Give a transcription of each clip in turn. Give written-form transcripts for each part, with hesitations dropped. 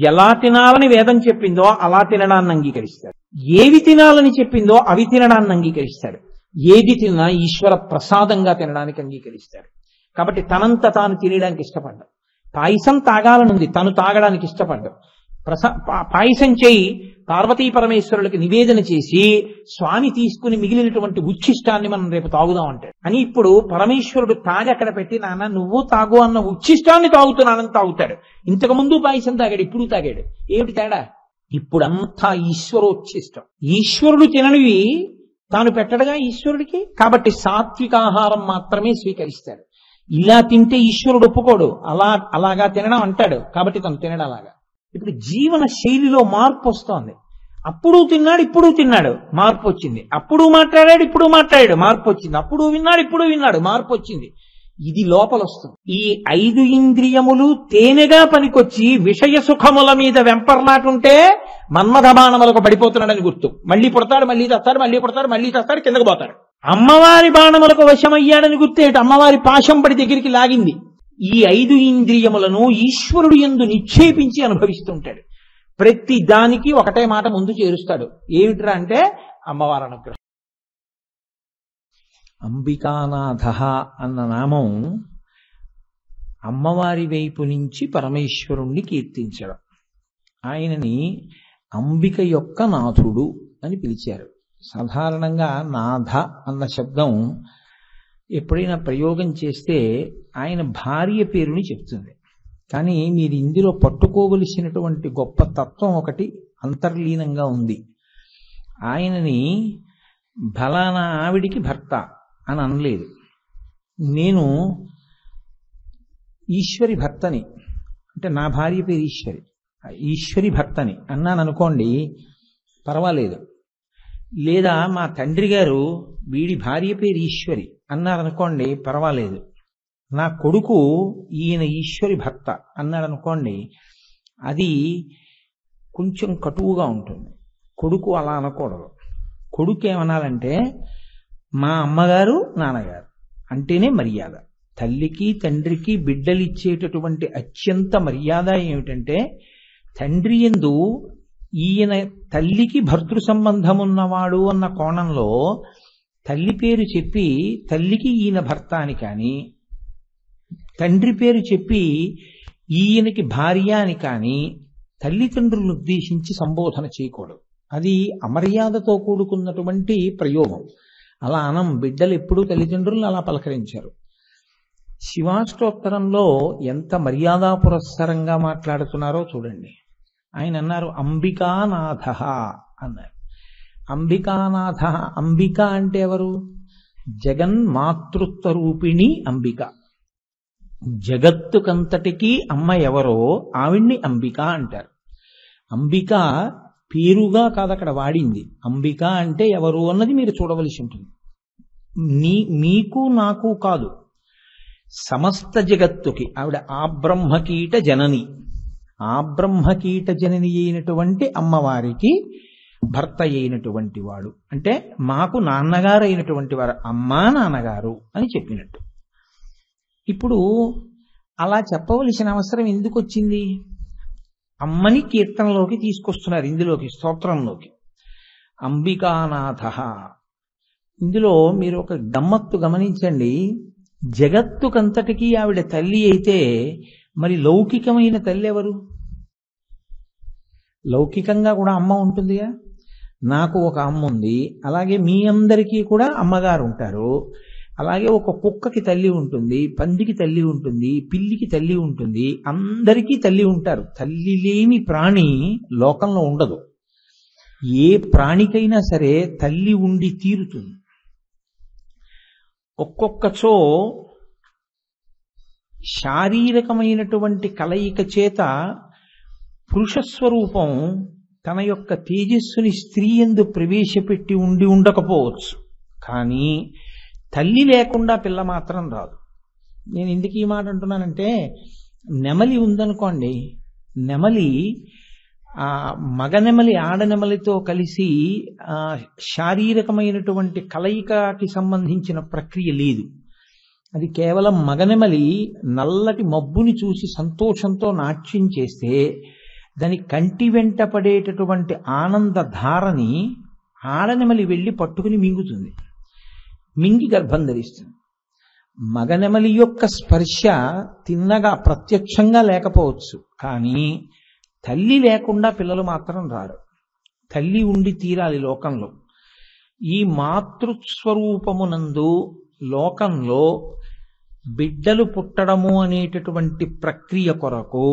ఎలా తినాలని వేదం చెప్పిందో అలా తినడాన్ని అంగీకరిస్తాడు. ఏవి తినాలని చెప్పిందో అవి తినడాన్ని అంగీకరిస్తాడు. ఏది తిన్నా ఈశ్వర ప్రసాదంగా తినడానికి అంగీకరిస్తాడు. కాబట్టి తనంత తాను తినడానికి ఇష్టపడ్డాడు. పాయసం తాగాలనుంది, తను తాగడానికి ఇష్టపడ్డాడు. పాయసం చేయి పార్వతీ పరమేశ్వరులకి నివేదన చేసి స్వామి తీసుకుని మిగిలినటువంటి ఉచ్ఛిష్టాన్ని మనం రేపు తాగుదాం అంటాడు. అని ఇప్పుడు పరమేశ్వరుడు తాగి అక్కడ పెట్టి, నాన్న నువ్వు తాగు అన్న ఉచ్ఛిష్టాన్ని తాగుతున్నానని తాగుతాడు. ఇంతకు ముందు పాయసం తాగాడు, ఇప్పుడు తాగాడు. ఏమిటి తేడా? ఇప్పుడంతా ఈశ్వరోచ్ఛిష్టం. ఈశ్వరుడు తిననివి తాను పెట్టడగా ఈశ్వరుడికి. కాబట్టి సాత్వికాహారం మాత్రమే స్వీకరిస్తాడు. ఇలా తింటే ఈశ్వరుడు ఒప్పుకోడు, అలాగా తినడం అంటాడు. కాబట్టి తను తినడం అలాగా. ఇప్పుడు జీవన శైలిలో మార్పు వస్తోంది. అప్పుడు తిన్నాడు, ఇప్పుడు తిన్నాడు, మార్పు వచ్చింది. అప్పుడు మాట్లాడాడు, ఇప్పుడు మాట్లాడాడు, మార్పు వచ్చింది. అప్పుడు విన్నాడు, ఇప్పుడు విన్నాడు, మార్పు వచ్చింది. ఇది లోపల వస్తుంది. ఈ 5 ఇంద్రియములు తేనెగా పనికొచ్చి విషయ సుఖముల మీద వెంపర్లాటుంటే మన్మథ బాణములకు పడిపోతున్నాడని గుర్తు. మళ్ళీ పుడతాడు, మళ్ళీ తెస్తాడు, మళ్ళీ పుడతాడు, మళ్ళీ తెస్తాడు, కిందకు పోతాడు. అమ్మవారి బాణములకు వశమయ్యాడని గుర్తేటి? అమ్మవారి పాశం పడి దగ్గరికి లాగింది. ఈ 5 ఇంద్రియములను ఈశ్వరుడు యందు నిక్షేపించి అనుభవిస్తుంటాడు. ప్రతి దానికి ఒకటే మాట ముందు చేరుస్తాడు. ఏమిట్రా అంటే అమ్మవారి అనుగ్రహం. అంబికానాథ అన్న నామం అమ్మవారి వైపు నుంచి పరమేశ్వరుణ్ణి కీర్తించడం. ఆయనని అంబిక యొక్క నాథుడు అని పిలిచారు. సాధారణంగా నాథ అన్న శబ్దం ఎప్పుడైనా ప్రయోగం చేస్తే ఆయన భార్య పేరుని చెప్తుంది. కానీ మీరు ఇందులో పట్టుకోవలసినటువంటి గొప్ప తత్వం ఒకటి అంతర్లీనంగా ఉంది. ఆయనని ఫలానా ఆవిడికి భర్త అని అనలేదు. నేను ఈశ్వరి భర్తని, అంటే నా భార్య పేరు ఈశ్వరి భర్తని అన్నాను అనుకోండి, పర్వాలేదు. లేదా మా తండ్రి గారు వీడి భార్య పేరు ఈశ్వరి అన్నారనుకోండి, పర్వాలేదు. నా కొడుకు ఈయన ఈశ్వరి భర్త అన్నాడనుకోండి, అది కొంచెం కటువుగా ఉంటుంది. కొడుకు అలా అనకూడదు. కొడుకు ఏమనాలంటే మా అమ్మగారు నాన్నగారు అంటేనే మర్యాద. తల్లికి తండ్రికి బిడ్డలిచ్చేటటువంటి అత్యంత మర్యాద ఏమిటంటే, తండ్రి యందు ఈయన తల్లికి భర్తృ సంబంధం ఉన్నవాడు అన్న కోణంలో తల్లి పేరు చెప్పి తల్లికి ఈయన భర్త అని కానీ, తండ్రి పేరు చెప్పి ఈయనకి భార్య అని కానీ తల్లిదండ్రులను ఉద్దేశించి సంబోధన చేయకూడదు. అది అమర్యాదతో కూడుకున్నటువంటి ప్రయోగం. అలా అనం. బిడ్డలు ఎప్పుడూ తల్లిదండ్రులను అలా పలకరించారు. శివాష్టోత్తరంలో ఎంత మర్యాదా పురస్సరంగా మాట్లాడుతున్నారో చూడండి. ఆయన అన్నారు అంబికానాథ అన్నారు. అంబికానాథ. అంబిక అంటే ఎవరు? జగన్మాతృత్వ రూపిణి అంబిక. జగత్తుకంతటికీ అమ్మ ఎవరో ఆవిడ్ని అంబిక అంటారు. అంబిక పేరుగా కాదు అక్కడ వాడింది. అంబిక అంటే ఎవరు అన్నది మీరు చూడవలసి ఉంటుంది. మీకు నాకు కాదు, సమస్త జగత్తుకి ఆవిడ ఆబ్రహ్మకీట జనని. ఆబ్రహ్మకీట జనని అయినటువంటి అమ్మవారికి భర్త అయినటువంటి వాడు, అంటే మాకు నాన్నగారు అయినటువంటి వారు, అమ్మా నాన్నగారు అని చెప్పినట్టు. ఇప్పుడు అలా చెప్పవలసిన అవసరం ఎందుకు వచ్చింది? అమ్మని కీర్తనలోకి తీసుకొస్తున్నారు, ఇందులోకి స్తోత్రంలోకి. అంబికానాథ. ఇందులో మీరు ఒక గమ్మత్తు గమనించండి. జగత్తుకంతటికీ ఆవిడ తల్లి అయితే మరి లౌకికమైన తల్లి ఎవరు? లౌకికంగా కూడా అమ్మ ఉంటుందిగా. నాకు ఒక అమ్మ ఉంది, అలాగే మీ అందరికీ కూడా అమ్మగారు ఉంటారు. అలాగే ఒక కుక్కకి తల్లి ఉంటుంది, పందికి తల్లి ఉంటుంది, పిల్లికి తల్లి ఉంటుంది, అందరికీ తల్లి ఉంటారు. తల్లి లేని ప్రాణి లోకంలో ఉండదు. ఏ ప్రాణికైనా సరే తల్లి ఉండి తీరుతుంది. ఒక్కొక్కచో శారీరకమైనటువంటి కలయిక చేత పురుషస్వరూపం తన యొక్క తేజస్సుని స్త్రీ యందు ప్రవేశపెట్టి ఉండకపోవచ్చు. కానీ తల్లి లేకుండా పిల్ల మాత్రం రాదు. నేను ఎందుకు ఈ మాట అంటున్నానంటే, నెమలి ఉందనుకోండి, నెమలి మగనెమలి ఆడనెమలితో కలిసి శారీరకమైనటువంటి కలయికకి సంబంధించిన ప్రక్రియ లేదు. అది కేవలం మగనెమలి నల్లటి మబ్బుని చూసి సంతోషంతో నాట్యం చేస్తే దాని కంటి వెంట పడేటటువంటి ఆనంద ధారని ఆడనెమలి వెళ్ళి పట్టుకుని మింగుతుంది, మింగి గర్భం ధరిస్తుంది. మగనెమలి యొక్క స్పర్శ తిన్నగా ప్రత్యక్షంగా లేకపోవచ్చు, కానీ తల్లి లేకుండా పిల్లలు మాత్రం రారు. తల్లి ఉండి తీరాలి లోకంలో. ఈ మాతృస్వరూపమునందు లోకంలో బిడ్డలు పుట్టడము అనేటటువంటి ప్రక్రియ కొరకు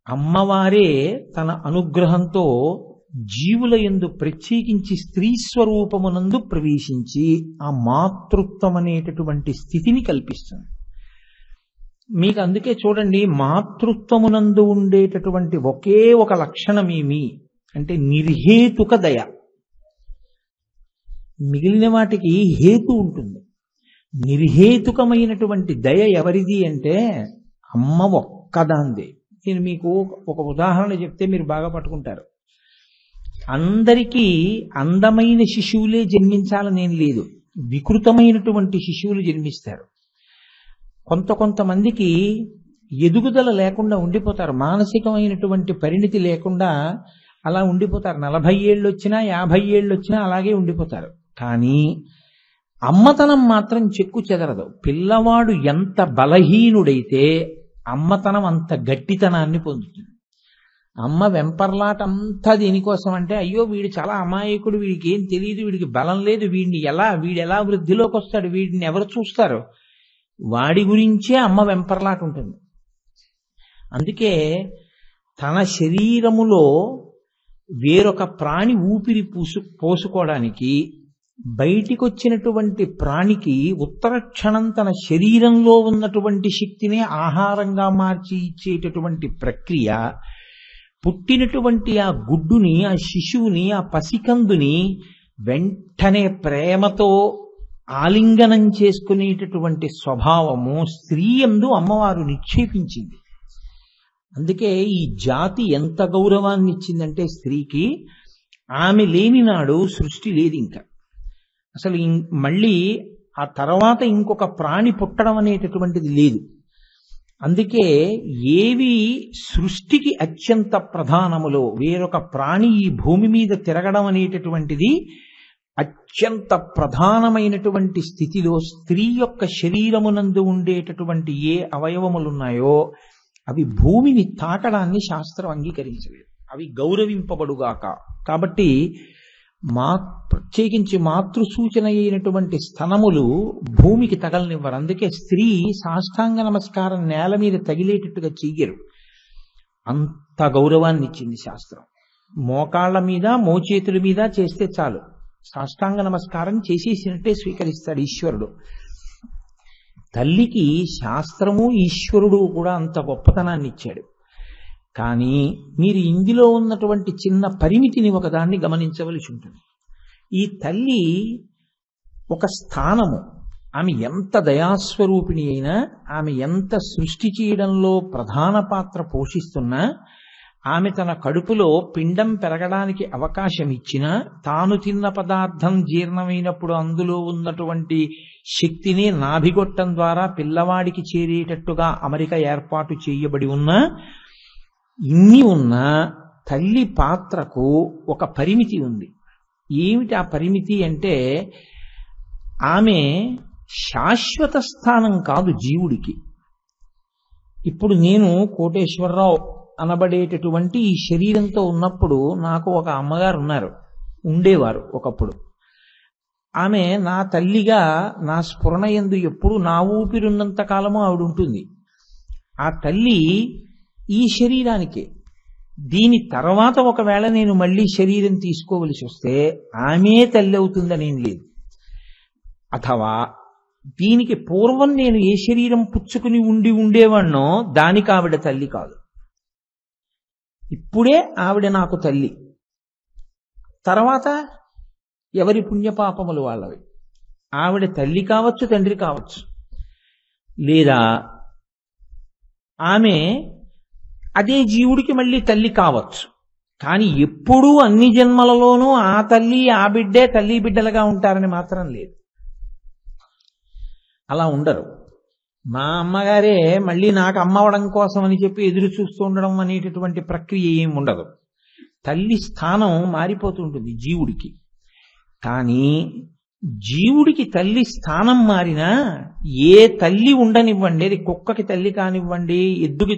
అమ్మవారే తన అనుగ్రహంతో జీవుల యందు ప్రత్యేకించి స్త్రీ స్వరూపమునందు ప్రవేశించి ఆ మాతృత్వం అనేటటువంటి స్థితిని కల్పిస్తుంది. మీకు అందుకే చూడండి, మాతృత్వమునందు ఉండేటటువంటి ఒకే ఒక లక్షణం ఏమి అంటే నిర్హేతుక దయ. మిగిలిన వాటికి హేతు ఉంటుంది. నిర్హేతుకమైనటువంటి దయ ఎవరిది అంటే అమ్మ ఒక్కదాందే. నేను మీకు ఒక ఉదాహరణ చెప్తే మీరు బాగా పట్టుకుంటారు. అందరికీ అందమైన శిశువులే జన్మించాలనేం లేదు, వికృతమైనటువంటి శిశువులు జన్మిస్తారు. కొంతమందికి ఎదుగుదల లేకుండా ఉండిపోతారు, మానసికమైనటువంటి పరిణితి లేకుండా అలా ఉండిపోతారు. 40 ఏళ్ళు వచ్చినా 50 ఏళ్ళు వచ్చినా అలాగే ఉండిపోతారు. కానీ అమ్మతనం మాత్రం చెక్కు చెదరదు. పిల్లవాడు ఎంత బలహీనుడైతే అమ్మతనం అంత గట్టితనాన్ని పొందుతుంది. అమ్మ వెంపర్లాట అంతా దేనికోసం అంటే, అయ్యో వీడు చాలా అమాయకుడు, వీడికి ఏం తెలియదు, వీడికి బలం లేదు, వీడు ఎలా వృద్ధిలోకి వస్తాడు, వీడిని ఎవరు చూస్తారు, వాడి గురించే అమ్మ వెంపర్లాట ఉంటుంది. అందుకే తన శరీరములో వేరొక ప్రాణి ఊపిరి పోసుకోవడానికి బయటికి వచ్చినటువంటి ప్రాణికి ఉత్తర క్షణం తన శరీరంలో ఉన్నటువంటి శక్తినే ఆహారంగా మార్చి ఇచ్చేటటువంటి ప్రక్రియ, పుట్టినటువంటి ఆ గుడ్డుని, ఆ శిశువుని, ఆ పసికందుని వెంటనే ప్రేమతో ఆలింగనం చేసుకునేటటువంటి స్వభావము స్త్రీ యందు అమ్మవారు నిక్షేపించింది. అందుకే ఈ జాతి ఎంత గౌరవాన్ని ఇచ్చిందంటే స్త్రీకి, ఆమె లేని నాడు సృష్టి లేదు. ఇంకా అసలు మళ్ళీ ఆ తర్వాత ఇంకొక ప్రాణి పుట్టడం అనేటటువంటిది లేదు. అందుకే ఏవి సృష్టికి అత్యంత ప్రధానములో వేరొక ప్రాణి ఈ భూమి మీద తిరగడం అనేటటువంటిది అత్యంత ప్రధానమైనటువంటి స్థితిలో స్త్రీ యొక్క శరీరమునందు ఉండేటటువంటి ఏ అవయవములున్నాయో అవి భూమిని తాకడాన్ని శాస్త్రం అంగీకరించలేదు, అవి గౌరవింపబడుగాక. కాబట్టి ప్రత్యేకించి మాతృసూచన అయినటువంటి స్తనములు భూమికి తగలనివ్వరు. అందుకే స్త్రీ సాష్టాంగ నమస్కారం నేల మీద తగిలేటట్టుగా చెయ్యరు. అంత గౌరవాన్ని ఇచ్చింది శాస్త్రం. మోకాళ్ల మీద మోచేతుల మీద చేస్తే చాలు, సాష్టాంగ నమస్కారం చేసేసినట్టే స్వీకరిస్తాడు ఈశ్వరుడు. తల్లికి శాస్త్రము ఈశ్వరుడు కూడా అంత గొప్పతనాన్ని ఇచ్చాడు. కానీ మీరు ఇందులో ఉన్నటువంటి చిన్న పరిమితిని ఒకదాన్ని గమనించవలసి ఉంటుంది. ఈ తల్లి ఒక స్థానము, ఆమె ఎంత దయాస్వరూపిణి అయినా, ఆమె ఎంత సృష్టి చేయడంలో ప్రధాన పాత్ర పోషిస్తున్నా, ఆమె తన కడుపులో పిండం పెరగడానికి అవకాశం ఇచ్చినా, తాను తిన్న పదార్థం జీర్ణమైనప్పుడు అందులో ఉన్నటువంటి శక్తిని నాభిగొట్టం ద్వారా పిల్లవాడికి చేరేటట్టుగా అమరిక ఏర్పాటు చేయబడి ఉన్నా, ఇన్ని ఉన్నా తల్లి పాత్రకు ఒక పరిమితి ఉంది. ఏమిటి ఆ పరిమితి అంటే, ఆమె శాశ్వత స్థానం కాదు జీవుడికి. ఇప్పుడు నేను కోటేశ్వరరావు అనబడేటటువంటి ఈ శరీరంతో ఉన్నప్పుడు నాకు ఒక అమ్మగారు ఉండేవారు ఒకప్పుడు. ఆమె నా తల్లిగా నా స్ఫురణ యందు ఎప్పుడు నా ఊపిరున్నంత కాలము ఆవిడ ఉంటుంది. ఆ తల్లి ఈ శరీరానికే. దీని తర్వాత ఒకవేళ నేను మళ్ళీ శరీరం తీసుకోవలసి వస్తే ఆమె తల్లి అవుతుందనేం లేదు. అథవా దీనికి పూర్వం నేను ఏ శరీరం పుచ్చుకుని ఉండేవాణ్ణో దానికి ఆవిడ తల్లి కాదు. ఇప్పుడే ఆవిడ నాకు తల్లి. తర్వాత ఎవరి పుణ్యపాపములు వాళ్ళవి. ఆవిడ తల్లి కావచ్చు, తండ్రి కావచ్చు, లేదా ఆమె అదే జీవుడికి మళ్ళీ తల్లి కావచ్చు. కానీ ఎప్పుడూ అన్ని జన్మలలోనూ ఆ తల్లి ఆ బిడ్డే తల్లి బిడ్డలుగా ఉంటారని మాత్రం లేదు. అలా ఉండరు. మా అమ్మగారే మళ్ళీ నాకు అమ్మ అవడం కోసం అని చెప్పి ఎదురు చూస్తూ ఉండడం అనేటటువంటి ప్రక్రియ ఏమి ఉండదు. తల్లి స్థానం మారిపోతుంటుంది జీవుడికి. కానీ జీవుడికి తల్లి స్థానం మారినా ఏ తల్లి ఉండనివ్వండి, అది కుక్కకి తల్లి కానివ్వండి, ఎద్దుకి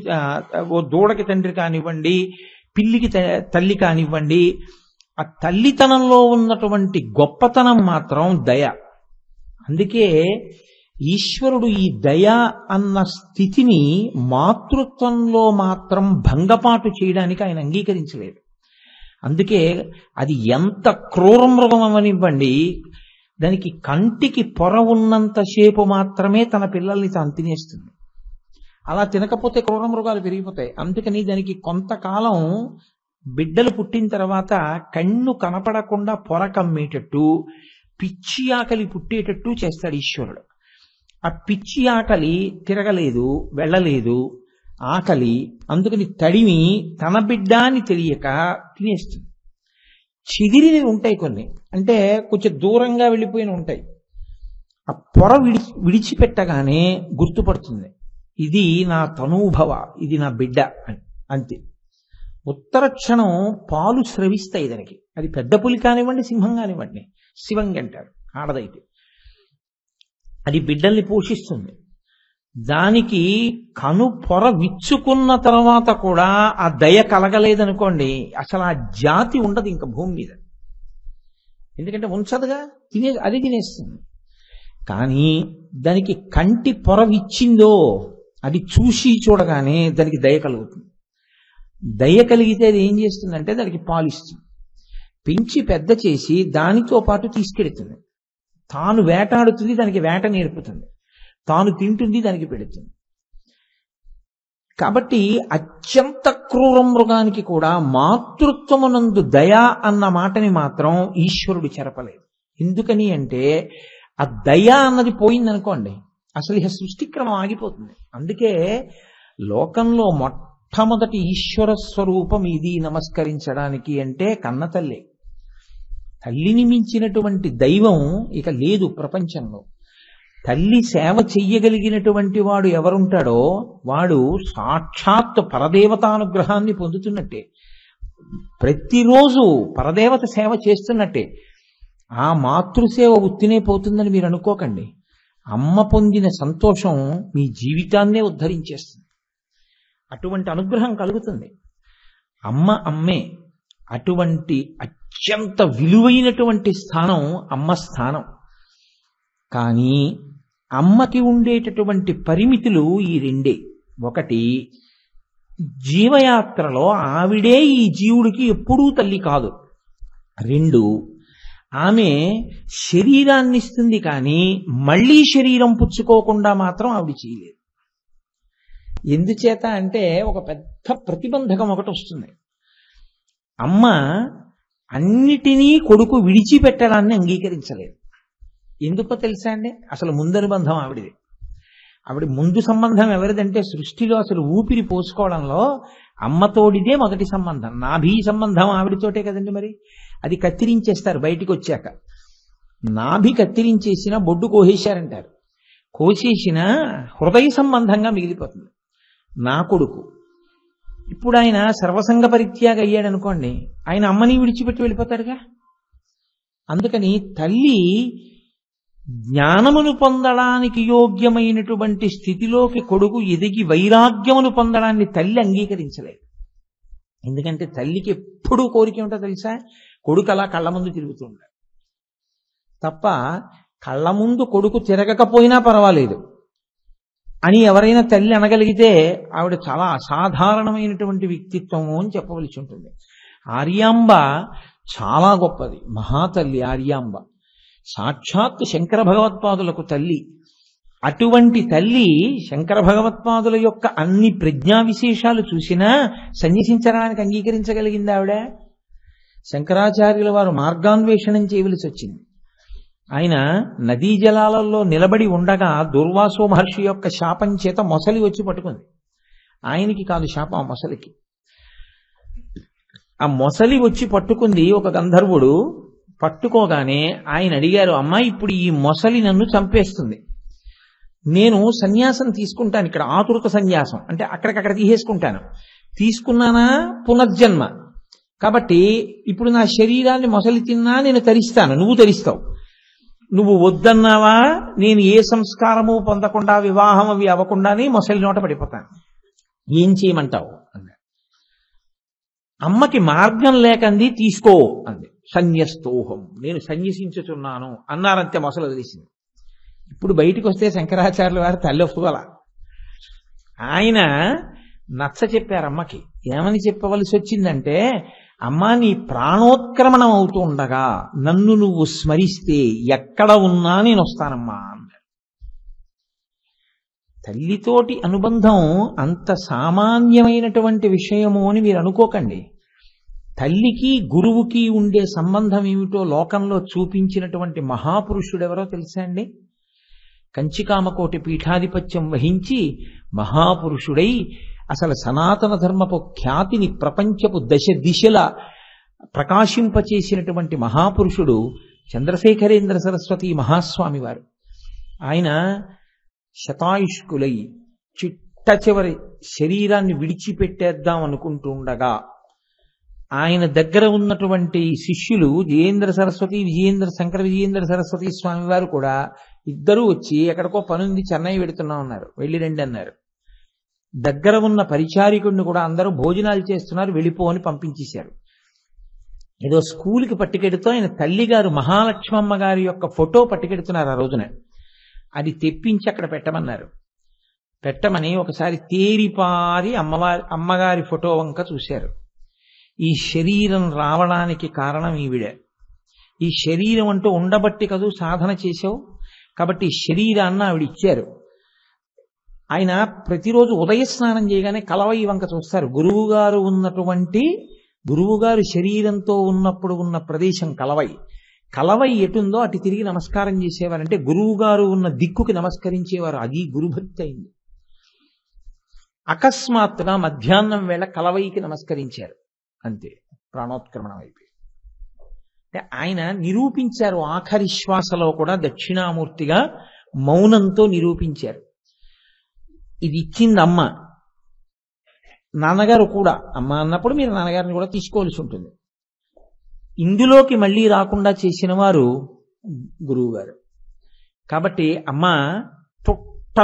ఓ దూడకి తండ్రి కానివ్వండి, పిల్లికి తల్లి కానివ్వండి, ఆ తల్లితనంలో ఉన్నటువంటి గొప్పతనం మాత్రం దయ. అందుకే ఈశ్వరుడు ఈ దయ అన్న స్థితిని మాతృత్వంలో మాత్రం భంగపాటు చేయడానికి ఆయన అంగీకరించలేదు. అందుకే అది ఎంత క్రూర మృగం అవనివ్వండి, దానికి కంటికి పొర ఉన్నంతసేపు మాత్రమే తన పిల్లల్ని తాను తినేస్తుంది. అలా తినకపోతే క్రూర మృగాలు పెరిగిపోతాయి. అందుకని దానికి కొంతకాలం బిడ్డలు పుట్టిన తర్వాత కన్ను కనపడకుండా పొర కమ్మేటట్టు పిచ్చి ఆకలి పుట్టేటట్టు చేస్తాడు ఈశ్వరుడు. ఆ పిచ్చి ఆకలి తిరగలేదు, వెళ్ళలేదు ఆకలి, అందుకని తడిమి తన బిడ్డ అని తెలియక తినేస్తుంది. చిదిరినవి ఉంటాయి కొన్ని, అంటే కొంచెం దూరంగా వెళ్ళిపోయిన ఉంటాయి. ఆ పొర విడిచిపెట్టగానే గుర్తుపడుతుంది, ఇది నా తనూభవ, ఇది నా బిడ్డ అని. అంతే. ఉత్తర క్షణం పాలు స్రవిస్తాయి దానికి. అది పెద్ద పులి కానివ్వండి, సింహం కానివ్వండి, శివంగి అంటారు ఆడదైతే. అది బిడ్డల్ని పోషిస్తుంది. దానికి కను పొర విచ్చుకున్న తర్వాత కూడా ఆ దయ కలగలేదనుకోండి, అసలు ఆ జాతి ఉండదు ఇంకా భూమి మీద. ఎందుకంటే ఉంచదుగా, అది తినేస్తుంది. కానీ దానికి కంటి పొర విచ్చిందో అది చూసి చూడగానే దానికి దయ కలుగుతుంది. దయ కలిగితే అది ఏం చేస్తుందంటే దానికి పాలిస్తుంది, పెంచి పెద్ద చేసి దానితో పాటు తీసుకెడుతుంది. తాను వేటాడుతుంది, దానికి వేట నేర్పుతుంది, తాను తింటుంది, దానికి పెడుతుంది. కాబట్టి అత్యంత క్రూర మృగానికి కూడా మాతృత్వమునందు దయ అన్న మాటని మాత్రం ఈశ్వరుడు చెరపలేదు. ఎందుకని అంటే ఆ దయ అన్నది పోయిందనుకోండి, అసలు ఇక సృష్టిక్రమం ఆగిపోతుంది. అందుకే లోకంలో మొట్టమొదటి ఈశ్వర స్వరూపం ఇది నమస్కరించడానికి అంటే కన్నతల్లే. తల్లిని మించినటువంటి దైవం ఇక లేదు ప్రపంచంలో. తల్లి సేవ చెయ్యగలిగినటువంటి వాడు ఎవరుంటాడో వాడు సాక్షాత్ పరదేవతానుగ్రహాన్ని పొందుతున్నట్టే, ప్రతిరోజు పరదేవత సేవ చేస్తున్నట్టే. ఆ మాతృసేవ ఉత్తినే పోతుందని మీరు అనుకోకండి. అమ్మ పొందిన సంతోషం మీ జీవితాన్నే ఉద్ధరించేస్తుంది. అటువంటి అనుగ్రహం కలుగుతుంది. అమ్మ అమ్మే. అటువంటి అత్యంత విలువైనటువంటి స్థానం అమ్మ స్థానం. కానీ అమ్మకి ఉండేటటువంటి పరిమితులు ఈ రెండే. ఒకటి, జీవయాత్రలో ఆవిడే ఈ జీవుడికి ఎప్పుడూ తల్లి కాదు. రెండు, ఆమె శరీరాన్ని ఇస్తుంది కానీ మళ్ళీ శరీరం పుచ్చుకోకుండా మాత్రం ఆవిడ చేయలేదు. ఎందుచేత అంటే ఒక పెద్ద ప్రతిబంధకం ఒకటి వస్తుంది. అమ్మ అన్నిటినీ కొడుకు విడిచిపెట్టడాన్ని అంగీకరించలేదు. ఎందుకో తెలుసా అండి? అసలు ముందనుబంధం ఆవిడిది. ఆవిడ ముందు సంబంధం ఎవరిదంటే సృష్టిలో అసలు ఊపిరి పోసుకోవడంలో అమ్మతోడిదే మొదటి సంబంధం. నాభి సంబంధం ఆవిడతోటే కదండి. మరి అది కత్తిరించేస్తారు బయటికి వచ్చాక. నాభి కత్తిరించేసిన బొడ్డు కోసేశారంటారు. కోసేసిన హృదయ సంబంధంగా మిగిలిపోతుంది నా కొడుకు. ఇప్పుడు ఆయన సర్వసంగ పరిత్యాగ అయ్యాడు అనుకోండి, ఆయన అమ్మని విడిచిపెట్టి వెళ్ళిపోతాడుగా. అందుకని తల్లి జ్ఞానమును పొందడానికి యోగ్యమైనటువంటి స్థితిలోకి కొడుకు ఎదిగి వైరాగ్యమును పొందడాన్ని తల్లి అంగీకరించలేదు. ఎందుకంటే తల్లికి ఎప్పుడూ కోరిక ఉంటుందో తెలుసా? కొడుకు అలా కళ్ళ ముందు తిరుగుతూ ఉంటాడు తప్ప, కళ్ళ ముందు కొడుకు తిరగకపోయినా పర్వాలేదు అని ఎవరైనా తల్లి అనగలిగితే ఆవిడ చాలా అసాధారణమైనటువంటి వ్యక్తిత్వము అని చెప్పవలసి ఉంటుంది. ఆర్యాంబ చాలా గొప్పది, మహాతల్లి ఆర్యాంబ, సాక్షాత్ శంకర భగవత్పాదులకు తల్లి. అటువంటి తల్లి శంకర భగవత్పాదుల యొక్క అన్ని ప్రజ్ఞా విశేషాలు చూసినా సన్యసించడానికి అంగీకరించగలిగింది ఆవిడ. శంకరాచార్యుల వారు మార్గాన్వేషణం చేయవలసి వచ్చింది. ఆయన నదీ జలాలలో నిలబడి ఉండగా దుర్వాసో మహర్షి యొక్క శాపం చేత మొసలి వచ్చి పట్టుకుంది. ఆయనకి కాదు శాపం, ఆ మొసలికి. ఆ మొసలి వచ్చి పట్టుకుంది ఒక గంధర్వుడు. పట్టుకోగానే ఆయన అడిగారు, అమ్మా ఇప్పుడు ఈ మొసలి నన్ను చంపేస్తుంది, నేను సన్యాసం తీసుకుంటాను, ఇక్కడ ఆతురత సన్యాసం అంటే అక్కడికక్కడ తీసుకున్నానా పునర్జన్మ. కాబట్టి ఇప్పుడు నా శరీరాన్ని మొసలి తిన్నా నేను తరిస్తాను, నువ్వు తరిస్తావు. నువ్వు వద్దన్నావా, నేను ఏ సంస్కారము పొందకుండా వివాహం అవి అవ్వకుండానే మొసలి నోట పడిపోతాను. ఏం చేయమంటావు అన్నాడు. అమ్మకి మార్గం లేకంది, తీసుకో అంది. సన్యస్తోహం, నేను సన్యసించుతున్నాను అన్నారంతే, మొసలు వదిలేసింది. ఇప్పుడు బయటికి వస్తే శంకరాచార్యుల వారు తల్లి ఒప్పుకోల. ఆయన నచ్చ చెప్పారు అమ్మకి. ఏమని చెప్పవలసి వచ్చిందంటే, అమ్మా నీ ప్రాణోత్క్రమణం అవుతూ ఉండగా నన్ను నువ్వు స్మరిస్తే ఎక్కడ ఉన్నా నేను వస్తానమ్మా అన్నాడు. తల్లితోటి అనుబంధం అంత సామాన్యమైనటువంటి విషయము అని మీరు అనుకోకండి. తల్లికి గురువుకి ఉండే సంబంధం ఏమిటో లోకంలో చూపించినటువంటి మహాపురుషుడెవరో తెలుసా అండి? కంచికామకోటి పీఠాధిపత్యం వహించి మహాపురుషుడై అసలు సనాతన ధర్మపు ఖ్యాతిని ప్రపంచపు దశ దిశల ప్రకాశింపచేసినటువంటి మహాపురుషుడు చంద్రశేఖరేంద్ర సరస్వతి మహాస్వామి వారు. ఆయన శతాయుష్కులై చిట్ట చివరి శరీరాన్ని విడిచిపెట్టేద్దాం అనుకుంటూ ఉండగా ఆయన దగ్గర ఉన్నటువంటి శిష్యులు శంకర విజయేంద్ర సరస్వతి స్వామి వారు కూడా ఇద్దరూ వచ్చి ఎక్కడికో పనుంది చెన్నై వెడుతున్నా ఉన్నారు, వెళ్ళి రండి అన్నారు. దగ్గర ఉన్న పరిచారికుడిని కూడా అందరూ భోజనాలు చేస్తున్నారు, వెళ్ళిపో అని పంపించేశారు. ఏదో స్కూల్కి పట్టుకెడుతూ ఆయన తల్లిగారు మహాలక్ష్మమ్మ గారి యొక్క ఫోటో పట్టుకెడుతున్నారు ఆ రోజున. అది తెప్పించి అక్కడ పెట్టమన్నారు. పెట్టమని ఒకసారి తేరిపారి అమ్మగారి ఫోటో వంక చూశారు. ఈ శరీరం రావడానికి కారణం ఈవిడే. ఈ శరీరం అంటూ ఉండబట్టి కదూ సాధన చేశావు, కాబట్టి ఈ శరీరాన్ని ఆవిడ ఇచ్చారు. ఆయన ప్రతిరోజు ఉదయ స్నానం చేయగానే కలవై వంక చూస్తారు. గురువుగారు శరీరంతో ఉన్నప్పుడు ఉన్న ప్రదేశం కలవై ఎటుందో అటు తిరిగి నమస్కారం చేసేవారంటే గురువుగారు ఉన్న దిక్కుకి నమస్కరించేవారు. అది గురుభక్తి అయింది. అకస్మాత్తుగా మధ్యాహ్నం వేళ కలవైకి నమస్కరించారు, అంతే ప్రాణోత్క్రమణం అయిపోయి. అంటే ఆయన నిరూపించారు, ఆఖరి శ్వాసలో కూడా దక్షిణామూర్తిగా మౌనంతో నిరూపించారు. ఇది ఇచ్చింది అమ్మ. నాన్నగారు కూడా అమ్మ అన్నప్పుడు మీరు నాన్నగారిని కూడా తీసుకోవాల్సి ఉంటుంది. ఇందులోకి మళ్ళీ రాకుండా చేసిన వారు గురువుగారు. కాబట్టి అమ్మ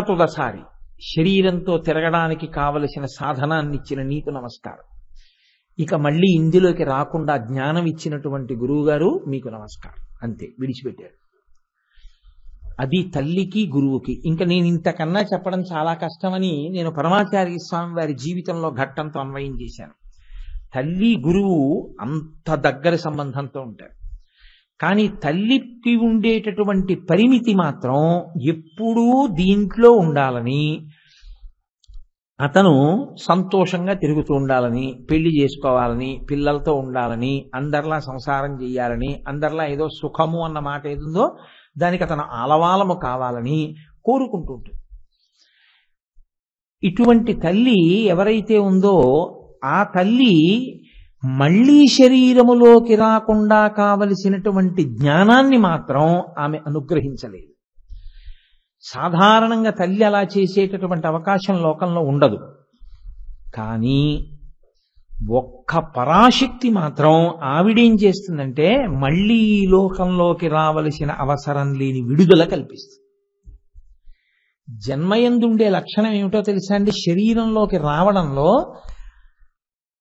తుదసారి శరీరంతో తిరగడానికి కావలసిన సాధనాన్ని ఇచ్చిన నీకు నమస్కారం. ఇక మళ్ళీ ఇందులోకి రాకుండా జ్ఞానం ఇచ్చినటువంటి గురువుగారు మీకు నమస్కారం, అంతే విడిచిపెట్టారు. అది తల్లికి గురువుకి. ఇంకా నేను ఇంతకన్నా చెప్పడం చాలా కష్టమని నేను పరమాచార్య స్వామి వారి జీవితంలో ఘట్టంతో అన్వయం చేశాను. తల్లి గురువు అంత దగ్గర సంబంధంతో ఉంటారు. కానీ తల్లికి ఉండేటటువంటి పరిమితి మాత్రం ఎప్పుడూ దీంట్లో ఉండాలని, అతను సంతోషంగా తిరుగుతూ ఉండాలని, పెళ్లి చేసుకోవాలని, పిల్లలతో ఉండాలని, అందరిలా సంసారం చేయాలని, అందరిలా ఏదో సుఖము అన్న మాట ఏదుందో దానికి అతను ఆలవాలము కావాలని కోరుకుంటూ ఉంటుంది. ఇటువంటి తల్లి ఎవరైతే ఉందో ఆ తల్లి మళ్లీ శరీరములోకి రాకుండా కావలసినటువంటి జ్ఞానాన్ని మాత్రం ఆమె అనుగ్రహించలేదు. సాధారణంగా తల్లి అలా చేసేటటువంటి అవకాశం లోకంలో ఉండదు. కానీ ఒక్క పరాశక్తి మాత్రం ఆవిడేం చేస్తుందంటే మళ్లీ ఈ లోకంలోకి రావలసిన అవసరం లేని విడుదల కల్పిస్తుంది. జన్మయందుండే లక్షణం ఏమిటో తెలుసా అండి? శరీరంలోకి రావడంలో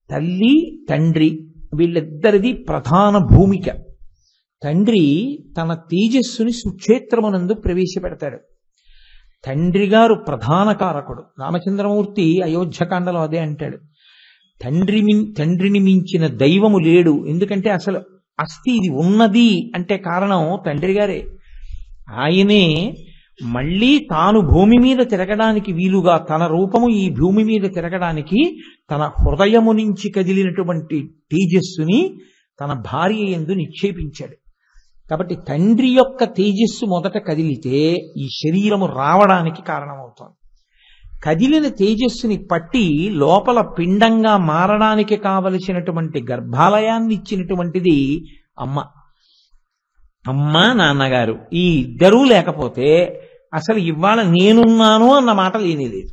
తల్లి తండ్రి వీళ్ళిద్దరిది ప్రధాన భూమిక. తండ్రి తన తేజస్సుని సుక్షేత్రమునందు ప్రవేశపెడతాడు. తండ్రి గారు ప్రధాన కారకుడు. రామచంద్రమూర్తి అయోధ్యకాండలో అదే అంటాడు, తండ్రిని మించిన దైవము లేడు. ఎందుకంటే అసలు అస్థి ఇది ఉన్నది అంటే కారణం తండ్రి గారే. ఆయనే మళ్లీ తాను భూమి మీద తిరగడానికి వీలుగా తన రూపము ఈ భూమి మీద తిరగడానికి తన హృదయము నుంచి కదిలినటువంటి తేజస్సుని తన భార్య యందు నిక్షేపించాడు. కాబట్టి తండ్రి యొక్క తేజస్సు మొదట కదిలితే ఈ శరీరము రావడానికి కారణమవుతోంది. కదిలిన తేజస్సుని పట్టి లోపల పిండంగా మారడానికి కావలసినటువంటి గర్భాలయాన్ని ఇచ్చినటువంటిది అమ్మ. నాన్నగారు ఈ ఇద్దరూ లేకపోతే అసలు ఇవాళ నేనున్నాను అన్న మాట లేనేలేదు.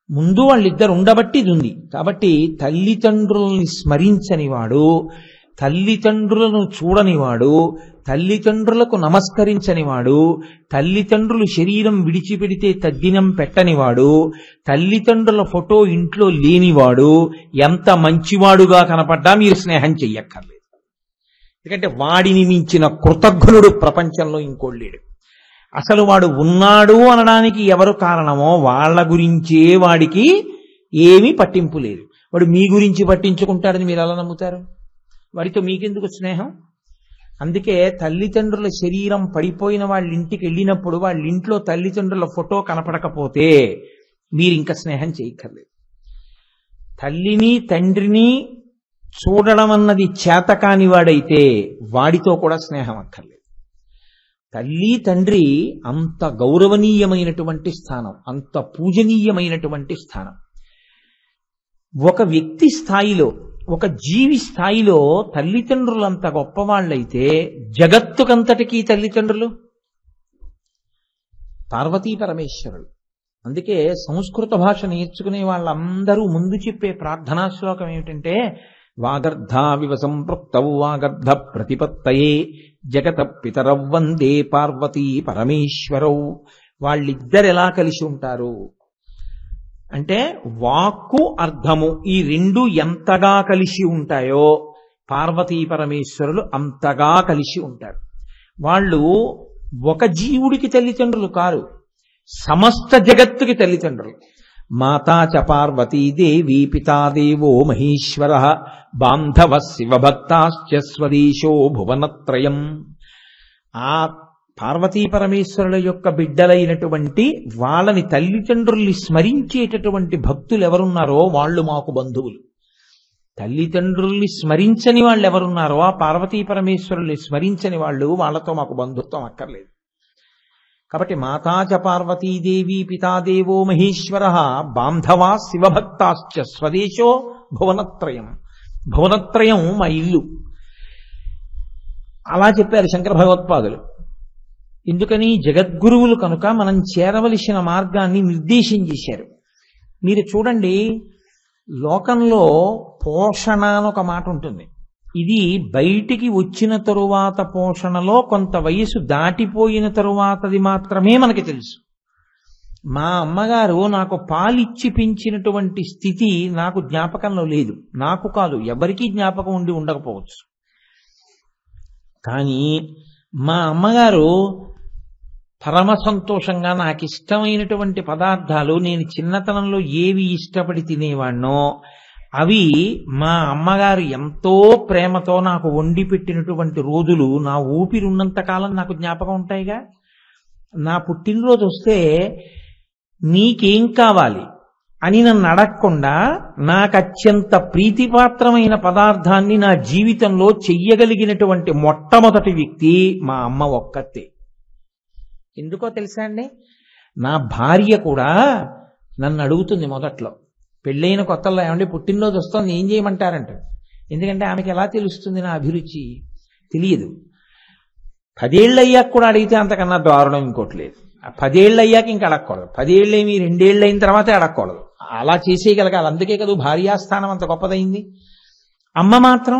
ముందు వాళ్ళిద్దరు ఉండబట్టి ఇది ఉంది. కాబట్టి తల్లిదండ్రుల్ని స్మరించనివాడు, తల్లిదండ్రులను చూడనివాడు, తల్లిదండ్రులకు నమస్కరించనివాడు, తల్లిదండ్రులు శరీరం విడిచిపెడితే తద్దినం పెట్టనివాడు, తల్లిదండ్రుల ఫోటో ఇంట్లో లేనివాడు ఎంత మంచివాడుగా కనపడ్డా మీరు స్నేహం చెయ్యక్కర్లేదు. ఎందుకంటే వాడిని మించిన కృతజ్ఞుడు ప్రపంచంలో ఇంకోడు లేడు. అసలు వాడు ఉన్నాడు అనడానికి ఎవరు కారణమో వాళ్ళ గురించే వాడికి ఏమీ పట్టింపు లేదు. వాడు మీ గురించి పట్టించుకుంటాడని మీరు ఎలా నమ్ముతారు? వాడితో మీకెందుకు స్నేహం? అందుకే తల్లిదండ్రుల శరీరం పడిపోయిన వాళ్ళ ఇంటికి వెళ్ళినప్పుడు వాళ్ళ ఇంట్లో తల్లిదండ్రుల ఫోటో కనపడకపోతే మీరు ఇంకా స్నేహం చేయక్కర్లేదు. తల్లిని తండ్రిని చూడడం అన్నది చేతకాని వాడైతే వాడితో కూడా స్నేహం అక్కర్లేదు. తల్లి తండ్రి అంత గౌరవనీయమైనటువంటి స్థానం, అంత పూజనీయమైనటువంటి స్థానం. ఒక వ్యక్తి స్థాయిలో, ఒక జీవి స్థాయిలో తల్లిదండ్రులు అంత గొప్పవాళ్ళైతే జగత్తుకంతటికీ తల్లిదండ్రులు పార్వతీ పరమేశ్వరులు. అందుకే సంస్కృత భాష నేర్చుకునే వాళ్ళందరూ ముందు చెప్పే ప్రార్థనా శ్లోకం ఏమిటంటే వాగర్ధావివ సంపృక్తౌ వాగర్ధ ప్రతిపత్తయే జగత పితరౌ వందే పార్వతీ పరమేశ్వరౌ. వాళ్ళిద్దరు ఎలా కలిసి ఉంటారు అంటే వాక్కు అర్థము ఈ రెండు ఎంతగా కలిసి ఉంటాయో పార్వతీ పరమేశ్వరులు అంతగా కలిసి ఉంటారు. వాళ్ళు ఒక జీవుడికి తల్లిదండ్రులు కారు, సమస్త జగత్తుకి తల్లిదండ్రులు. మాతా చ పార్వతీదేవి పితాదేవో మహేశ్వర బాంధవ శివభక్తాశ్చ స్వదేశో భువనత్రయం. ఆ పార్వతీ పరమేశ్వరుల యొక్క బిడ్డలైనటువంటి వాళ్ళని తల్లిదండ్రుల్ని స్మరించేటటువంటి భక్తులు ఎవరున్నారో వాళ్ళు మాకు బంధువులు. తల్లిదండ్రుల్ని స్మరించని వాళ్ళు ఎవరున్నారో ఆ పార్వతీ పరమేశ్వరుల్ని స్మరించని వాళ్ళు వాళ్ళతో మాకు బంధుత్వం అక్కర్లేదు. కాబట్టి మాతా చ పార్వతీదేవి పితాదేవో మహేశ్వర బాంధవా శివభక్తాశ్చ స్వదేశో భువనత్రయం. భువనత్రయం మా ఇల్లు. అలా చెప్పారు శంకర భగవత్పాదులు. ఎందుకని? జగద్గురువులు కనుక మనం చేరవలసిన మార్గాన్ని నిర్దేశం చేశారు. మీరు చూడండి, లోకంలో పోషణ అని ఒక మాట ఉంటుంది. ఇది బయటికి వచ్చిన తరువాత పోషణలో కొంత వయసు దాటిపోయిన తరువాతది మాత్రమే మనకి తెలుసు. మా అమ్మగారు నాకు పాలిచ్చి పెంచినటువంటి స్థితి నాకు జ్ఞాపకంలో లేదు. నాకు కాదు, ఎవరికీ జ్ఞాపకం ఉండి ఉండకపోవచ్చు. కానీ మా అమ్మగారు పరమ సంతోషంగా నాకు ఇష్టమైనటువంటి పదార్థాలు నేను చిన్నతనంలో ఏవి ఇష్టపడి తినేవాణ్ణో అవి మా అమ్మగారు ఎంతో ప్రేమతో నాకు వండి పెట్టినటువంటి రోజులు నా ఊపిరి ఉన్నంత కాలం నాకు జ్ఞాపకం ఉంటాయిగా. నా పుట్టినరోజు వస్తే నీకేం కావాలి అని నన్ను అడగకుండా నాకు అత్యంత ప్రీతిపాత్రమైన పదార్థాన్ని నా జీవితంలో చెయ్యగలిగినటువంటి మొట్టమొదటి వ్యక్తి మా అమ్మ ఒక్కతే. ఎందుకో తెలుసా అండి? నా భార్య కూడా నన్ను అడుగుతుంది మొదట్లో, పెళ్ళైన కొత్తల్లో, ఏమంటే పుట్టినరోజు వస్తుంది ఏం చేయమంటారంట. ఎందుకంటే ఆమెకి ఎలా తెలుస్తుంది నా అభిరుచి? తెలియదు. 10 ఏళ్ళు అయ్యాక కూడా అడిగితే అంతకన్నా దారుణం ఇంకోటి లేదు. 10 ఏళ్ళు అయ్యాక ఇంకా అడగకూడదు. 10 ఏళ్ళేమి 2 ఏళ్ళు అయిన తర్వాతే అడగకూడదు. అలా చేసేయగలగాలి. అందుకే కదా భార్యాస్థానం అంత గొప్పదైంది. అమ్మ మాత్రం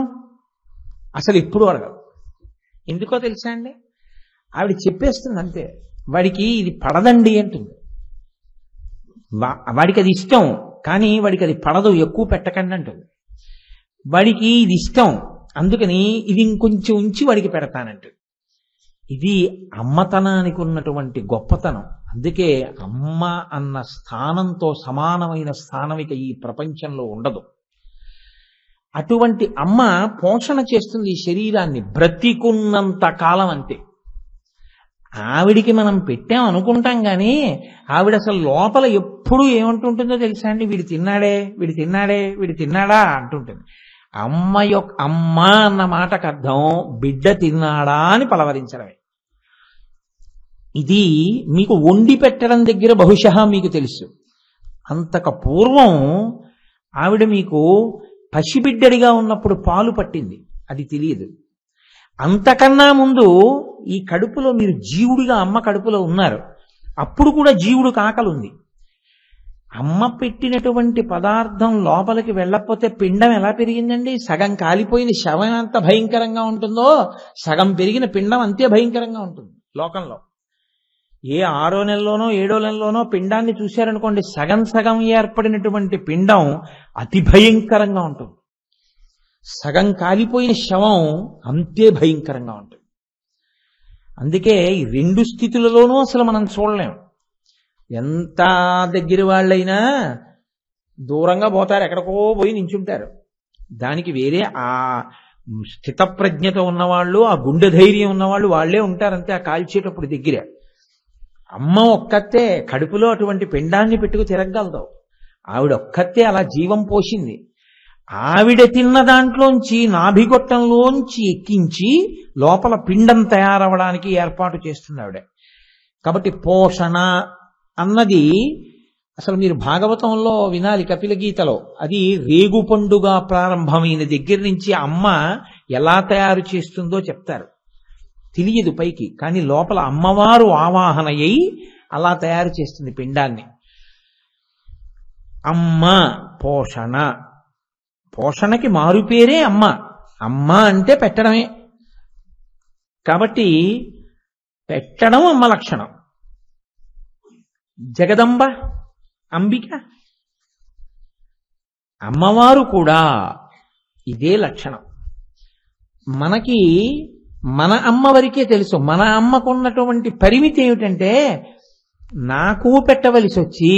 అసలు ఎప్పుడు అడగదు. ఎందుకో తెలుసా అండి? ఆవిడ చెప్పేస్తుంది అంతే, వాడికి ఇది పడదండి అంటుంది. వాడికి అది ఇష్టం కానీ వాడికి అది పడదు, ఎక్కువ పెట్టకండి అంటుంది. వాడికి ఇది ఇష్టం అందుకని ఇది ఇంకొంచెం ఉంచి వాడికి పెడతానంటుంది. ఇది అమ్మతనానికి ఉన్నటువంటి గొప్పతనం. అందుకే అమ్మ అన్న స్థానంతో సమానమైన స్థానం ఇక ఈ ప్రపంచంలో ఉండదు. అటువంటి అమ్మ పోషణ చేస్తుంది ఈ శరీరాన్ని బ్రతికున్నంత కాలం. అంతే. ఆవిడికి మనం పెట్టాం అనుకుంటాం కానీ ఆవిడ అసలు లోపల ఎప్పుడు ఏమంటుంటుందో తెలుసా అండి? వీడు తిన్నాడే, వీడు తిన్నాడే, వీడు తిన్నాడా అంటుంటుంది. అమ్మ అన్న మాటకు అర్థం బిడ్డ తిన్నాడా అని పలవరించడమే. ఇది మీకు వండి పెట్టడం దగ్గర బహుశా మీకు తెలుసు. అంతకు పూర్వం ఆవిడ మీకు పసిబిడ్డడిగా ఉన్నప్పుడు పాలు పట్టింది, అది తెలియదు. అంతకన్నా ముందు ఈ కడుపులో మీరు జీవుడిగా అమ్మ కడుపులో ఉన్నారు. అప్పుడు కూడా జీవుడికి ఆకలి ఉంది. అమ్మ పెట్టినటువంటి పదార్థం లోపలికి వెళ్ళకపోతే పిండం ఎలా పెరిగిందండి? సగం కాలిపోయిన శవం ఎంత భయంకరంగా ఉంటుందో సగం పెరిగిన పిండం అంతే భయంకరంగా ఉంటుంది లోకంలో. ఏ 6వ నెలలోనో 7వ నెలలోనో పిండాన్ని చూశారనుకోండి, సగం సగం ఏర్పడినటువంటి పిండం అతి భయంకరంగా ఉంటుంది. సగం కాలిపోయిన శవం అంతే భయంకరంగా ఉంటుంది. అందుకే ఈ 2 స్థితులలోనూ అసలు మనం చూడలేం. ఎంత దగ్గర వాళ్ళైనా దూరంగా పోతారు, ఎక్కడికో పోయి నించుంటారు. దానికి వేరే ఆ స్థితప్రజ్ఞత ఉన్నవాళ్ళు, ఆ గుండె ధైర్యం ఉన్నవాళ్ళు వాళ్ళే ఉంటారంతే ఆ కాల్చేటప్పుడు దగ్గర. అమ్మ ఒక్కతే కడుపులో అటువంటి పిండాన్ని పెట్టుకు తిరగలదు. ఆవిడ ఒక్కతే అలా జీవం పోసింది. ఆవిడ తిన్న దాంట్లోంచి నాభిగొట్టంలోంచి ఎక్కించి లోపల పిండం తయారవడానికి ఏర్పాటు చేస్తుంది ఆవిడ. కాబట్టి పోషణ అన్నది అసలు మీరు భాగవతంలో వినాలి, కపిల గీతలో. అది రేగు పండుగ ప్రారంభమైన దగ్గర నుంచి అమ్మ ఎలా తయారు చేస్తుందో చెప్తారు. తెలియదు పైకి, కానీ లోపల అమ్మవారు ఆవాహన అయి అలా తయారు చేస్తుంది పిండాన్ని. అమ్మ పోషణ, పోషణకి మారుపేరే అమ్మ. అమ్మ అంటే పెట్టడమే. కాబట్టి పెట్టడం అమ్మ లక్షణం. జగదంబ, అంబిక, అమ్మవారు కూడా ఇదే లక్షణం. మనకి మన అమ్మ వరకే తెలుసు. మన అమ్మకున్నటువంటి పరిమితి ఏమిటంటే, నాకు పెట్టవలసి వచ్చి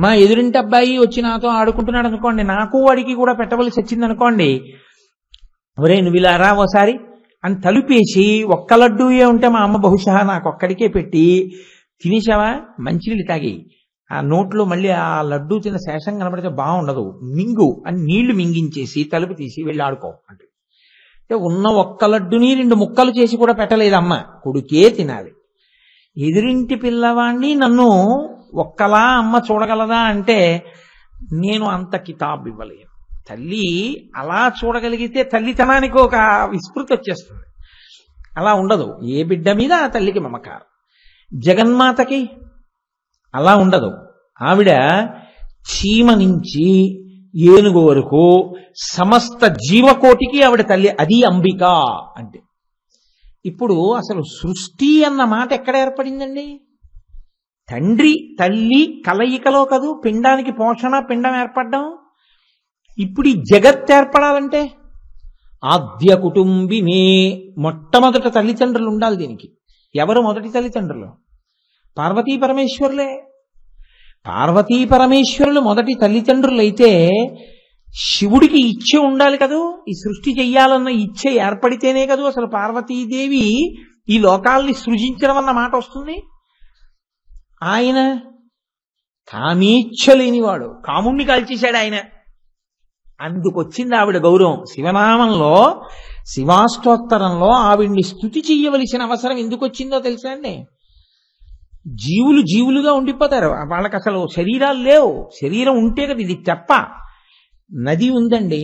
మా ఎదురింటి అబ్బాయి వచ్చి నాతో ఆడుకుంటున్నాడు అనుకోండి, నాకు వాడికి కూడా పెట్టవలసి వచ్చింది అనుకోండి, ఒరే నువ్వు ఇలా రా ఓసారి అని తలుపేసి ఒక్క లడ్డూయే ఉంటే మా అమ్మ బహుశా నాకు ఒక్కడికే పెట్టి, తినేసావా మంచినీళ్ళు తాగి ఆ నోట్లో మళ్ళీ ఆ లడ్డూ తిన్న శేషం కనబడితే బాగుండదు, మింగు అని నీళ్లు మింగించేసి తలుపు తీసి వెళ్ళి ఆడుకో అంటే, ఉన్న ఒక్క లడ్డుని 2 ముక్కలు చేసి కూడా పెట్టలేదమ్మ, కొడుకే తినాలి. ఎదురింటి పిల్లవాణ్ణి నన్ను ఒక్కలా అమ్మ చూడగలదా అంటే నేను అంత కితాబ్ ఇవ్వలేను. తల్లి అలా చూడగలిగితే తల్లితనానికి ఒక విస్మృతి వచ్చేస్తుంది. అలా ఉండదు. ఏ బిడ్డ మీద ఆ తల్లికి మమకారం. జగన్మాతకి అలా ఉండదు. ఆవిడ చీమ నుంచి ఏనుగు వరకు సమస్త జీవకోటికి ఆవిడ తల్లి. అది అంబిక అంటే. ఇప్పుడు అసలు సృష్టి అన్న మాట ఎక్కడ ఏర్పడిందండి? తండ్రి తల్లి కలయికలో కదూ పిండానికి పోషణ, పిండం ఏర్పడ్డం. ఇప్పుడు ఈ జగత్ ఏర్పడాలంటే ఆద్య కుటుంబినే, మొట్టమొదట తల్లిదండ్రులు ఉండాలి దీనికి. ఎవరు మొదటి తల్లిదండ్రులు? పార్వతీ పరమేశ్వరులే. పార్వతీ పరమేశ్వరులు మొదటి తల్లిదండ్రులైతే శివుడికి ఇచ్చ ఉండాలి కదూ. ఈ సృష్టి చెయ్యాలన్న ఇచ్చ ఏర్పడితేనే కదూ అసలు పార్వతీదేవి ఈ లోకాల్ని సృజించడం అన్న మాట వస్తుంది. ఆయన కామేచ్ఛలేనివాడు, కాముణ్ణి కాల్చేశాడు ఆయన. అందుకొచ్చింది ఆవిడ గౌరవం. శివనామంలో, శివాష్టోత్తరంలో ఆవిడ్ని స్తుతి చెయ్యవలసిన అవసరం ఎందుకు వచ్చిందో తెలుసా అండి? జీవులు జీవులుగా ఉండిపోతారు, వాళ్ళకి అసలు శరీరాలు లేవు. శరీరం ఉంటే కదా. ఇది తెప్ప. నది ఉందండి,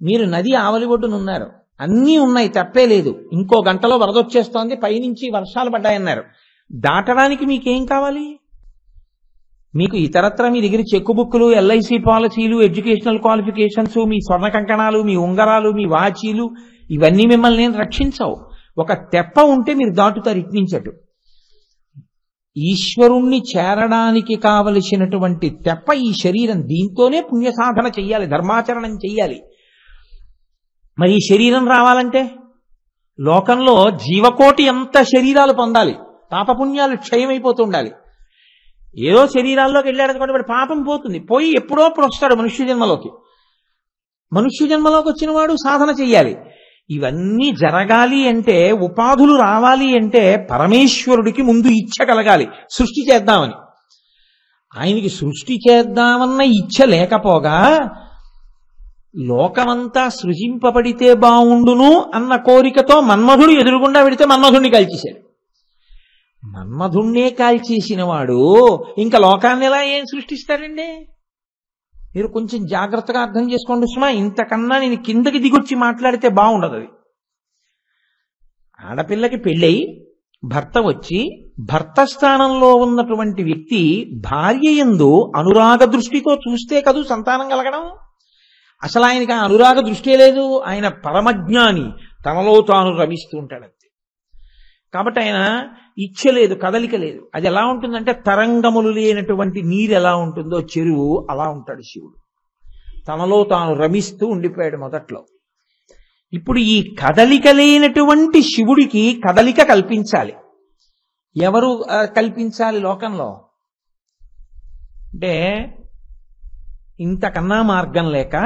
మీరు నది ఆవలి ఒడ్డునున్నారు, అన్నీ ఉన్నాయి, తప్పే లేదు. ఇంకో గంటలో వరదొచ్చేస్తోంది, పైనుంచి వర్షాలు పడ్డాయన్నారు. దాటడానికి మీకేం కావాలి? మీకు ఇతరత్ర మీ దగ్గర చెక్కు బుక్కులు, ఎల్ఐసి పాలసీలు, ఎడ్యుకేషనల్ క్వాలిఫికేషన్స్, మీ స్వర్ణ కంకణాలు, మీ ఉంగరాలు, మీ వాచీలు, ఇవన్నీ మిమ్మల్ని రక్షించవు. ఒక తెప్ప ఉంటే మీరు దాటుతారు ఇట్నించటు. ఈశ్వరుణ్ణి చేరడానికి కావలసినటువంటి తెప్ప ఈ శరీరం. దీంతోనే పుణ్య సాధన చెయ్యాలి, ధర్మాచరణం చెయ్యాలి. మరి ఈ శరీరం రావాలంటే లోకంలో జీవకోటి ఎంత శరీరాలు పొందాలి, పాపపుణ్యాలు క్షయమైపోతుండాలి. ఏదో శరీరాల్లోకి వెళ్ళాడు అనుకోండి, వాడు పాపం పోతుంది, పోయి ఎప్పుడో అప్పుడు వస్తాడు మనుష్య జన్మలోకి. మనుష్య జన్మలోకి వచ్చిన వాడు సాధన చెయ్యాలి. ఇవన్నీ జరగాలి అంటే, ఉపాధులు రావాలి అంటే పరమేశ్వరుడికి ముందు ఇచ్చ కలగాలి, సృష్టి చేద్దామని. ఆయనకి సృష్టి చేద్దామన్న ఇచ్చ లేకపోగా లోకమంతా సృజింపబడితే బావుండును అన్న కోరికతో మన్మధుడు ఎదురుగుండా పెడితే మన్మధుడిని కాల్చేశాడు. మన్మధుణ్ణే కాల్చేసిన వాడు ఇంకా లోకాన్ని ఎలా ఏం సృష్టిస్తాడండి? మీరు కొంచెం జాగ్రత్తగా అర్థం చేసుకోండి సుమా. ఇంతకన్నా నేను కిందకి దిగొచ్చి మాట్లాడితే బాగుండదు. అది ఆడపిల్లకి పెళ్ళయి భర్త వచ్చి భర్త స్థానంలో ఉన్నటువంటి వ్యక్తి భార్య యందు అనురాగ దృష్టితో చూస్తే కదూ సంతానం కలగడం. అసలు ఆయనకి ఆ అనురాగ దృష్టి లేదు, ఆయన పరమజ్ఞాని, తనలో తాను రమిస్తూ ఉంటాడు అంతే. కాబట్టి ఆయన ఇచ్చ లేదు, కదలిక లేదు. అది ఎలా ఉంటుందంటే తరంగములు లేనటువంటి నీరు ఎలా ఉంటుందో చెరువు అలా ఉంటాడు శివుడు. తనలో తాను రమిస్తూ ఉండిపోయాడు మొదట్లో. ఇప్పుడు ఈ కదలిక లేనటువంటి శివుడికి కదలిక కల్పించాలి. ఎవరు కల్పించాలి లోకంలో అంటే ఇంతకన్నా మార్గం లేక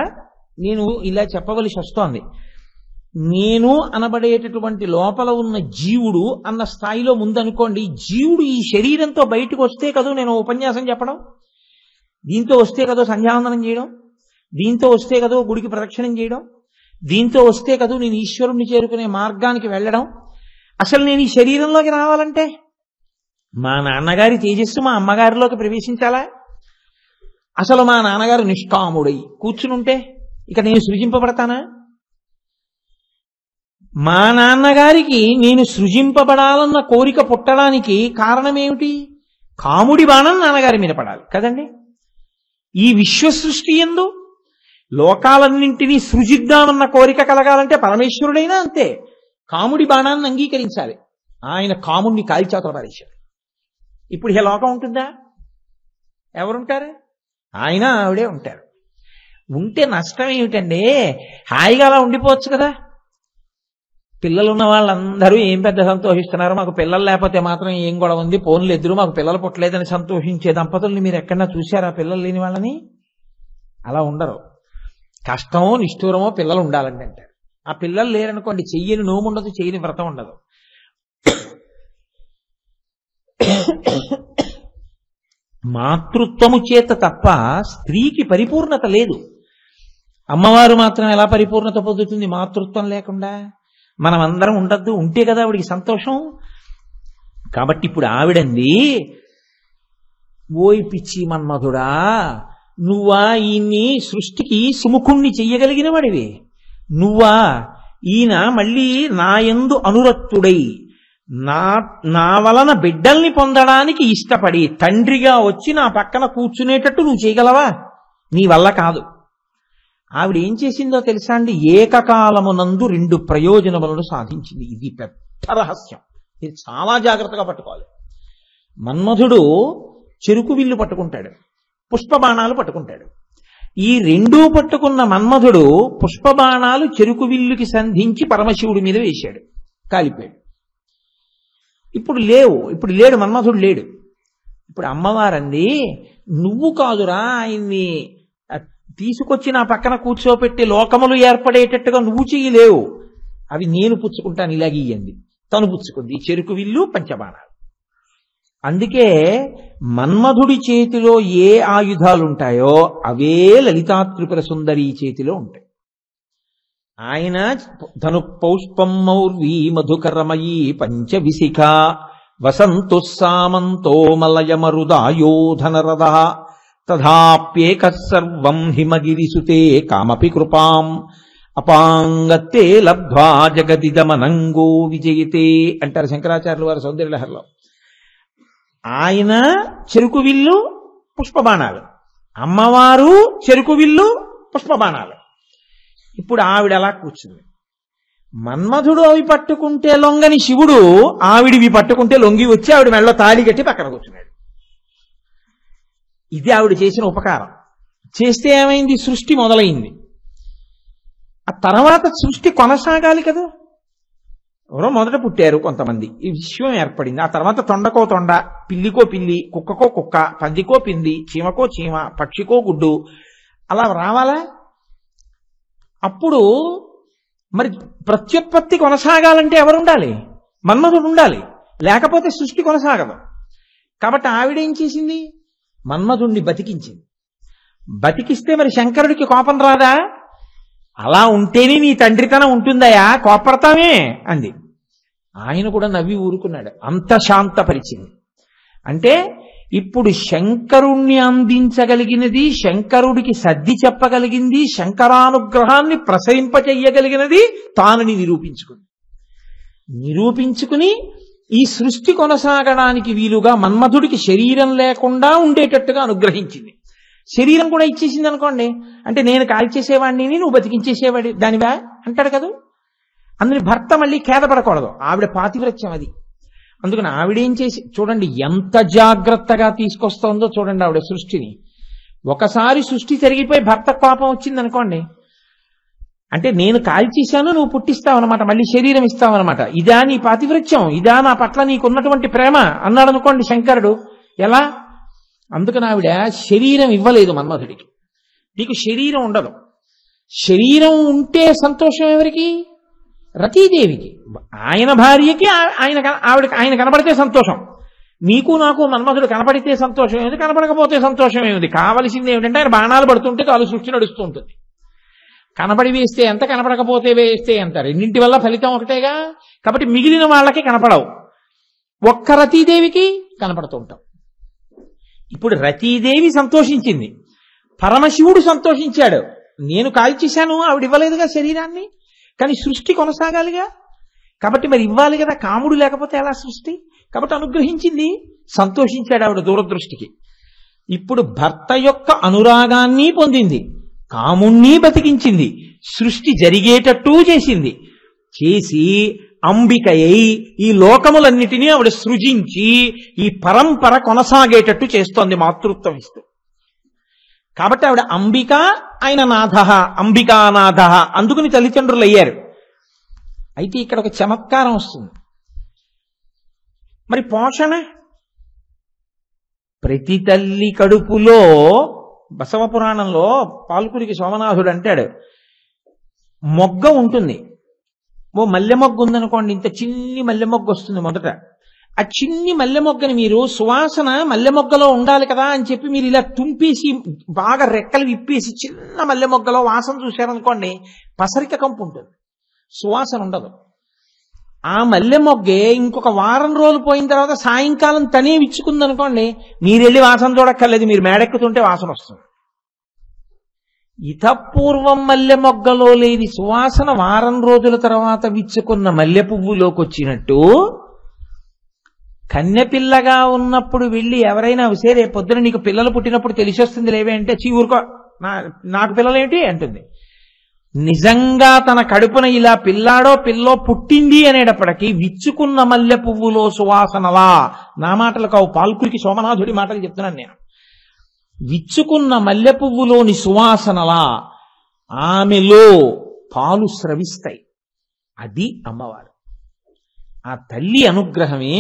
నేను ఇలా చెప్పవలసి వస్తోంది. నేను అనబడేటటువంటి లోపల ఉన్న జీవుడు అన్న స్థాయిలో ముందనుకోండి. జీవుడు ఈ శరీరంతో బయటకు వస్తే కదూ నేను ఉపన్యాసం చెప్పడం, దీంతో వస్తే కదో సంధ్యావందనం చేయడం, దీంతో వస్తే కదో గుడికి ప్రదక్షిణం చేయడం, దీంతో వస్తే కదూ నేను ఈశ్వరుణ్ణి చేరుకునే మార్గానికి వెళ్ళడం. అసలు నేను ఈ శరీరంలోకి రావాలంటే మా నాన్నగారి తేజస్సు మా అమ్మగారిలోకి ప్రవేశించాలా? అసలు మా నాన్నగారు నిష్కాముడై కూర్చునుంటే ఇక నేను సృజింపబడతానా? మా నాన్నగారికి నేను సృజింపబడాలన్న కోరిక పుట్టడానికి కారణమేమిటి? కాముడి బాణం నాన్నగారి మీద పడాలి కదండి. ఈ విశ్వసృష్టి యందు లోకాలన్నింటినీ సృజిద్దామన్న కోరిక కలగాలంటే పరమేశ్వరుడైనా అంతే, కాముడి బాణాన్ని అంగీకరించాలి. ఆయన కాముడిని కాల్చాతో పారేశాడు. ఇప్పుడు ఈ లోకం ఉంటుందా? ఎవరుంటారు? ఆయన ఆవిడే ఉంటారు. ఉంటే నష్టం ఏమిటండి? హాయిగా అలా ఉండిపోవచ్చు కదా. పిల్లలు ఉన్న వాళ్ళందరూ ఏం పెద్ద సంతోషిస్తున్నారు, మాకు పిల్లలు లేకపోతే మాత్రం ఏం గొడవ ఉంది, పోన్లు ఎదురు మాకు పిల్లలు పుట్టలేదని సంతోషించే దంపతుల్ని మీరు ఎక్కడన్నా చూశారా? పిల్లలు లేని వాళ్ళని అలా ఉండరు. కష్టమో నిష్ఠూరమో పిల్లలు ఉండాలండి అంటారు. ఆ పిల్లలు లేరనుకోండి, చెయ్యని నోము ఉండదు, చెయ్యని వ్రతం ఉండదు. మాతృత్వము చేత తప్ప స్త్రీకి పరిపూర్ణత లేదు. అమ్మవారు మాత్రం ఎలా పరిపూర్ణత పొందుతుంది మాతృత్వం లేకుండా? మనం అందరం ఉండద్దు, ఉంటే కదా ఆవిడికి సంతోషం. కాబట్టి ఇప్పుడు ఆవిడంది, ఓయ్ పిచ్చి మన్మధుడా, నువ్వా ఈయన్ని సృష్టికి సుముఖుణ్ణి చెయ్యగలిగిన వాడివి? నువ్వా? ఈయన మళ్ళీ నా యందు అనురక్తుడై నా వలన బిడ్డల్ని పొందడానికి ఇష్టపడి తండ్రిగా వచ్చి నా పక్కన కూర్చునేటట్టు నువ్వు చేయగలవా? నీ వల్ల కాదు. ఆవిడ ఏం చేసిందో తెలుసా అండి? ఏకకాలమునందు 2 ప్రయోజనములను సాధించింది. ఇది పెద్ద రహస్యం, ఇది చాలా జాగ్రత్తగా పట్టుకోవాలి. మన్మధుడు చెరుకు విల్లు పట్టుకుంటాడు, పుష్పబాణాలు పట్టుకుంటాడు. ఈ 2 పట్టుకున్న మన్మధుడు పుష్పబాణాలు చెరుకు విల్లుకి సంధించి పరమశివుడి మీద వేశాడు, కాలిపోయాడు. ఇప్పుడు లేడు, మన్మధుడు లేడు. ఇప్పుడు అమ్మవారంది, నువ్వు కాదురా ఆయన్ని తీసుకొచ్చి నా పక్కన కూర్చోపెట్టి లోకములు ఏర్పడేటట్టుగా నువ్వు చెయ్యలేవు, అవి నేను పుచ్చుకుంటాను, ఇలాగీయంది. తను పుచ్చుకుంది చెరుకు విల్లు, పంచబాణాలు. అందుకే మన్మధుడి చేతిలో ఏ ఆయుధాలుంటాయో అవే లలితా త్రిపుర సుందరి చేతిలో ఉంటాయి. ఆయన ధను పౌష్పం మౌర్వీ మధుకరమయీ పంచవిశిఖ వసంతు సామంతో మలయమరుదాయోధనరద తథాప్యేక సర్వం హిమగిరిసుతే కామపి కృపాం అపాంగత్తే లబ్ధ్వా జగదిదమనంగో విజయతే అంటారు శంకరాచార్యులు వారి సౌందర్యలహరిలో. ఆయన చెరుకు విల్లు పుష్పబాణాలు, అమ్మవారు చెరుకు విల్లు పుష్పబాణాలు. ఇప్పుడు ఆవిడ అలా కూర్చుంది. మన్మధుడు అవి పట్టుకుంటే లొంగని శివుడు ఆవిడివి పట్టుకుంటే లొంగి వచ్చి ఆవిడ మెడలో తాళి కట్టి పక్కన కూర్చున్నాడు. ఇది ఆవిడ చేసిన ఉపకారం. చేస్తే ఏమైంది? సృష్టి మొదలైంది. ఆ తర్వాత సృష్టి కొనసాగాలి కదా. ఎవరో మొదట పుట్టారు కొంతమంది, ఈ విశ్వం ఏర్పడింది. ఆ తర్వాత తొండకో తొండ, పిల్లికో పిల్లి, కుక్కకో కుక్క, పందికో పింది, చీమకో చీమ, పక్షికో గుడ్డు, అలా రావాలా? అప్పుడు మరి ప్రత్యుత్పత్తి కొనసాగాలంటే ఎవరుండాలి? మన్మధుడు ఉండాలి, లేకపోతే సృష్టి కొనసాగదు. కాబట్టి ఆవిడేం చేసింది? మన్మధుణ్ణి బతికించింది. బతికిస్తే మరి శంకరుడికి కోపం రాదా? అలా ఉంటేనే నీ తండ్రితనం ఉంటుందయా, కోపడతామే అంది. ఆయన కూడా నవ్వి ఊరుకున్నాడు. అంత శాంతపరిచింది. అంటే ఇప్పుడు శంకరుణ్ణి అందించగలిగినది, శంకరుడికి సర్ది చెప్పగలిగింది, శంకరానుగ్రహాన్ని ప్రసరింపచెయ్యగలిగినది తానని నిరూపించుకుని ఈ సృష్టి కొనసాగడానికి వీలుగా మన్మధుడికి శరీరం లేకుండా ఉండేటట్టుగా అనుగ్రహించింది. శరీరం కూడా ఇచ్చేసింది అనుకోండి, అంటే నేను కాల్చేసేవాడిని నువ్వు బతికించేసేవాడి దానివా అంటాడు కదా. అందుని భర్త మళ్ళీ ఖేదపడకూడదు, ఆవిడ పాతివ్రత్యం అది. అందుకని ఆవిడేం చేసి చూడండి ఎంత జాగ్రత్తగా తీసుకొస్తోందో చూడండి ఆవిడ సృష్టిని. ఒకసారి సృష్టి జరిగిపోయి భర్త కోపం వచ్చింది అనుకోండి, అంటే నేను కాల్చేశాను నువ్వు పుట్టిస్తావన్నమాట, మళ్ళీ శరీరం ఇస్తావన్నమాట. ఇదా నీ పాతివ్రత్యం, ఇదా నా పట్ల నీకున్నటువంటి ప్రేమ అన్నాడు అనుకోండి శంకరుడు. ఎలా? అందుకని ఆవిడ శరీరం ఇవ్వలేదు మన్మధుడికి. నీకు శరీరం ఉండదు. శరీరం ఉంటే సంతోషం ఎవరికి? రతీదేవికి. ఆయన భార్యకి ఆయన కనపడితే సంతోషం. నీకు నాకు మన్మధుడు కనపడితే సంతోషం ఏమిటి, కనపడకపోతే సంతోషం ఏమిటి? కావలసింది ఏమిటంటే ఆయన బాణాలు పడుతుంటే కాలు సృష్టి నడుస్తూ ఉంటుంది. కనపడి వేస్తే ఎంత, కనపడకపోతే వేస్తే ఎంత, రెండింటి వల్ల ఫలితం ఒకటేగా. కాబట్టి మిగిలిన వాళ్ళకి కనపడవు, ఒక్క రతీదేవికి కనపడుతూ ఉంటాం. ఇప్పుడు రతీదేవి సంతోషించింది, పరమశివుడు సంతోషించాడు. నేను కాల్చేశాను, ఆవిడ ఇవ్వలేదుగా శరీరాన్ని, కానీ సృష్టి కొనసాగాలిగా. కాబట్టి మరి ఇవ్వాలి కదా, కాముడు లేకపోతే ఎలా సృష్టి? కాబట్టి అనుగ్రహించింది, సంతోషించాడు ఆవిడ దూరదృష్టికి. ఇప్పుడు భర్త యొక్క అనురాగాన్ని పొందింది, కాముణ్ణి బతికించింది, సృష్టి జరిగేటట్టు చేసింది. చేసి అంబికయ్యి ఈ లోకములన్నిటినీ ఆవిడ సృజించి ఈ పరంపర కొనసాగేటట్టు చేస్తోంది మాతృత్వం ఇస్తూ. కాబట్టి ఆవిడ అంబిక, ఆయన నాథ, అంబికానాథ, అందుకుని తల్లిదండ్రులు అయ్యారు. అయితే ఇక్కడ ఒక చమత్కారం వస్తుంది. మరి పోషణ, ప్రతి తల్లి కడుపులో బసవ పురాణంలో పాల్కురికి సోమనాథుడు అంటాడు, మొగ్గ ఉంటుంది. ఓ మల్లె మొగ్గ ఉందనుకోండి, ఇంత చిన్ని మల్లె మొగ్గ వస్తుంది మొదట. ఆ చిన్ని మల్లె మొగ్గని మీరు సువాసన మల్లె మొగ్గలో ఉండాలి కదా అని చెప్పి మీరు ఇలా తుంపేసి బాగా రెక్కలు విప్పేసి చిన్న మల్లె మొగ్గలో వాసన చూశారనుకోండి, పసరిక కంపు ఉంటుంది, సువాసన ఉండదు. ఆ మల్లె మొగ్గే ఇంకొక వారం రోజులు పోయిన తర్వాత సాయంకాలం తనే విచ్చుకుందనుకోండి, మీరు వెళ్ళి వాసన చూడక్కర్లేదు, మీరు మేడెక్కుతుంటే వాసన వస్తుంది. ఇతపూర్వం మల్లె మొగ్గలో లేని సువాసన వారం రోజుల తర్వాత విచ్చుకున్న మల్లె పువ్వులోకి వచ్చినట్టు, కన్యపిల్లగా ఉన్నప్పుడు వెళ్ళి ఎవరైనా సరే పొద్దున నీకు పిల్లలు పుట్టినప్పుడు తెలిసి వస్తుంది లేవే అంటే, ఊరుకో నాకు పిల్లలేంటి అంటుంది. నిజంగా తన కడుపున ఇలా పిల్లాడో పిల్లో పుట్టింది అనేటప్పటికీ విచ్చుకున్న మల్లె పువ్వులో సువాసనలా, నా మాటలు కావు, పాల్కురికి సోమనాథుడి మాటలు చెప్తున్నాను నేను. విచ్చుకున్న మల్లె పువ్వులోని సువాసనలా ఆమెలో పాలు స్రవిస్తాయి. అది అమ్మవారు. ఆ తల్లి అనుగ్రహమే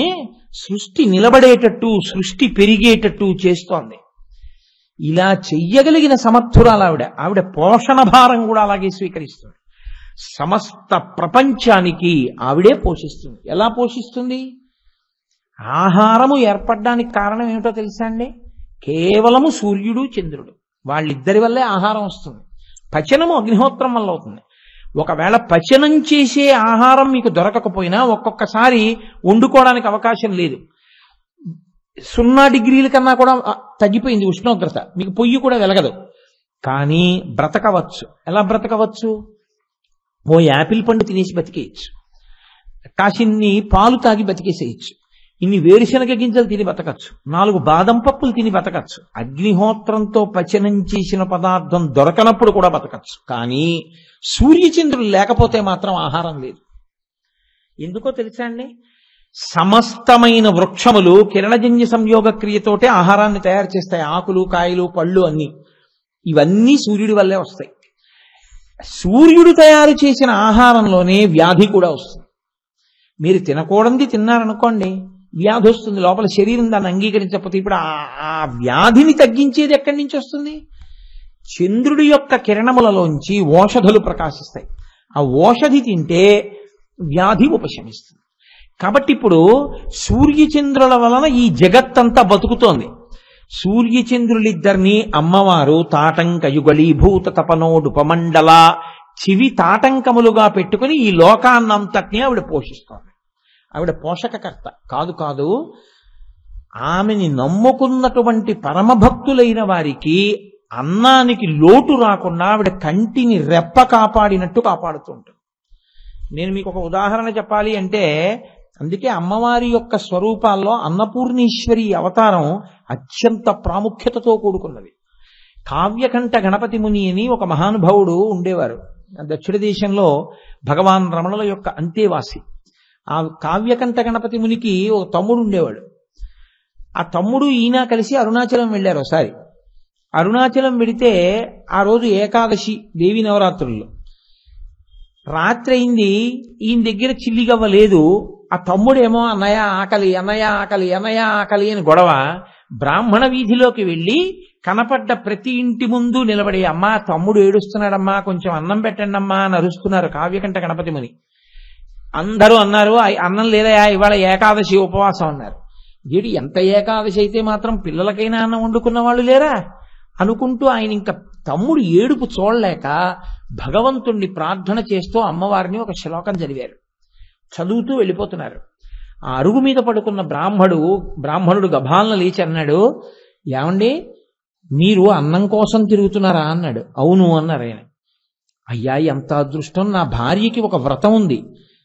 సృష్టి నిలబడేటట్టు, సృష్టి పెరిగేటట్టు చేస్తోంది. ఇలా చెయ్యగలిగిన సమర్థురాలు ఆవిడ. ఆవిడ పోషణ భారం కూడా అలాగే స్వీకరిస్తుంది. సమస్త ప్రపంచానికి ఆవిడే పోషిస్తుంది. ఎలా పోషిస్తుంది? ఆహారము ఏర్పడడానికి కారణం ఏమిటో తెలుసా అండి? కేవలము సూర్యుడు చంద్రుడు, వాళ్ళిద్దరి వల్లే ఆహారం వస్తుంది. పచనము అగ్నిహోత్రం వల్ల అవుతుంది. ఒకవేళ పచనం చేసే ఆహారం మీకు దొరకకపోయినా ఒక్కొక్కసారి వండుకోవడానికి అవకాశం లేదు, 0 డిగ్రీల కన్నా కూడా తగ్గిపోయింది ఉష్ణోగ్రత, మీకు పొయ్యి కూడా వెలగదు, కానీ బ్రతకవచ్చు. ఎలా బ్రతకవచ్చు? ఓ యాపిల్ పండు తినేసి బతికేయచ్చు, కాసిన్ని పాలు తాగి బతికేసేయచ్చు, ఇన్ని వేరుశనగ గింజలు తిని బతకచ్చు, 4 బాదం పప్పులు తిని బతకచ్చు. అగ్నిహోత్రంతో పచనం చేసిన పదార్థం దొరకనప్పుడు కూడా బతకచ్చు. కానీ సూర్యచంద్రులు లేకపోతే మాత్రం ఆహారం లేదు. ఎందుకో తెలుసా అండి? సమస్తమైన వృక్షములు కిరణజన్య సంయోగ క్రియతోటే ఆహారాన్ని తయారు చేస్తాయి. ఆకులు, కాయలు, పళ్ళు అన్నీ, ఇవన్నీ సూర్యుడి వల్లే వస్తాయి. సూర్యుడు తయారు చేసిన ఆహారంలోనే వ్యాధి కూడా వస్తుంది. మీరు తినకూడనిది తిన్నారనుకోండి, వ్యాధి వస్తుంది, లోపల శరీరం దాన్ని అంగీకరించకపోతే. ఇప్పుడు ఆ వ్యాధిని తగ్గించేది ఎక్కడి నుంచి వస్తుంది? చంద్రుడి యొక్క కిరణములలోంచి ఓషధులు ప్రకాశిస్తాయి. ఆ ఓషధి తింటే వ్యాధి ఉపశమిస్తుంది. కాబట్టి ఇప్పుడు సూర్యచంద్రుల వలన ఈ జగత్తంతా బతుకుతోంది. సూర్యచంద్రులిద్దరినీ అమ్మవారు తాటంకయుగళీభూత తపనోడుపమండల చివి తాటంకములుగా పెట్టుకుని ఈ లోకాన్నంతటినీ ఆవిడ పోషిస్తోంది. ఆవిడ పోషకకర్త కాదు, ఆమెని నమ్ముకున్నటువంటి పరమభక్తులైన వారికి అన్నానికి లోటు రాకుండా ఆవిడ కంటిని రెప్ప కాపాడినట్టు కాపాడుతూ ఉంటుంది. నేను మీకు ఒక ఉదాహరణ చెప్పాలి అంటే, అందుకే అమ్మవారి యొక్క స్వరూపాల్లో అన్నపూర్ణేశ్వరి అవతారం అత్యంత ప్రాముఖ్యతతో కూడుకున్నది. కావ్యకంఠ గణపతి ముని అని ఒక మహానుభావుడు ఉండేవారు. దక్షిణ దేశంలో భగవాన్ రమణుల యొక్క అంతేవాసి. ఆ కావ్యకంఠ గణపతి మునికి ఒక తమ్ముడు ఉండేవాడు. ఆ తమ్ముడు ఈయన కలిసి అరుణాచలం వెళ్ళారు. ఒకసారి అరుణాచలం వెడితే ఆ రోజు ఏకాదశి దేవి నవరాత్రుల్లో రాత్రి అయింది. ఈయన దగ్గర చిల్లిగవ్వ లేదు. ఆ తమ్ముడేమో అన్నయ్య ఆకలి, అన్నయ్య ఆకలి, అన్నయ్య ఆకలి అని గొడవ. బ్రాహ్మణ వీధిలోకి వెళ్ళి కనపడ్డ ప్రతి ఇంటి ముందు నిలబడి, అమ్మా తమ్ముడు ఏడుస్తున్నాడమ్మా, కొంచెం అన్నం పెట్టండి అమ్మా అని అరుస్తున్నారు కావ్యకంఠ గణపతి ముని. అందరూ అన్నారు, అన్నం లేదా ఇవాళ ఏకాదశి ఉపవాసం అన్నారు. వీడు ఎంత ఏకాదశి అయితే మాత్రం పిల్లలకైనా అన్నం వండుకున్న వాళ్ళు లేరా అనుకుంటూ ఆయన ఇంకా తమ్ముడు ఏడుపు చూడలేక భగవంతుణ్ణి ప్రార్థన చేస్తూ అమ్మవారిని ఒక శ్లోకం చదివారు. చదువుతూ వెళ్ళిపోతున్నారు. ఆ అరుగు మీద పడుకున్న బ్రాహ్మణుడు గభాలన లేచి అన్నాడు, ఏమండి మీరు అన్నం కోసం తిరుగుతున్నారా అన్నాడు. అవును అన్నారు ఆయన. అయ్యా ఎంత అదృష్టం, నా భార్యకి ఒక వ్రతం ఉంది,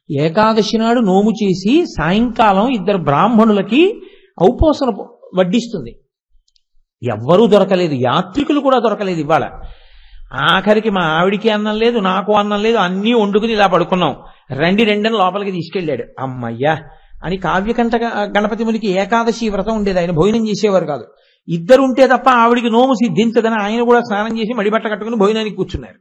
ఏకాదశి నాడు నోము చేసి సాయంకాలం 2 బ్రాహ్మణులకి ఔపోసన వడ్డిస్తుంది. ఎవ్వరూ దొరకలేదు, యాత్రికులు కూడా దొరకలేదు. ఇవాళ ఆఖరికి మా ఆవిడికి అన్నం లేదు, నాకు అన్నం లేదు, అన్నీ వండుకుని ఇలా పడుకున్నాం, రెండని లోపలికి తీసుకెళ్ళాడు. అమ్మయ్యా అని కావ్యకంఠ గణపతి మునికి ఏకాదశి వ్రతం ఉండేది. ఆయన భోజనం చేసేవారు కాదు. 2 ఉంటే తప్ప ఆవిడికి నోము సిద్ధించదని ఆయన కూడా స్నానం చేసి మడిబట్ట కట్టుకుని భోజనానికి కూర్చున్నారు.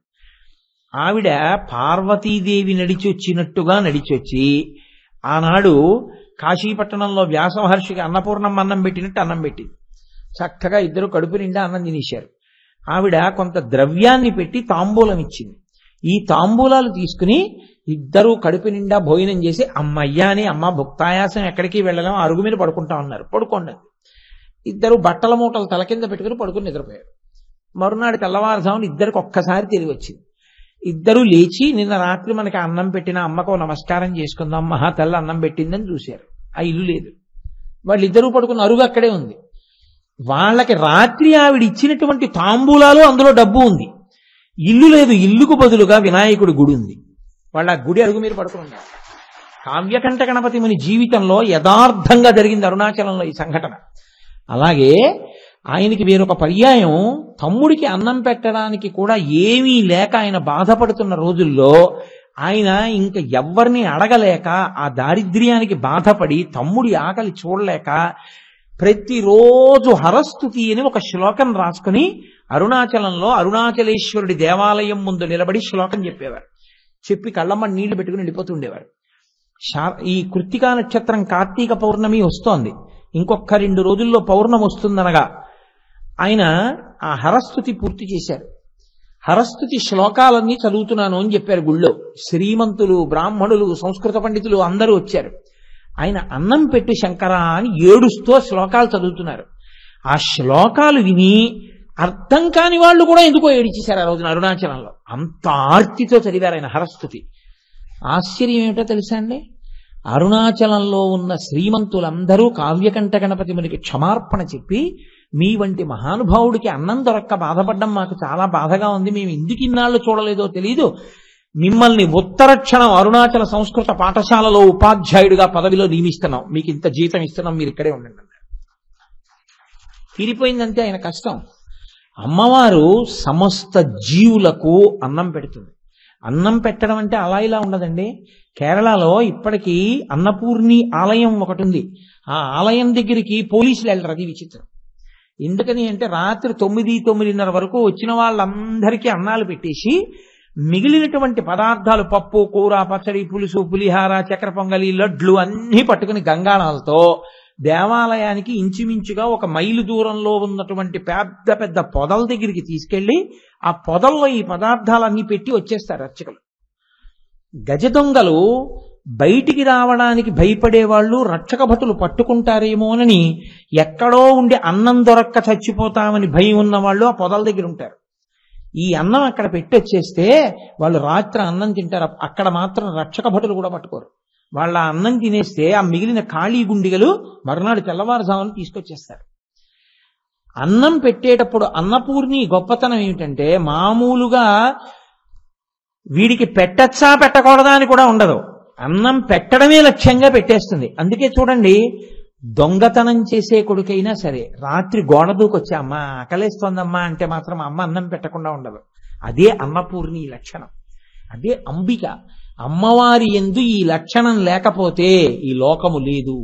ఆవిడ పార్వతీదేవి నడిచొచ్చినట్టుగా నడిచొచ్చి ఆనాడు కాశీపట్టణంలో వ్యాస మహర్షికి అన్నపూర్ణమ్మ అన్నం పెట్టినట్టు అన్నం పెట్టింది. చక్కగా 2 కడుపు నిండా అన్నం తినేశారు. ఆవిడ కొంత ద్రవ్యాన్ని పెట్టి తాంబూలం ఇచ్చింది. ఈ తాంబూలాలు తీసుకుని 2 కడుపు నిండా భోజనం చేసి అమ్మయ్యా అని, అమ్మ భుక్తాయాసం ఎక్కడికి వెళ్ళలేం, అరుగు మీద పడుకుంటా ఉన్నారు. పడుకోండి. 2 బట్టల మూటలు తల కింద పెట్టుకుని పడుకుని నిద్రపోయారు. మరునాడు తెల్లవారుజామున 2కి ఒక్కసారి తిరిగి వచ్చింది. 2 లేచి నిన్న రాత్రి మనకి అన్నం పెట్టిన అమ్మకు నమస్కారం చేసుకుందాం, మహా తెల్ల అన్నం పెట్టిందని చూశారు. ఆ ఇల్లు లేదు. వాళ్ళు 2 పడుకున్న అరుగు అక్కడే ఉంది. వాళ్ళకి రాత్రి ఆవిడ ఇచ్చినటువంటి తాంబూలాలు అందులో డబ్బు ఉంది. ఇల్లు లేదు, ఇల్లుకు బదులుగా వినాయకుడి గుడి ఉంది. వాళ్ళ గుడి అరుగు మీద పడుకున్నారు. కావ్యకంఠ గణపతి ముని జీవితంలో యథార్థంగా జరిగింది అరుణాచలంలో ఈ సంఘటన. అలాగే ఆయనకి వేరొక పర్యాయం తమ్ముడికి అన్నం పెట్టడానికి కూడా ఏమీ లేక ఆయన బాధపడుతున్న రోజుల్లో ఆయన ఇంకా ఎవ్వరిని అడగలేక ఆ దారిద్ర్యానికి బాధపడి తమ్ముడి ఆకలి చూడలేక ప్రతిరోజు హరస్తుతి అని ఒక శ్లోకం రాసుకుని అరుణాచలంలో అరుణాచలేశ్వరుడి దేవాలయం ముందు నిలబడి శ్లోకం చెప్పేవారు. చెప్పి కళ్ళమ్మ నీళ్లు పెట్టుకుని వెళ్ళిపోతుండేవారు. ఈ కృత్తికా నక్షత్రం కార్తీక పౌర్ణమి వస్తోంది. ఇంకొక 2 రోజుల్లో పౌర్ణమి వస్తుందనగా ఆయన ఆ హరస్తుతి పూర్తి చేశారు. హరస్తుతి శ్లోకాలన్నీ చదువుతున్నాను అని చెప్పారు. గుళ్ళో శ్రీమంతులు, బ్రాహ్మణులు, సంస్కృత పండితులు అందరూ వచ్చారు. ఆయన అన్నం పెట్టి శంకర అని ఏడుస్తూ శ్లోకాలు చదువుతున్నారు. ఆ శ్లోకాలు విని అర్థం కాని వాళ్ళు కూడా ఎందుకో ఏడిచేశారు ఆ రోజున అరుణాచలంలో. అంత ఆర్తితో చదివారు ఆయన హరస్తుతి. ఆశ్చర్యం ఏమిటో తెలుసా అండి, అరుణాచలంలో ఉన్న శ్రీమంతులందరూ కావ్యకంఠ గణపతి మునికి క్షమార్పణ చెప్పి, మీ వంటి మహానుభావుడికి అన్నం దొరక్క బాధపడ్డం మాకు చాలా బాధగా ఉంది, మేము ఎందుకు ఇన్నాళ్ళు చూడలేదో తెలియదు, మిమ్మల్ని ఉత్తరక్షణం అరుణాచల సంస్కృత పాఠశాలలో ఉపాధ్యాయుడిగా పదవిలో నియమిస్తున్నాం, మీకు ఇంత జీతం ఇస్తున్నాం, మీరు ఇక్కడే ఉండండి అన్నారు. తీరిపోయిందంటే ఆయన కష్టం. అమ్మవారు సమస్త జీవులకు అన్నం పెడుతుంది. అన్నం పెట్టడం అంటే అలా ఇలా ఉండదండి. కేరళలో ఇప్పటికీ అన్నపూర్ణి ఆలయం ఒకటి ఉంది. ఆ ఆలయం దగ్గరికి పోలీసులు వెళ్ళరు. అది విచిత్రం. ఎందుకని అంటే రాత్రి 9-9:30 వరకు వచ్చిన వాళ్ళందరికీ అన్నాలు పెట్టేసి మిగిలినటువంటి పదార్థాలు పప్పు, కూర, పచ్చడి, పులుసు, పులిహార, చక్కెర పొంగలి, లడ్లు అన్నీ పట్టుకుని గంగాళాలతో దేవాలయానికి ఇంచుమించుగా 1 మైలు దూరంలో ఉన్నటువంటి పెద్ద పెద్ద పొదల దగ్గరికి తీసుకెళ్లి ఆ పొదల్లో ఈ పదార్థాలన్నీ పెట్టి వచ్చేస్తారు అర్చకులు. గజ దొంగలు బయటికి రావడానికి భయపడేవాళ్ళు రక్షక భటులు పట్టుకుంటారేమోనని ఎక్కడో ఉండి అన్నం దొరక్క చచ్చిపోతామని భయం ఉన్న వాళ్ళు ఆ పొదల దగ్గర ఉంటారు. ఈ అన్నం అక్కడ పెట్టి వచ్చేస్తే వాళ్ళు రాత్రి అన్నం తింటారు. అక్కడ మాత్రం రక్షక భటులు కూడా పట్టుకోరు. వాళ్ళ అన్నం తినేస్తే ఆ మిగిలిన ఖాళీ గుండిగలు మరునాడు తెల్లవారుజామున తీసుకొచ్చేస్తారు. అన్నం పెట్టేటప్పుడు అన్నపూర్ణి గొప్పతనం ఏమిటంటే మామూలుగా వీడికి పెట్టచ్చా పెట్టకూడదా అని కూడా ఉండదు. అన్నం పెట్టడమే లక్ష్యంగా పెట్టేస్తుంది. అందుకే చూడండి, దొంగతనం చేసే కొడుకైనా సరే రాత్రి గోడ దూకొచ్చి అమ్మ ఆకలేస్తోందమ్మా అంటే మాత్రం అమ్మ అన్నం పెట్టకుండా ఉండదు. అదే అన్నపూర్ణి లక్షణం, అదే అంబిక. అమ్మవారి యందు ఈ లక్షణం లేకపోతే ఈ లోకము లేదు.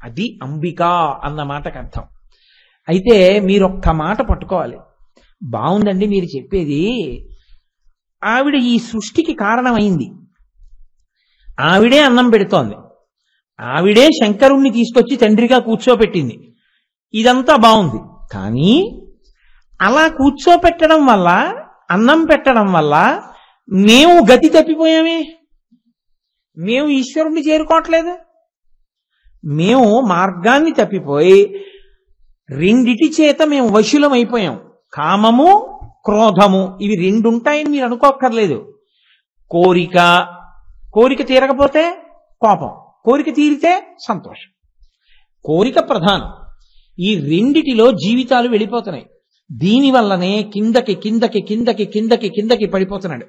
అది అంబిక అన్న మాటకు అర్థం. అయితే మీరొక్క మాట పట్టుకోవాలి. బాగుందండి మీరు చెప్పేది, ఆవిడ ఈ సృష్టికి కారణమైంది, ఆవిడే అన్నం పెడుతోంది, ఆవిడే శంకరుణ్ణి తీసుకొచ్చి తండ్రిగా కూర్చోపెట్టింది, ఇదంతా బాగుంది. కానీ అలా కూర్చోపెట్టడం వల్ల, అన్నం పెట్టడం వల్ల మేము గతి తప్పిపోయామే, మేము ఈశ్వరుణ్ణి చేరుకోవట్లేదు. మేము మార్గాన్ని తప్పిపోయి రెండిటి చేత మేము వశులం అయిపోయాం. కామము, క్రోధము, ఇవి రెండుంటాయని మీరు అనుకోక్కర్లేదు. కోరిక తీరకపోతే కోపం, కోరిక తీరితే సంతోషం. కోరిక ప్రధానం. ఈ రెండిటిలో జీవితాలు వెళ్ళిపోతున్నాయి. దీనివల్లనే కిందకి కిందకి కిందకి కిందకి కిందకి పడిపోతున్నాడు.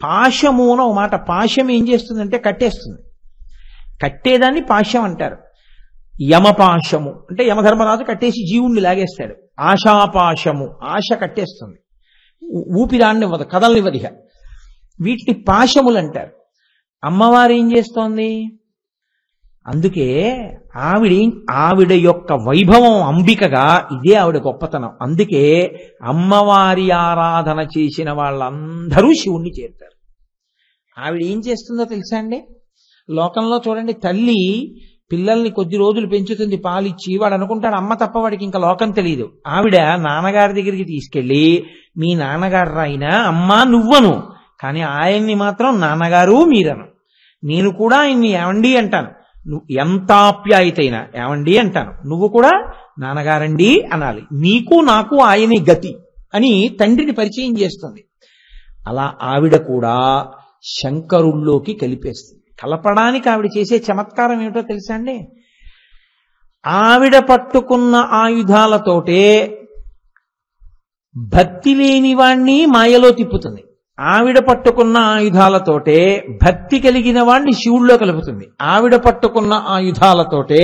పాశము అని ఒక మాట. పాశం ఏం చేస్తుందంటే కట్టేస్తుంది. కట్టేదాన్ని పాశం అంటారు. యమపాశము అంటే యమధర్మరాజు కట్టేసి జీవుణ్ణి లాగేస్తాడు. ఆశాపాశము, ఆశ కట్టేస్తుంది, ఊపిరాన్నివ్వదు, కదలనివ్వదిగా. వీటిని పాశములు అంటారు. అమ్మవారు ఏం చేస్తోంది? అందుకే ఆవిడ యొక్క వైభవం అంబికగా, ఇదే ఆవిడ గొప్పతనం. అందుకే అమ్మవారి ఆరాధన చేసిన వాళ్ళందరూ శివుణ్ణి చేరుతారు. ఆవిడ ఏం చేస్తుందో తెలుసా అండి? లోకంలో చూడండి, తల్లి పిల్లల్ని కొద్ది రోజులు పెంచుతుంది పాలిచ్చి, వాడు అనుకుంటాడు అమ్మ తప్ప వాడికి ఇంకా లోకం తెలియదు. ఆవిడ నాన్నగారి దగ్గరికి తీసుకెళ్ళి, మీ నాన్నగారు రాయినా అమ్మా నువ్వను, కానీ ఆయన్ని మాత్రం నాన్నగారు మీరను. నేను కూడా ఆయన్ని ఏమండి అంటాను, నువ్వు ఎంత ఆప్యాయతైనా ఏమండి అంటాను, నువ్వు కూడా నాన్నగారండి అనాలి. నీకు నాకు ఆయనే గతి అని తండ్రిని పరిచయం చేస్తుంది. అలా ఆవిడ కూడా శంకరుల్లోకి కలిపేస్తుంది. కలపడానికి ఆవిడ చేసే చమత్కారం ఏమిటో తెలుసా అండి? ఆవిడ పట్టుకున్న ఆయుధాలతోటే భక్తి లేని వాణ్ణి మాయలో తిప్పుతుంది. ఆవిడ పట్టుకున్న ఆయుధాలతోటే భక్తి కలిగిన వాణ్ణి శివుల్లో కలుపుతుంది. ఆవిడ పట్టుకున్న ఆయుధాలతోటే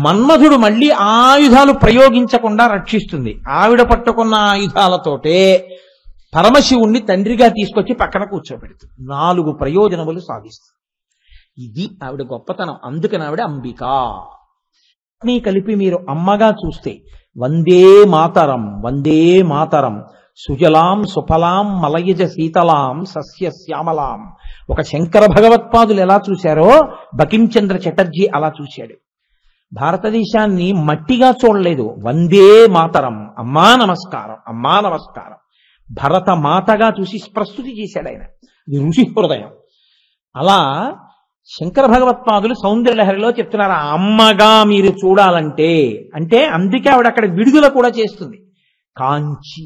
మన్మధుడు మళ్ళీ ఆయుధాలు ప్రయోగించకుండా రక్షిస్తుంది. ఆవిడ పట్టుకున్న ఆయుధాలతోటే పరమశివుణ్ణి తండ్రిగా తీసుకొచ్చి పక్కన కూర్చోబెడుతుంది. 4 ప్రయోజనములు సాధిస్తుంది. ఇది ఆవిడ గొప్పతనం. అందుకని ఆవిడ అంబిక. నీ కలిపి మీరు అమ్మగా చూస్తే వందే మాతరం, వందే మాతరం, సుజలాం సుఫలాం మలయజ శీతలాం సస్య శ్యామలాం. ఒక శంకర భగవత్పాదులు ఎలా చూశారో బకించంద్ర చటర్జీ అలా చూశాడు. భారతదేశాన్ని మట్టిగా చూడలేదు. వందే మాతరం, అమ్మా నమస్కారం, అమ్మా నమస్కారం. భరత మాతగా చూసి ప్రస్తుతి చేశాడు ఆయన. ఇది ఋషి హృదయం. అలా శంకర భగవత్పాదులు సౌందర్యలహరిలో చెప్తున్నారు, అమ్మగా మీరు చూడాలంటే అంటే. అందుకే ఆవిడ అక్కడ విడుదల కూడా చేస్తుంది. కాంచి,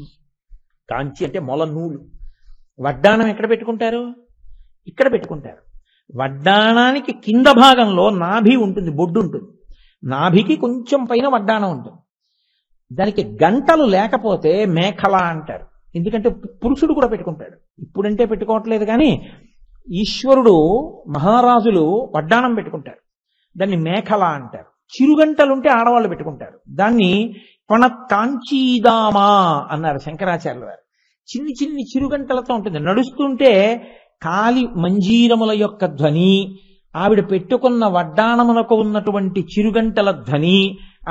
కాంచి అంటే మొల నూలు. వడ్డాణం ఎక్కడ పెట్టుకుంటారు? ఇక్కడ పెట్టుకుంటారు. వడ్డాణానికి కింద భాగంలో నాభి ఉంటుంది, బొడ్డు ఉంటుంది. నాభికి కొంచెం పైన వడ్డాణం ఉంటుంది. దానికి గంటలు లేకపోతే మేఖల అంటారు. ఎందుకంటే పురుషుడు కూడా పెట్టుకుంటాడు. ఇప్పుడంటే పెట్టుకోవట్లేదు, కానీ ఈశ్వరుడు మహారాజులు వడ్డాణం పెట్టుకుంటారు. దాన్ని మేఖల అంటారు. చిరుగంటలుంటే ఆడవాళ్ళు పెట్టుకుంటారు. దాన్ని కాంచీదామా అన్నారు శంకరాచార్యుల వారు. చిన్ని చిన్ని చిరుగంటలతో ఉంటుంది. నడుస్తుంటే కాలి మంజీరముల యొక్క ధ్వని, ఆవిడ పెట్టుకున్న వడ్డాణములకు ఉన్నటువంటి చిరుగంటల ధ్వని,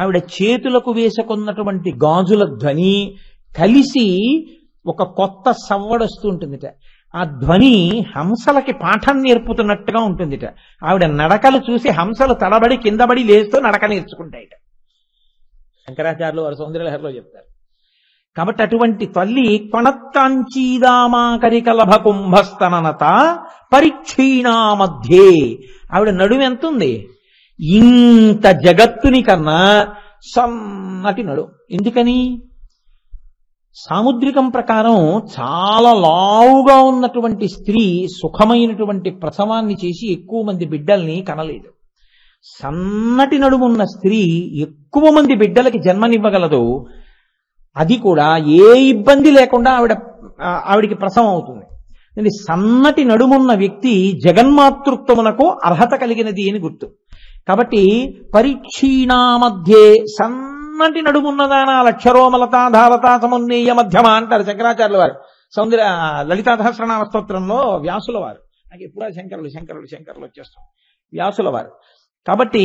ఆవిడ చేతులకు వేసుకున్నటువంటి గాజుల ధ్వని కలిసి ఒక కొత్త సవ్వడొస్తూ ఉంటుందిట. ఆ ధ్వని హంసలకి పాఠం నేర్పుతున్నట్టుగా ఉంటుందిట. ఆవిడ నడకలు చూసి హంసలు తడబడి కిందబడి లేస్తూ నడక నేర్చుకుంటాయిట. శంకరాచార్యులు వారు సౌందర్యలహరిలో చెప్తారు. కాబట్టి అటువంటి తల్లి కొణత్కాంచీదామాకరికలభ కుంభస్తననత పరిక్షీణా మధ్యే. ఆవిడ నడుము ఎంత ఉంది? ఇంత జగత్తుని కన్నా సన్నటి నడుము. ఎందుకని? సాముద్రికం ప్రకారం చాలా లావుగా ఉన్నటువంటి స్త్రీ సుఖమైనటువంటి ప్రసవాన్ని చేసి ఎక్కువ మంది బిడ్డల్ని కనలేదు. సన్నటి నడుమున్న స్త్రీ ఎక్కువ మంది బిడ్డలకి జన్మనివ్వగలదు. అది కూడా ఏ ఇబ్బంది లేకుండా ఆవిడికి ప్రసవం అవుతుంది. సన్నటి నడుమున్న వ్యక్తి జగన్మాతృత్వమునకు అర్హత కలిగినది అని గుర్తు. కాబట్టి పరీక్షీణా మధ్యే సన్నటి నడుమున్నదానా లక్షరోమలతాధారతా సమున్నీయ మధ్యమ అంటారు శంకరాచార్యుల వారు లలితా సహస్రనామ స్తోత్రంలో వ్యాసుల వారు. నాకు ఎప్పుడా శంకరులు వచ్చేస్తాం వ్యాసుల వారు. కాబట్టి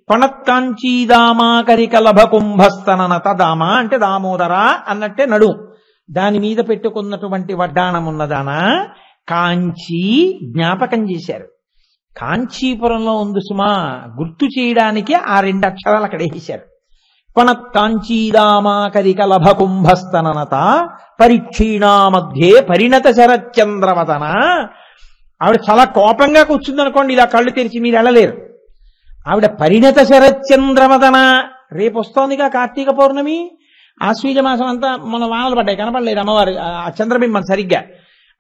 పణత్కాంచీదామాకరికలభ కుంభస్తననత దామ అంటే దామోదర అన్నట్టే నడు, దాని మీద పెట్టుకున్నటువంటి వడ్డాణమున్నదానా కాంచీ జ్ఞాపకం చేశారు. కాంచీపురంలో ఉంది సుమా గుర్తు చేయడానికి ఆ 2 అక్షరాలు అక్కడ వేశారు. పణత్కాంచీదామాకరికలభ కుంభస్తననత పరీక్షీణా మధ్యే పరిణత శరచంద్రవదన. ఆవిడ చాలా కోపంగా కూర్చుందనుకోండి, ఇలా కళ్ళు తెరిచి మీరు వెళ్ళలేరు. ఆవిడ పరిణత శరచంద్రవదన. రేపు వస్తోందిగా కార్తీక పౌర్ణమి, ఆశ్వీజ మాసం అంతా మన వానలు పడ్డాయి, కనపడలేదు అమ్మవారు ఆ చంద్రబింబం సరిగ్గా.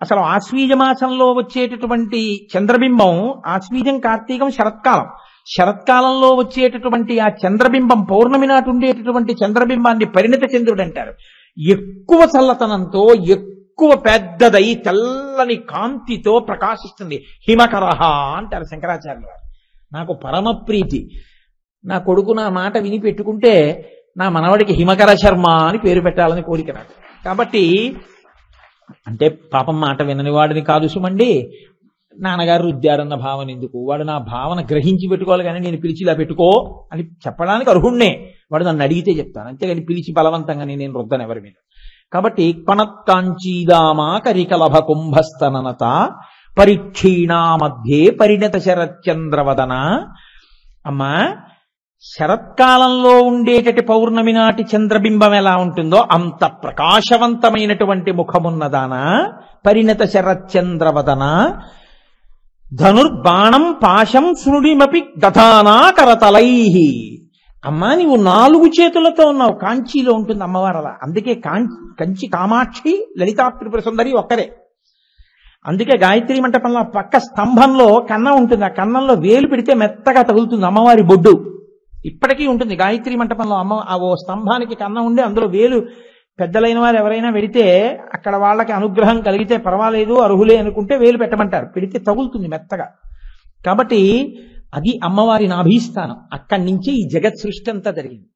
అసలు ఆశ్వీజ మాసంలో వచ్చేటటువంటి చంద్రబింబం, ఆశ్వీజం కార్తీకం శరత్కాలం, శరత్కాలంలో వచ్చేటటువంటి ఆ చంద్రబింబం పౌర్ణమి నాటి ఉండేటటువంటి చంద్రబింబాన్ని పరిణత చంద్రుడు అంటారు. ఎక్కువ చల్లతనంతో ఎక్కువ పెద్దదై తెల్లని కాంతితో ప్రకాశిస్తుంది. హిమకరహ అంటారు శంకరాచార్యుల వారు. నాకు పరమ ప్రీతి, నా కొడుకు నా మాట విని పెట్టుకుంటే నా మనవడికి హిమకర శర్మ అని పేరు పెట్టాలని కోరిక నాకు. కాబట్టి అంటే పాపం మాట వినని వాడిని కాదు సుమండి, నాన్నగారు రుద్దారన్న భావన ఎందుకు, వాడు నా భావన గ్రహించి పెట్టుకోవాలి కానీ నేను పిలిచి ఇలా పెట్టుకో అని చెప్పడానికి అర్హుణ్ణే. వాడు నన్ను అడిగితే చెప్తాను, అంతేగాని పిలిచి బలవంతంగా నేను రుద్దను ఎవరి మీద. కాబట్టి పణత్కాంచీదామా కరికలభ కుంభస్తననత పరీక్షీణా మధ్యే పరిణత శరచంద్రవదన. అమ్మా, శరత్కాలంలో ఉండేటటి పౌర్ణమి నాటి చంద్రబింబం ఎలా ఉంటుందో అంత ప్రకాశవంతమైనటువంటి ముఖమున్నదానా పరిణత శరచంద్రవదన. ధనుర్బాణం పాశం శృణిమపి దధానా కరతలై. అమ్మా, నీవు 4 చేతులతో ఉన్నావు. కాంచీలో ఉంటుంది అమ్మవారు అలా. అందుకే కంచి కామాక్షి లలితా త్రిపుర సుందరి ఒక్కరే. అందుకే గాయత్రి మంటపంలో పక్క స్తంభంలో కన్నం ఉంటుంది, ఆ కన్నంలో వేలు పెడితే మెత్తగా తగులుతుంది అమ్మవారి బొడ్డు. ఇప్పటికీ ఉంటుంది గాయత్రి మంటపంలో ఓ స్తంభానికి కన్నం ఉండి అందులో వేలు, పెద్దలైన వారు ఎవరైనా పెడితే అక్కడ వాళ్ళకి అనుగ్రహం కలిగితే పర్వాలేదు అర్హులే అనుకుంటే వేలు పెట్టమంటారు, పెడితే తగులుతుంది మెత్తగా. కాబట్టి అది అమ్మవారి నాభీస్థానం. అక్కడి నుంచి ఈ జగత్ సృష్టి అంతా జరిగింది.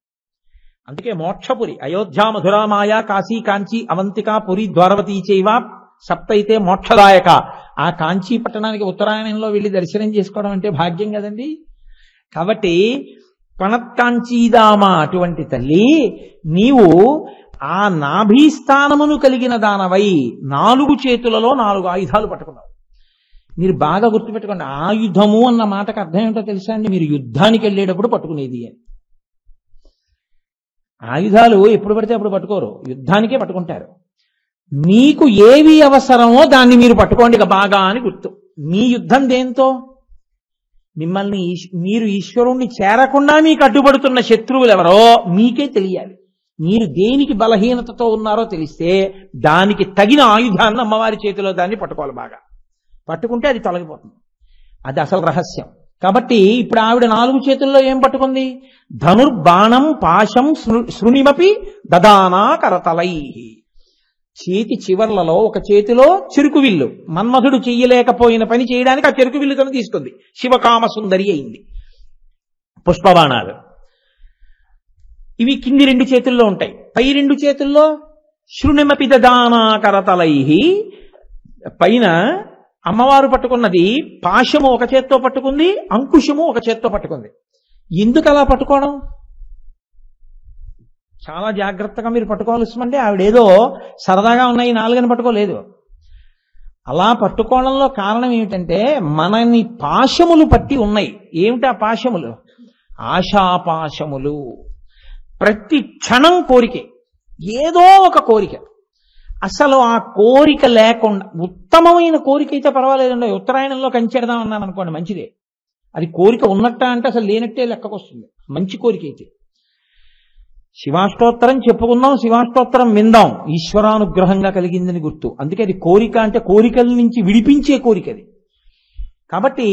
అందుకే మోక్షపురి అయోధ్య మధురామాయ కాశీ కాంచీ అవంతిక పురి ద్వారవతీ చైవ సప్తైతే మోక్షదాయక. ఆ కాంచీ పట్టణానికి ఉత్తరాయణంలో వెళ్ళి దర్శనం చేసుకోవడం అంటే భాగ్యం కదండి. కాబట్టి పణత్కాంచీదామ అటువంటి తల్లి, నీవు ఆ నాభీస్థానమును కలిగిన దానవై 4 చేతులలో 4 ఆయుధాలు పట్టుకున్నావు. మీరు బాగా గుర్తుపెట్టుకోండి, ఆయుధము అన్న మాటకు అర్థం ఏంటో తెలుసా అండి? మీరు యుద్ధానికి వెళ్ళేటప్పుడు పట్టుకునేది అని. ఆయుధాలు ఎప్పుడు పడితే అప్పుడు పట్టుకోరు, యుద్ధానికే పట్టుకుంటారు. మీకు ఏవి అవసరమో దాన్ని మీరు పట్టుకోండి ఇక బాగా అని గుర్తు. మీ యుద్ధం దేంతో? మిమ్మల్ని మీరు ఈశ్వరుణ్ణి చేరకుండా మీకు అడ్డుపడుతున్న శత్రువులు ఎవరో మీకే తెలియాలి. మీరు దేనికి బలహీనతతో ఉన్నారో తెలిస్తే దానికి తగిన ఆయుధాన్ని అమ్మవారి చేతిలో దాన్ని పట్టుకోవాలి. బాగా పట్టుకుంటే అది తొలగిపోతుంది. అది అసలు రహస్యం. కాబట్టి ఇప్పుడు ఆవిడ 4 చేతుల్లో ఏం పట్టుకుంది? ధనుర్బాణం పాశం శృణిమపి దదానా కరతలై. చేతి చివర్లలో ఒక చేతిలో చెరుకు విల్లు, మన్మధుడు చెయ్యలేకపోయిన పని చేయడానికి ఆ చెరుకు విల్లుతో తీసుకుంది. శివకామ సుందరి అయింది. పుష్పబాణాలు ఇవి కింది 2 చేతుల్లో ఉంటాయి. పై 2 చేతుల్లో శృణిమపి దదానా కరతలై. పైన అమ్మవారు పట్టుకున్నది పాశము ఒక చేత్తో పట్టుకుంది, అంకుశము ఒక చేత్తో పట్టుకుంది. ఎందుకు అలా పట్టుకోవడం? చాలా జాగ్రత్తగా మీరు పట్టుకోవాల్సిందంటే ఆవిడేదో సరదాగా ఉన్నాయి 4 పట్టుకోలేదు. అలా పట్టుకోవడంలో కారణం ఏమిటంటే మనని పాశములు పట్టి ఉన్నాయి. ఏమిటి ఆ పాశములు? ఆశాపాశములు. ప్రతి క్షణం కోరికే, ఏదో ఒక కోరిక. అసలు ఆ కోరిక లేకుండా ఉత్తమమైన కోరిక అయితే పర్వాలేదండి. ఉత్తరాయణంలో కంచెడదాం అన్నాను అనుకోండి, మంచిదే. అది కోరిక ఉన్నట్ట అంటే అసలు లేనట్టే లెక్కకొస్తుంది మంచి కోరిక అయితే. శివాష్టోత్తరం చెప్పుకుందాం, శివాష్టోత్తరం విందాం, ఈశ్వరానుగ్రహంగా కలిగిందని గుర్తు. అందుకే అది కోరిక అంటే కోరికల నుంచి విడిపించే కోరిక అది. కాబట్టి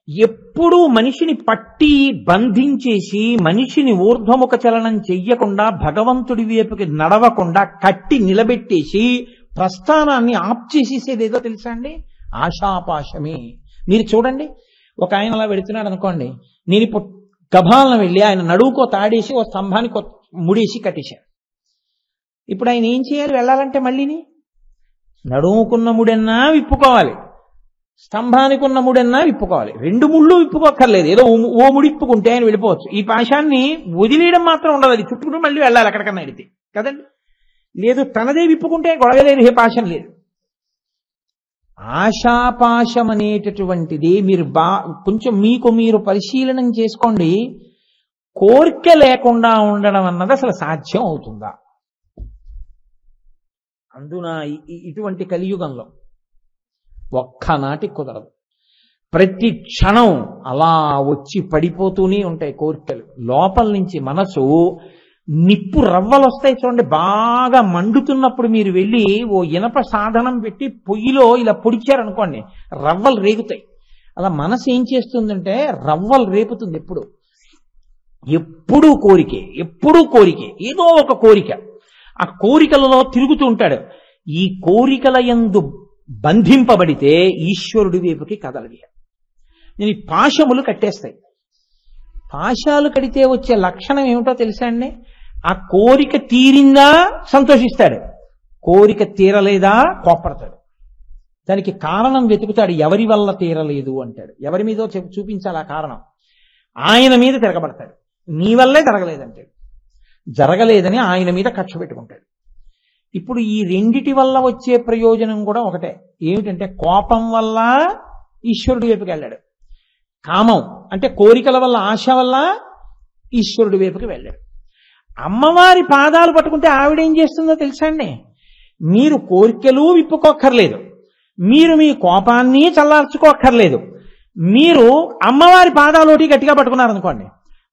ఎప్పుడూ మనిషిని పట్టి బంధించేసి మనిషిని ఊర్ధ్వముఖ చలనం చెయ్యకుండా భగవంతుడి వైపుకి నడవకుండా కట్టి నిలబెట్టేసి ప్రస్థానాన్ని ఆప్ చేసేసేది ఏదో తెలుసా అండి? ఆశాపాశమే. మీరు చూడండి, ఒక ఆయన అలా వెళుతున్నాడు అనుకోండి, నేను ఇప్పుడు గభాలను వెళ్ళి ఆయన నడువుకో తాడేసి ఓ స్తంభానికి ముడేసి కట్టేశాను. ఇప్పుడు ఆయన ఏం చేయాలి? వెళ్ళాలంటే మళ్ళీని నడుముకున్న ముడెన్నా విప్పుకోవాలి, స్తంభానికి ఉన్న ముడెన్నా విప్పుకోవాలి. రెండు ముళ్ళు విప్పుకోక్కర్లేదు, ఏదో ఓ ముడి విప్పుకుంటే ఆయన వెళ్ళిపోవచ్చు. ఈ పాశాన్ని వదిలేయడం మాత్రం ఉండదు, అది చుట్టుకుంటూ మళ్ళీ వెళ్ళాలి ఎక్కడికన్నా వెళితే కదండి. లేదు తనదే విప్పుకుంటే గొడవ లేదు, ఏ పాశం లేదు. ఆశాపాశం అనేటటువంటిది మీరు కొంచెం మీకు మీరు పరిశీలనం చేసుకోండి. కోరిక లేకుండా ఉండడం అన్నది అసలు సాధ్యం అవుతుందా? అందున ఇటువంటి కలియుగంలో ఒక్కనాటి కుదరదు. ప్రతి క్షణం అలా వచ్చి పడిపోతూనే ఉంటాయి కోరికలు. లోపల నుంచి మనసు నిప్పు రవ్వలు వస్తాయి చూడండి, బాగా మండుతున్నప్పుడు మీరు వెళ్ళి ఓ ఇనప సాధనం పెట్టి పొయ్యిలో ఇలా పొడిచారనుకోండి, రవ్వలు రేగుతాయి. అలా మనసు ఏం చేస్తుందంటే రవ్వలు రేపుతుంది. ఎప్పుడూ కోరికే, ఎప్పుడూ కోరికే, ఏదో ఒక కోరిక. ఆ కోరికలలో తిరుగుతూ ఉంటాడు. ఈ కోరికల యందు బంధింపబడితే ఈశ్వరుడి వైపుకి కదలవి. నేను ఈ పాశములు కట్టేస్తాయి. పాశాలు కడితే వచ్చే లక్షణం ఏమిటో తెలుసా అండి? ఆ కోరిక తీరిందా సంతోషిస్తాడు, కోరిక తీరలేదా కోపడతాడు. దానికి కారణం వెతుకుతాడు. ఎవరి వల్ల తీరలేదు అంటాడు, ఎవరి మీదో చూపించాలి ఆ కారణం. ఆయన మీద తిరగబడతాడు. నీ వల్లే జరగలేదంటాడు. జరగలేదని ఆయన మీద కక్ష పెట్టుకుంటాడు. ఇప్పుడు ఈ రెండిటి వల్ల వచ్చే ప్రయోజనం కూడా ఒకటే. ఏమిటంటే కోపం వల్ల ఈశ్వరుడి వైపుకి వెళ్ళాడు, కామం అంటే కోరికల వల్ల ఆశ వల్ల ఈశ్వరుడి వైపుకి వెళ్ళాడు. అమ్మవారి పాదాలు పట్టుకుంటే ఆవిడేం చేస్తుందో తెలుసా అండి? మీరు కోరికలు విప్పుకోక్కర్లేదు, మీరు మీ కోపాన్ని చల్లార్చుకోక్కర్లేదు. మీరు అమ్మవారి పాదాలోటి గట్టిగా పట్టుకున్నారనుకోండి,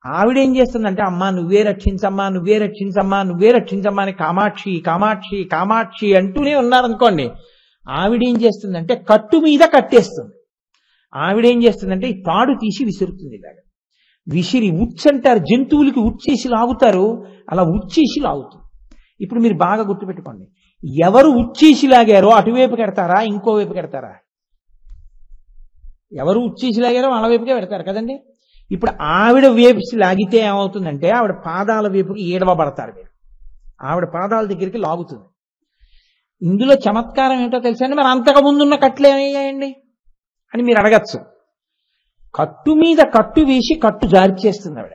ఆవిడేం చేస్తుందంటే అమ్మా నువ్వే రక్షించమ్మా, నువ్వే రక్షించమ్మా, నువ్వే రక్షించమ్మా అని కామాక్షి కామాక్షి కామాక్షి అంటూనే ఉన్నారనుకోండి, ఆవిడేం చేస్తుందంటే కట్టు మీద కట్టేస్తుంది. ఆవిడేం చేస్తుందంటే ఈ తాడు తీసి విసురుతుంది. ఇలాగా విసిరి ఉచ్చంటారు, జంతువులకి ఉచ్చేసి లాగుతారు, అలా ఉచ్చేసి లాగుతుంది. ఇప్పుడు మీరు బాగా గుర్తుపెట్టుకోండి, ఎవరు ఉచ్చేసి లాగారో అటువైపు కడతారా ఇంకోవైపు కడతారా? ఎవరు ఉచ్చేసి లాగారో వాళ్ళ వైపుకే పెడతారు కదండి. ఇప్పుడు ఆవిడ వేసి లాగితే ఏమవుతుందంటే ఆవిడ పాదాల వైపుకి ఏడవబడతారు మీరు, ఆవిడ పాదాల దగ్గరికి లాగుతుంది. ఇందులో చమత్కారం ఏంటో తెలుసా అండి? మరి అంతకు ముందున్న కట్లు ఏమయ్యాయండి అని మీరు అడగచ్చు. కట్టు మీద కట్టు వేసి కట్టు జారి చేస్తుంది ఆవిడ.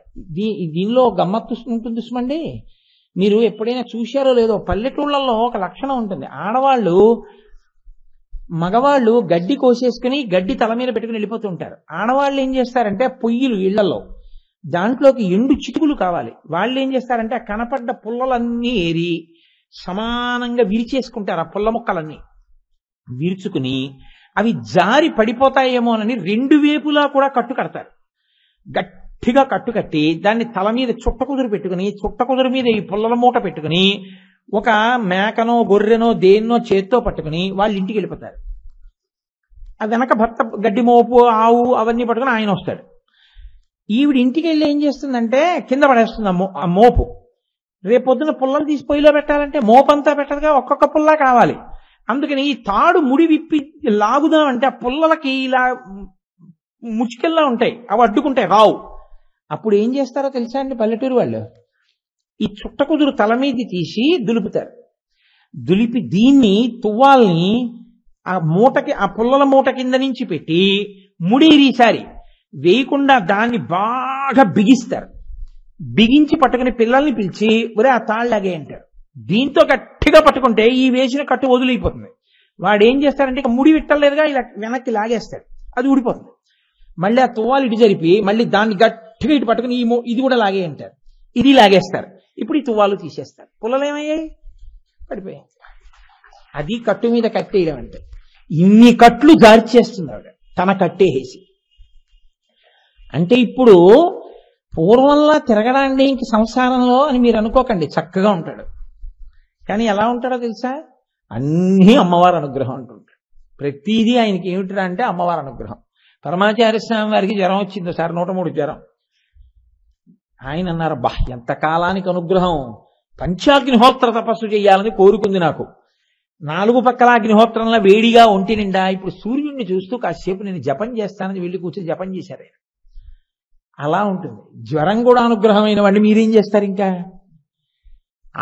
దీనిలో గమ్మత్తు ఉంటుంది సుమండి. మీరు ఎప్పుడైనా చూశారో లేదో, పల్లెటూళ్ళల్లో ఒక లక్షణం ఉంటుంది. ఆడవాళ్ళు మగవాళ్ళు గడ్డి కోసేసుకుని గడ్డి తల మీద పెట్టుకుని వెళ్ళిపోతూ ఉంటారు. ఆడవాళ్ళు ఏం చేస్తారంటే పొయ్యిలు ఇళ్లలో దాంట్లోకి ఎండు చిటుకులు కావాలి. వాళ్ళు ఏం చేస్తారంటే ఆ కనపడ్డ పుల్లలన్నీ ఏరి సమానంగా విరిచేసుకుంటారు. ఆ పుల్ల ముక్కలన్నీ విరుచుకుని అవి జారి పడిపోతాయేమోనని రెండు వైపులా కూడా కట్టు కడతారు. గట్టిగా కట్టు కట్టి దాన్ని తల మీద చుట్ట కుదురు పెట్టుకుని, చుట్ట కుదురు మీద ఈ పుల్లల మూట పెట్టుకుని ఒక మేకనో గొర్రెనో దేన్నో చేత్తో పట్టుకుని వాళ్ళ ఇంటికి వెళ్ళిపోతారు. ఆ వెనక భర్త గడ్డి మోపు ఆవు అవన్నీ పట్టుకుని ఆయన వస్తాడు. ఈవిడ ఇంటికి వెళ్ళి ఏం చేస్తుందంటే కింద పడేస్తుంది ఆ మోపు. రేపొద్దున పుల్లలు తీసి పొయ్యిలో పెట్టాలంటే మోపంతా పెట్టదుగా, ఒక్కొక్క పుల్ల కావాలి. అందుకని ఈ తాడు ముడి విప్పి లాగుదామంటే ఆ పుల్లలకి ఇలా ముచ్చుకెల్లా ఉంటాయి, అవి అడ్డుకుంటాయి, రావు. అప్పుడు ఏం చేస్తారో తెలుసా అండి పల్లెటూరు వాళ్ళు? ఈ చుట్ట కుదురు తల మీద తీసి దులుపుతారు. దులిపి దీన్ని తువ్వాల్ని ఆ మూటకి, ఆ పుల్లల మూట కింద నుంచి పెట్టి ముడేరీసారి వేయకుండా దాన్ని బాగా బిగిస్తారు. బిగించి పట్టుకుని పిల్లల్ని పిలిచి ఒరే ఆ తాళ్ళలాగే అంటారు. దీంతో గట్టిగా పట్టుకుంటే ఈ వేసిన కట్టు వదిలిపోతుంది. వాడు ఏం చేస్తారంటే ఇక ముడి విట్టలేదుగా ఇలా వెనక్కి లాగేస్తాడు, అది ఊడిపోతుంది. మళ్ళీ ఆ తువ్వాలు ఇటు జరిపి మళ్ళీ దాన్ని గట్టిగా ఇటు పట్టుకుని ఇది కూడా లాగే అంటారు, ఇది లాగేస్తారు. ఇప్పుడు ఈ తువ్వాలు తీసేస్తారు. పుల్లలు ఏమయ్యాయి? పడిపోయాయి. అది కట్టు మీద కట్టేయడం అంటే. ఇన్ని కట్లు జారి చేస్తుంది ఆవిడ తన కట్టేసి. అంటే ఇప్పుడు పూర్వంలా తిరగడాన్ని ఇంక సంసారంలో అని మీరు అనుకోకండి, చక్కగా ఉంటాడు. కానీ ఎలా ఉంటాడో తెలుసా? అన్నీ అమ్మవారి అనుగ్రహం అంటుంటాడు. ప్రతిదీ ఆయనకి ఏమిటిరా అంటే అమ్మవారి అనుగ్రహం. పరమాచార్య స్వామి వారికి జ్వరం వచ్చింది సార్, 103 జ్వరం. ఆయన అన్నారు, బా ఎంత కాలానికి అనుగ్రహం, పంచాగ్నిహోత్ర తపస్సు చేయాలని కోరుకుంది నాకు. నాలుగు పక్కల అగ్నిహోత్రంలో వేడిగా ఒంటి నిండా ఇప్పుడు సూర్యుడిని చూస్తూ కాసేపు నేను జపం చేస్తానని వెళ్ళి కూర్చొని జపం చేశారు. అలా ఉంటుంది. జ్వరం కూడా అనుగ్రహమైన వాడిని మీరేం చేస్తారు? ఇంకా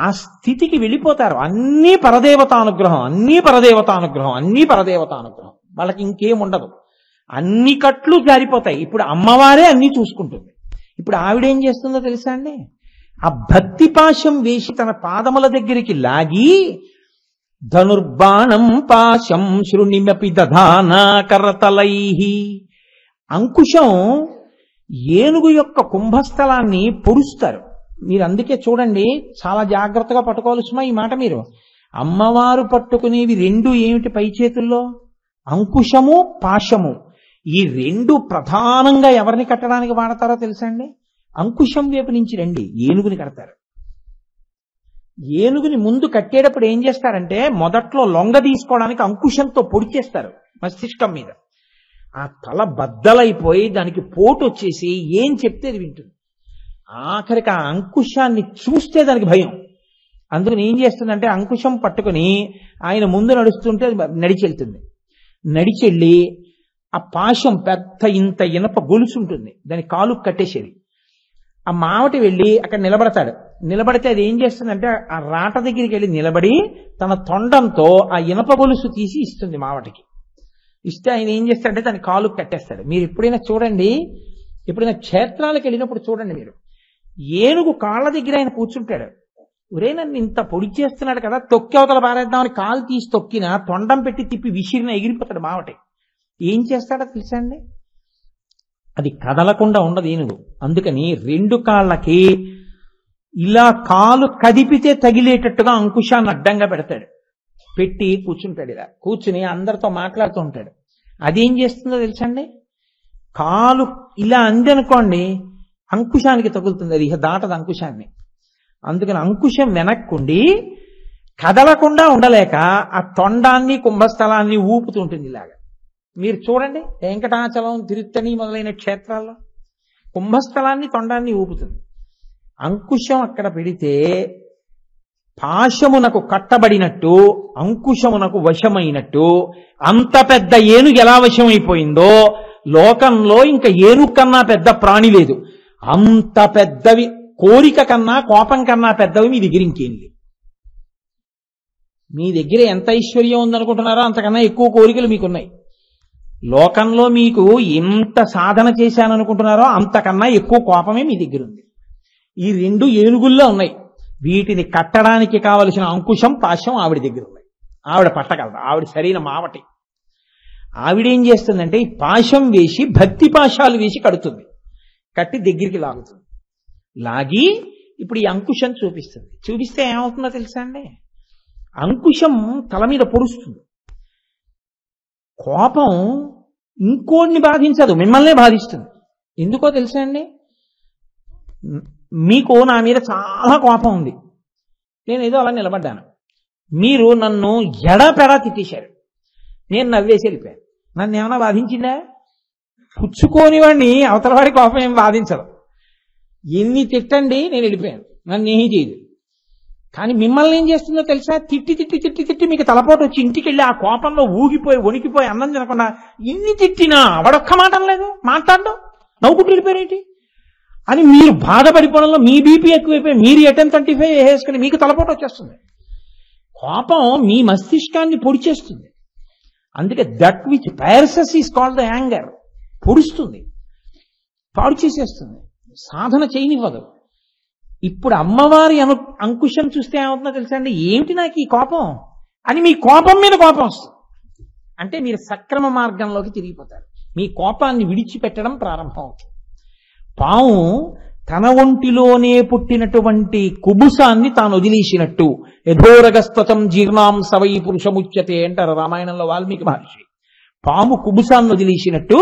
ఆ స్థితికి వెళ్ళిపోతారు. అన్నీ పరదేవతానుగ్రహం, అన్నీ పరదేవతానుగ్రహం, అన్నీ పరదేవతానుగ్రహం. వాళ్ళకి ఇంకేం ఉండదు. అన్ని కట్లు జారిపోతాయి. ఇప్పుడు అమ్మవారే అన్నీ చూసుకుంటుంది. ఇప్పుడు ఆవిడేం చేస్తుందో తెలుసా అండి? ఆ భక్తి పాశం వేసి తన పాదముల దగ్గరికి లాగి ధనుర్బాణం పాశం శృణిమపి దధానా కరతలైహి. అంకుశం ఏనుగు యొక్క కుంభస్థలాన్ని పొడుస్తారు. మీరు అందుకే చూడండి, చాలా జాగ్రత్తగా పట్టుకోవాల్సిన ఈ మాట. మీరు అమ్మవారు పట్టుకునేవి రెండు ఏమిటి పై చేతుల్లో? అంకుశము, పాశము. ఈ రెండు ప్రధానంగా ఎవరిని కట్టడానికి వాడతారో తెలుసా అండి? అంకుశం వైపు నుంచి రండి, ఏనుగుని కడతారు. ఏనుగుని ముందు కట్టేటప్పుడు ఏం చేస్తారంటే మొదట్లో లొంగ తీసుకోవడానికి అంకుశంతో పొడి చేస్తారు మస్తిష్కం మీద. ఆ తల బద్దలైపోయి దానికి పోటు వచ్చేసి ఏం చెప్తే అది వింటుంది. ఆఖరికి ఆ అంకుశాన్ని చూస్తే దానికి భయం. అందుకని ఏం చేస్తుందంటే అంకుశం పట్టుకుని ఆయన ముందు నడుస్తుంటే నడిచి వెళ్తుంది. నడిచెళ్ళి ఆ పాశం పెద్ద ఇంత ఇనప గొలుసు ఉంటుంది, దాని కాలు కట్టేసేది. ఆ మావటి వెళ్ళి అక్కడ నిలబడతాడు. నిలబడితే అది ఏం చేస్తుందంటే ఆ రాట దగ్గరికి వెళ్ళి నిలబడి తన తొండంతో ఆ ఇనప గొలుసు తీసి ఇస్తుంది మావటికి. ఇస్తే ఆయన ఏం చేస్తాడంటే దాని కాలు కట్టేస్తాడు. మీరు ఎప్పుడైనా చూడండి, ఎప్పుడైనా క్షేత్రాలకు వెళ్ళినప్పుడు చూడండి, మీరు ఏనుగు కాళ్ళ దగ్గర ఆయన కూర్చుంటాడు. ఒరే నన్ను ఇంత పొడి చేస్తున్నాడు కదా, తొక్కి అవతల పారేద్దామని కాలు తీసి తొక్కిన తొండం పెట్టి తిప్పి విసిరిన ఎగిరిపోతాడు మావటి. ఏం చేస్తాడో తెలుసా అండి? అది కదలకుండా ఉండదు ఏనుగు. అందుకని రెండు కాళ్ళకి ఇలా కాలు కదిపితే తగిలేటట్టుగా అంకుశాన్ని అడ్డంగా పెడతాడు. పెట్టి కూర్చుంటాడు. ఇలా కూర్చుని అందరితో మాట్లాడుతూ ఉంటాడు. అదేం చేస్తుందో తెలుసా అండి? కాలు ఇలా అంది అనుకోండి, అంకుశానికి తగులుతుంది, అది ఇక దాటదు అంకుశాన్ని. అందుకని అంకుశం వెనక్కుండి కదలకుండా ఉండలేక ఆ తొండాన్ని కుంభస్థలాన్ని ఊపుతుంటుంది ఇలాగా. మీరు చూడండి వెంకటాచలం, తిరుత్తణి మొదలైన క్షేత్రాల్లో కుంభస్థలాన్ని తొండాన్ని ఊపుతుంది. అంకుశం అక్కడ పెడితే పాశమునకు కట్టబడినట్టు అంకుశమునకు వశమైనట్టు అంత పెద్ద ఏనుగు ఎలా వశమైపోయిందో లోకంలో ఇంకా ఏనుగు కన్నా పెద్ద ప్రాణి లేదు. అంత పెద్దవి, కోరిక కన్నా కోపం కన్నా పెద్దవి మీ దగ్గర ఇంకేం లేదు. మీ దగ్గర ఎంత ఐశ్వర్యం ఉందనుకుంటున్నారో అంతకన్నా ఎక్కువ కోరికలు మీకున్నాయి. లోకంలో మీకు ఎంత సాధన చేశాననుకుంటున్నారో అంతకన్నా ఎక్కువ కోపమే మీ దగ్గర ఉంది. ఈ రెండు ఏనుగుల్లో ఉన్నాయి. వీటిని కట్టడానికి కావలసిన అంకుశం, పాశం ఆవిడ దగ్గర ఉన్నాయి. ఆవిడ పట్టగలదు. ఆవిడ సరైన మావటి. ఆవిడేం చేస్తుందంటే ఈ పాశం వేసి భక్తి పాశాలు వేసి కడుతుంది. కట్టి దగ్గరికి లాగుతుంది. లాగి ఇప్పుడు ఈ అంకుశం చూపిస్తుంది. చూపిస్తే ఏమవుతుందో తెలుసా అండి? అంకుశం తల మీద పొడుస్తుంది. కోపం ఇంకోడిని బాధించదు, మిమ్మల్నే బాధిస్తుంది. ఎందుకో తెలుసా అండి? మీకు నా మీద చాలా కోపం ఉంది, నేను ఏదో అలా నిలబడ్డాను, మీరు నన్ను ఎడపెడా తిట్టేశారు, నేను నవ్వేసి వెళ్ళిపోయాను. నన్ను ఏమైనా బాధించిందా? పుచ్చుకోని వాడిని అవతల వాడి కోపం ఏం బాధించదు. ఎన్ని తిట్టండి నేను వెళ్ళిపోయాను, నన్ను ఏమీ చేయదు. కానీ మిమ్మల్ని ఏం చేస్తుందో తెలుసా? తిట్టి తిట్టి తిట్టి తిట్టి మీకు తలపోటు వచ్చి ఇంటికి వెళ్ళి ఆ కోపంలో ఊగిపోయి వణికిపోయి అన్నం తినకుండా ఇన్ని తిట్టినా వాడొక్క మాట లేదు, మాట్లాడడం, నవ్వుకుంటూ వెళ్ళిపోయారేంటి అని మీరు బాధపడిపోవడంలో మీ బీపీ ఎక్కువైపోయి మీరు అటెంప్ట్ 35 వేసుకుని మీకు తలపోటు వచ్చేస్తుంది. కోపం మీ మస్తిష్కాన్ని పొడి చేస్తుంది. అందుకే that which pierces is called the anger. పొడుస్తుంది, పాడు చేసేస్తుంది, సాధన చేయనివ్వదు. ఇప్పుడు అమ్మవారి అంకుశం చూస్తే ఏమవుతుందో తెలుసా అండి? ఏమిటి నాకు ఈ కోపం అని మీ కోపం మీద కోపం వస్తుంది. అంటే మీరు సక్రమ మార్గంలోకి తిరిగిపోతారు. మీ కోపాన్ని విడిచిపెట్టడం ప్రారంభం అవుతుంది. పాము తన ఒంటిలోనే పుట్టినటువంటి కుబుసాన్ని తాను వదిలేసినట్టు యథోరగస్తతం జీర్ణాం సవై పురుషముచ్యతే అంటారు రామాయణంలో వాల్మీకి మహర్షి. పాము కుబుసాన్ని వదిలేసినట్టు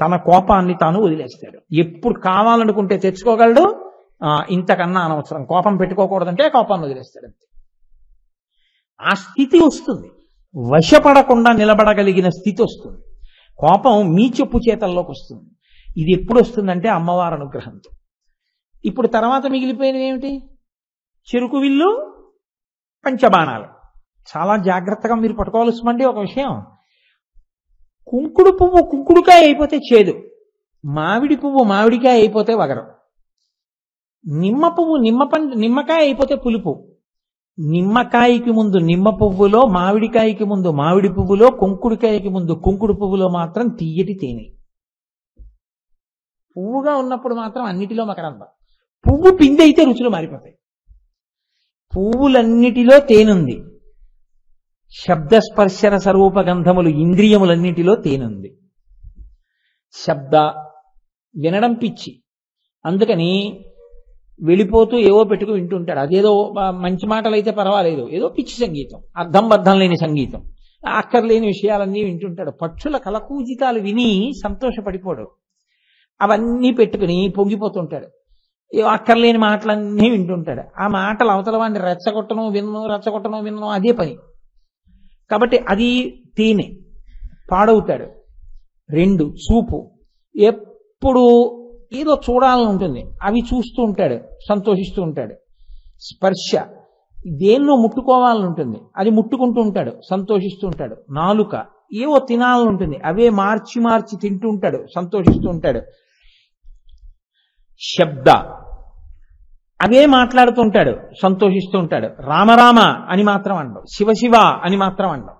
తన కోపాన్ని తాను వదిలేస్తాడు. ఎప్పుడు కావాలనుకుంటే తెచ్చుకోగలడు, ఇంతకన్నా అనవసరం, కోపం పెట్టుకోకూడదంటే కోపాన్ని వదిలేస్తాడు అంతే. ఆ స్థితి వస్తుంది, వశపడకుండా నిలబడగలిగిన స్థితి వస్తుంది. కోపం మీ చెప్పు చేతల్లోకి వస్తుంది. ఇది ఎప్పుడు వస్తుందంటే అమ్మవారి అనుగ్రహంతో. ఇప్పుడు తర్వాత మిగిలిపోయినవి ఏమిటి? చెరుకు విల్లు, పంచబాణాలు. చాలా జాగ్రత్తగా మీరు పట్టుకోవాల్సిందండి ఒక విషయం. కుంకుడు పువ్వు కుంకుడుకాయ అయిపోతే చేదు, మామిడి పువ్వు మామిడికాయ అయిపోతే వగరం, నిమ్మ పువ్వు నిమ్మకాయ అయిపోతే పులుపు. నిమ్మకాయకి ముందు నిమ్మ పువ్వులో, మామిడికాయకి ముందు మామిడి పువ్వులో, కుంకుడుకాయకి ముందు కుంకుడు పువ్వులో మాత్రం తీయటి తేనె. పువ్వుగా ఉన్నప్పుడు మాత్రం అన్నిటిలో మకరందం. పువ్వు పిండి అయితే రుచులు మారిపోతాయి. పువ్వులన్నిటిలో తేనుంది. శబ్దస్పర్శన స్వరూపగంధములు ఇంద్రియములన్నిటిలో తేనుంది. శబ్ద వినడం పిచ్చి, అందుకని వెళ్ళిపోతూ ఏవో పెట్టుకు వింటుంటాడు. అదేదో మంచి మాటలు అయితే పర్వాలేదు, ఏదో పిచ్చి సంగీతం, అర్థం బద్ధం లేని సంగీతం, అక్కర్లేని విషయాలన్నీ వింటుంటాడు. పక్షుల కలకూజితాలు విని సంతోషపడిపోడు, అవన్నీ పెట్టుకుని పొంగిపోతుంటాడు. ఏవో అక్కర్లేని మాటలన్నీ వింటుంటాడు. ఆ మాటలు అవతల వాడిని రెచ్చగొట్టను విన్నను అదే పని. కాబట్టి అది తేనె, పాడవుతాడు. 2 చూపు, ఎప్పుడు ఏదో చూడాలని ఉంటుంది, అవి చూస్తూ ఉంటాడు, సంతోషిస్తూ ఉంటాడు. స్పర్శ, దేన్నో ముట్టుకోవాలని ఉంటుంది, అది ముట్టుకుంటూ ఉంటాడు, సంతోషిస్తూ ఉంటాడు. నాలుక, ఏవో తినాలని ఉంటుంది, అవే మార్చి మార్చి తింటూ ఉంటాడు, సంతోషిస్తూ ఉంటాడు. శబ్ద, అవే మాట్లాడుతూ ఉంటాడు, సంతోషిస్తూ ఉంటాడు. రామరామ అని మాత్రం అండవు, శివ అని మాత్రం అండవు.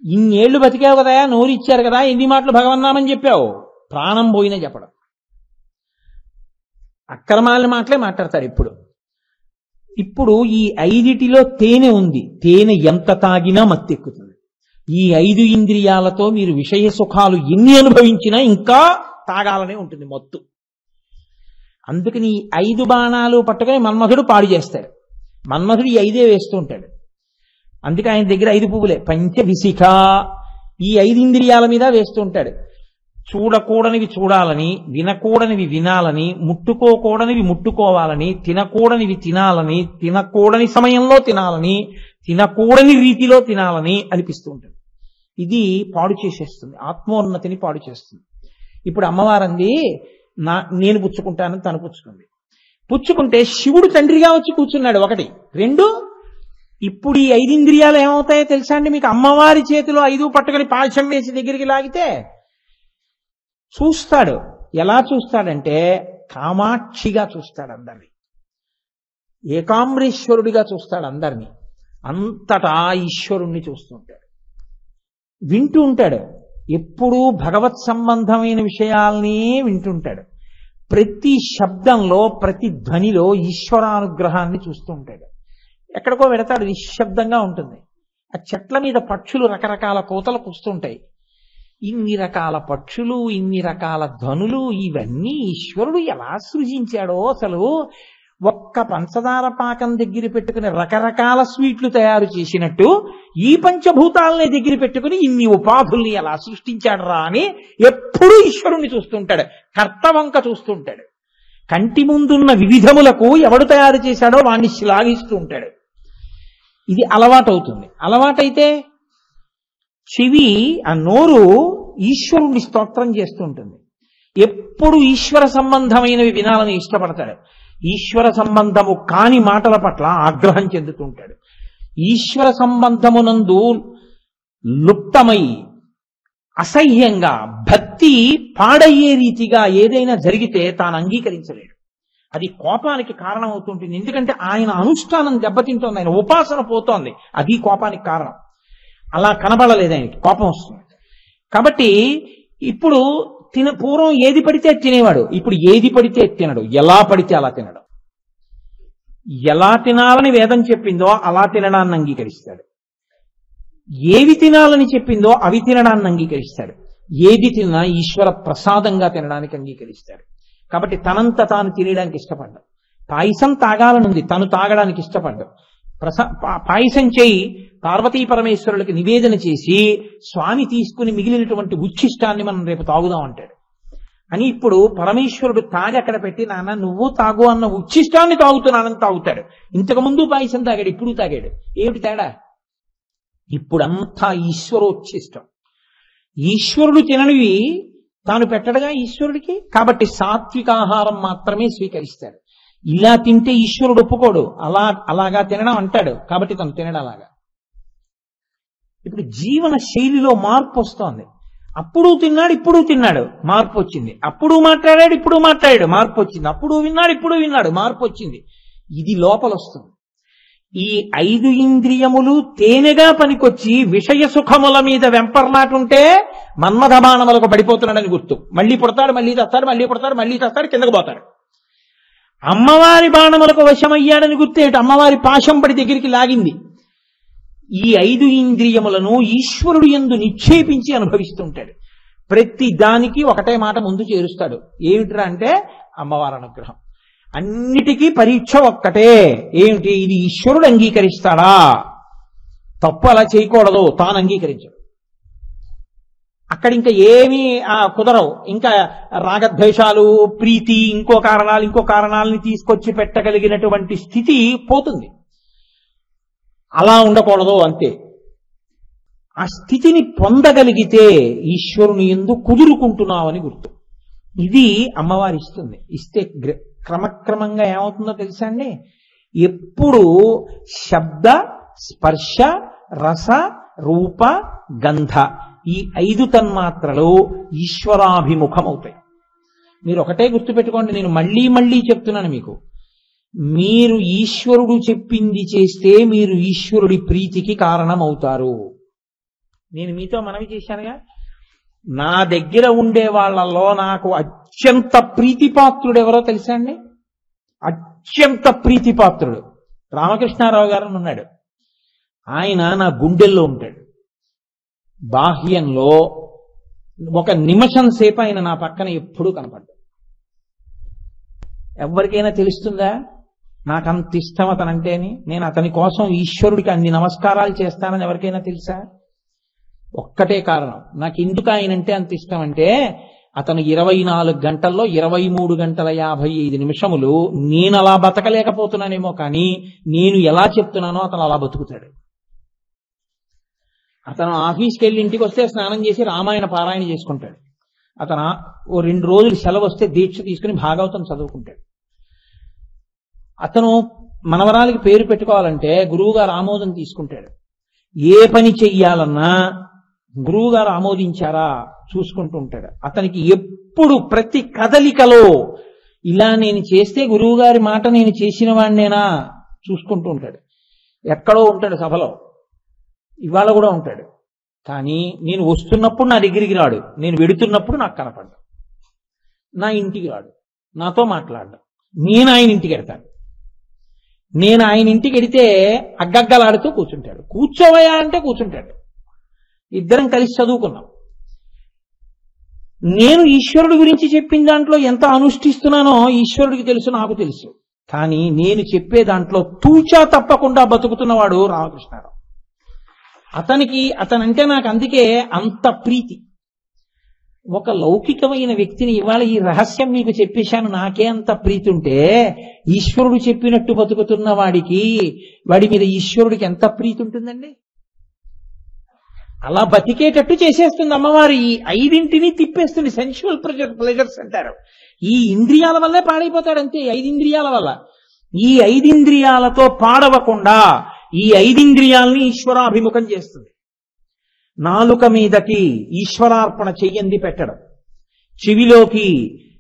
ఇన్నేళ్లు బతికావు కదా, నోరు ఇచ్చారు కదా, ఎన్ని మాటలు భగవన్నామని చెప్పావు, ప్రాణం పోయినా చెప్పడం. అక్రమాల మాటలే మాట్లాడతాడు. ఇప్పుడు ఈ 5 తేనె ఉంది. తేనె ఎంత తాగినా మత్తెక్కుతుంది. ఈ 5 ఇంద్రియాలతో మీరు విషయ సుఖాలు ఎన్ని అనుభవించినా ఇంకా తాగాలనే ఉంటుంది మత్తు. అందుకని ఈ 5 బాణాలు పట్టుకొని మన్మధుడు పాడు చేస్తాడు. మన్మధుడు ఈ 5 వేస్తూ ఉంటాడు. అందుకే ఆయన దగ్గర 5 పువ్వులే. పంచవిశిఖ, ఈ 5 ఇంద్రియాల మీద వేస్తూ ఉంటాడు. చూడకూడనివి చూడాలని, వినకూడనివి వినాలని, ముట్టుకోకూడనివి ముట్టుకోవాలని, తినకూడనివి తినాలని, తినకూడని సమయంలో తినాలని, తినకూడని రీతిలో తినాలని అనిపిస్తూ ఉంటుంది. ఇది పాడు చేసేస్తుంది, ఆత్మోన్నతిని పాడు చేస్తుంది. ఇప్పుడు అమ్మవారంది నేను పుచ్చుకుంటానని తను పుచ్చుకుంది. పుచ్చుకుంటే శివుడు తండ్రిగా వచ్చి కూర్చున్నాడు. 1. 2, ఇప్పుడు ఈ 5 ఇంద్రియాలు ఏమవుతాయో తెలుసా అండి మీకు? అమ్మవారి చేతిలో 5 పట్టుకొని పాల్చం వేసి దగ్గరికి లాగితే చూస్తాడు. ఎలా చూస్తాడంటే కామాక్షిగా చూస్తాడు అందరినీ, ఏకాంబరేశ్వరుడిగా చూస్తాడు అందరినీ. అంతటా ఈశ్వరుణ్ణి చూస్తుంటాడు, వింటూ ఉంటాడు. ఎప్పుడూ భగవత్ సంబంధమైన విషయాల్ని వింటుంటాడు. ప్రతి శబ్దంలో, ప్రతి ధ్వనిలో ఈశ్వరానుగ్రహాన్ని చూస్తూ ఉంటాడు. ఎక్కడికో వెడతాడు, నిశ్శబ్దంగా ఉంటుంది. ఆ చెట్ల మీద పక్షులు రకరకాల కోతలు కూస్తుంటాయి. ఇన్ని రకాల పక్షులు, ఇన్ని రకాల ధ్వనులు, ఇవన్నీ ఈశ్వరుడు ఎలా సృజించాడో అసలు. ఒక్క పంచదార పాకం దగ్గర పెట్టుకుని రకరకాల స్వీట్లు తయారు చేసినట్టు ఈ పంచభూతాలని దగ్గర పెట్టుకుని ఇన్ని ఉపాధుల్ని ఎలా సృష్టించాడు రా అని ఎప్పుడూ ఈశ్వరుణ్ణి చూస్తుంటాడు. కర్తవంక చూస్తుంటాడు. కంటి ముందున్న వివిధములకు ఎవడు తయారు చేశాడో వాణ్ణి శ్లాఘిస్తూ ఉంటాడు. ఇది అలవాటవుతుంది. అలవాటైతే చెవి, ఆ నోరు ఈశ్వరుణ్ణి స్తోత్రం చేస్తూ ఉంటుంది. ఎప్పుడు ఈశ్వర సంబంధమైనవి వినాలని ఇష్టపడతాడు. ఈశ్వర సంబంధము కాని మాటల పట్ల ఆగ్రహం చెందుతుంటాడు. ఈశ్వర సంబంధమునందు లుప్తమై అసహ్యంగా భక్తి పాడయ్యే రీతిగా ఏదైనా జరిగితే తాను అంగీకరించలేడు. అది కోపానికి కారణం అవుతుంటుంది. ఎందుకంటే ఆయన అనుష్ఠానం దెబ్బతింటోంది, ఆయన ఉపాసన పోతోంది, అది కోపానికి కారణం. అలా కనబడలేదు ఆయనకి, కోపం వస్తుంది. కాబట్టి ఇప్పుడు పూర్వం ఏది పడితే తినేవాడు, ఇప్పుడు ఏది పడితే తినడు, ఎలా పడితే అలా తినడు. ఎలా తినాలని వేదం చెప్పిందో అలా తినడాన్ని అంగీకరిస్తాడు. ఏవి తినాలని చెప్పిందో అవి తినడాన్ని అంగీకరిస్తాడు. ఏది తిన్నా ఈశ్వర ప్రసాదంగా తినడానికి అంగీకరిస్తాడు. కాబట్టి తనంత తాను తినడానికి ఇష్టపడ్డాడు. పాయసం తాగాలనుంది, తను తాగడానికి ఇష్టపడ్డాడు. పాయసం చేయి పార్వతీ పరమేశ్వరులకి నివేదన చేసి స్వామి తీసుకుని మిగిలినటువంటి ఉచ్ఛిష్టాన్ని మనం రేపు తాగుదాం అంటాడు. అని ఇప్పుడు పరమేశ్వరుడు తాగి అక్కడ పెట్టి, నాన్న నువ్వు తాగు అన్న ఉచ్ఛిష్టాన్ని తాగుతున్నానని తాగుతాడు. ఇంతకుముందు పాయసం తాగాడు, ఇప్పుడు తాగాడు. ఏమిటి తేడా? ఇప్పుడంతా ఈశ్వరోచ్ఛిష్టం. ఈశ్వరుడు తిననివి తాను పెట్టడగా ఈశ్వరుడికి. కాబట్టి సాత్వికాహారం మాత్రమే స్వీకరిస్తాడు. ఇలా తింటే ఈశ్వరుడు ఒప్పుకోడు, అలాగా తినడం అంటాడు. కాబట్టి తను తినడం అలాగా. ఇప్పుడు జీవన శైలిలో మార్పు వస్తోంది. అప్పుడు తిన్నాడు, ఇప్పుడు తిన్నాడు, మార్పు వచ్చింది. అప్పుడు మాట్లాడాడు, ఇప్పుడు మాట్లాడాడు, మార్పు వచ్చింది. అప్పుడు విన్నాడు, ఇప్పుడు విన్నాడు, మార్పు వచ్చింది. ఇది లోపల వస్తుంది. ఈ 5 ఇంద్రియములు తేనెగా పనికొచ్చి విషయ సుఖముల మీద వెంపర్లాటుంటే మన్మథ బాణములకు పడిపోతున్నాడని గుర్తు. మళ్ళీ పుడతాడు, మళ్ళీ తెస్తాడు, మళ్ళీ పుడతాడు, మళ్ళీ తెస్తాడు, కిందకు పోతాడు. అమ్మవారి బాణములకు వశమయ్యాడని గుర్తేటి, అమ్మవారి పాశం పడి దగ్గరికి లాగింది. ఈ 5 ఇంద్రియములను ఈశ్వరుడు యందు నిక్షేపించి అనుభవిస్తుంటాడు. ప్రతి దానికి ఒకటే మాట ముందు చేరుస్తాడు. ఏమిట్రా అంటే అమ్మవారి అనుగ్రహం. అన్నిటికీ పరీక్ష ఒక్కటే, ఏమిటి? ఇది ఈశ్వరుడు అంగీకరిస్తాడా? తప్పు అలా చేయకూడదు, తాను అంగీకరించడు. అక్కడ ఇంకా ఏమీ కుదరవు. ఇంకా రాగద్వేషాలు, ప్రీతి, ఇంకో కారణాలని తీసుకొచ్చి పెట్టగలిగినటువంటి స్థితి పోతుంది. అలా ఉండకూడదు అంతే. ఆ స్థితిని పొందగలిగితే ఈశ్వరుని యందు కుదురుకుంటున్నావని గుర్తు. ఇది అమ్మవారి ఇస్తుంది. ఇస్తే క్రమక్రమంగా ఏమవుతుందో తెలుసా అండి? ఎప్పుడు శబ్ద, స్పర్శ, రస, రూప, గంధ ఈ 5 తన్మాత్రలు ఈశ్వరాభిముఖమవుతాయి. మీరు ఒకటే గుర్తుపెట్టుకోండి, నేను మళ్ళీ మళ్ళీ చెప్తున్నాను మీకు. మీరు ఈశ్వరుడు చెప్పింది చేస్తే మీరు ఈశ్వరుడి ప్రీతికి కారణమవుతారు. నేను మీతో మనవి చేశానుగా, నా దగ్గర ఉండే వాళ్ళల్లో నాకు అత్యంత ప్రీతిపాత్రుడు ఎవరో తెలుసా అండి? అత్యంత ప్రీతిపాత్రుడు రామకృష్ణారావు గారు ఉన్నాడు. ఆయన నా గుండెల్లో ఉంటాడు. బాహ్యంలో 1 నిమిషం సేపు ఆయన నా పక్కన ఎప్పుడూ కనపడ్డాడు. ఎవరికైనా తెలుస్తుందా నాకంత ఇష్టం అతనంటేని? నేను అతని కోసం ఈశ్వరుడికి అన్ని నమస్కారాలు చేస్తానని ఎవరికైనా తెలుసా? ఒక్కటే కారణం. నాకు ఎందుకు ఆయనంటే అంత ఇష్టం అంటే, అతను 24 గంటల్లో 23 గంటల 55 నిమిషములు నేను అలా బతకలేకపోతున్నానేమో కానీ నేను ఎలా చెప్తున్నానో అతను అలా బతుకుతాడు. అతను ఆఫీస్కి వెళ్ళి ఇంటికి వస్తే స్నానం చేసి రామాయణ పారాయణ చేసుకుంటాడు. అతను ఓ 2 రోజులు సెలవు వస్తే దీక్ష తీసుకుని భాగవతం చదువుకుంటాడు. అతను మనవరాలికి పేరు పెట్టుకోవాలంటే గురువుగారు ఆమోదం తీసుకుంటాడు. ఏ పని చెయ్యాలన్నా గురువుగారు ఆమోదించారా చూసుకుంటూ ఉంటాడు. అతనికి ఎప్పుడు ప్రతి కదలికలో ఇలా నేను చేస్తే గురువుగారి మాట నేను చేసిన వాడినేనా చూసుకుంటూ ఉంటాడు. ఎక్కడో ఉంటాడు సభలో, ఇవాళ కూడా ఉంటాడు. కానీ నేను వస్తున్నప్పుడు నా దగ్గరికి రాడు, నేను వెడుతున్నప్పుడు నాకు కనపడ్డా. నా ఇంటికి రాడు, నాతో మాట్లాడ్డా. నేను ఆయన ఇంటికి వెడతాను. నేను ఆయన ఇంటికి వెడితే అగ్గగ్గలాడుతూ కూర్చుంటాడు. కూర్చోవయా అంటే కూర్చుంటాడు. ఇద్దరం కలిసి చదువుకున్నాం. నేను ఈశ్వరుడి గురించి చెప్పిన దాంట్లో ఎంత అనుష్ఠిస్తున్నానో ఈశ్వరుడికి తెలుసు, నాకు తెలుసు. కానీ నేను చెప్పే దాంట్లో తూచా తప్పకుండా బతుకుతున్నవాడు రామకృష్ణారావు. అతనంటే నాకు అందుకే అంత ప్రీతి. ఒక లౌకికమైన వ్యక్తిని ఇవాళ ఈ రహస్యం మీకు చెప్పేశాను, నాకే అంత ప్రీతి ఉంటే ఈశ్వరుడు చెప్పినట్టు బతుకుతున్న వాడి మీద ఈశ్వరుడికి ఎంత ప్రీతి ఉంటుందండి? అలా బతికేటట్టు చేసేస్తుంది అమ్మవారి. ఈ 5 తిప్పేస్తుంది. సెన్షువల్ ప్లెజర్స్ అంటారు. ఈ ఇంద్రియాల వల్లే పాడైపోతాడు అంతే. 5 ఇంద్రియాల వల్ల. ఈ 5 ఇంద్రియాలతో పాడవకుండా ఈ 5 ఇంద్రియాలని ఈశ్వరాభిముఖం చేస్తుంది. నాలుక మీదకి ఈశ్వరార్పణ చెయ్యంది పెట్టడం, చెవిలోకి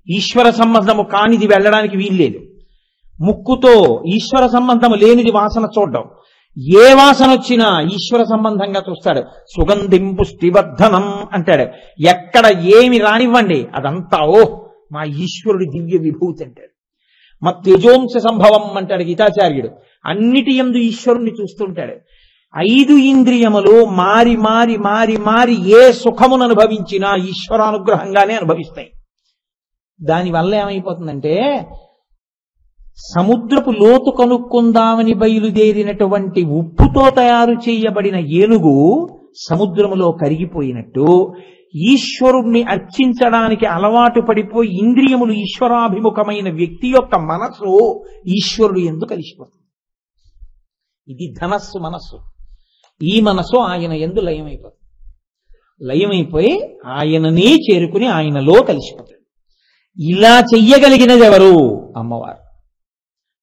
ఈశ్వర సంబంధము కానిది వెళ్ళడానికి వీల్లేదు, ముక్కుతో ఈశ్వర సంబంధము లేనిది వాసన చూడడం, ఏ వాసన వచ్చినా ఈశ్వర సంబంధంగా చూస్తాడు. సుగంధిం పుష్టివర్ధనం అంటాడు. ఎక్కడ ఏమి రానివ్వండి అదంతా మా ఈశ్వరుడి దివ్య విభూతి అంటాడు. మా తేజోంశ సంభవం అంటాడు గీతాచార్యుడు. అన్నిటి యందు ఈశ్వరుణ్ణి చూస్తుంటాడు. 5 ఇంద్రియములు మారి మారి మారి మారి ఏ సుఖమును అనుభవించినా ఈశ్వరానుగ్రహంగానే అనుభవిస్తాయి. దానివల్ల ఏమైపోతుందంటే, సముద్రపు లోతు కనుక్కుందామని బయలుదేరినటువంటి ఉప్పుతో తయారు చేయబడిన ఏనుగు సముద్రములో కరిగిపోయినట్టు ఈశ్వరుణ్ణి అర్చించడానికి అలవాటు పడిపోయి ఇంద్రియములు ఈశ్వరాభిముఖమైన వ్యక్తి యొక్క మనసు ఈశ్వరుడు యందు కలిసిపోతుంది. ఇది ధనస్సు మనస్సు. ఈ మనసు ఆయన యందు లయమైపోతుంది. లయమైపోయి ఆయననే చేరుకుని ఆయనలో కలిసిపోతాడు. ఇలా చెయ్యగలిగినది ఎవరు? అమ్మవారు.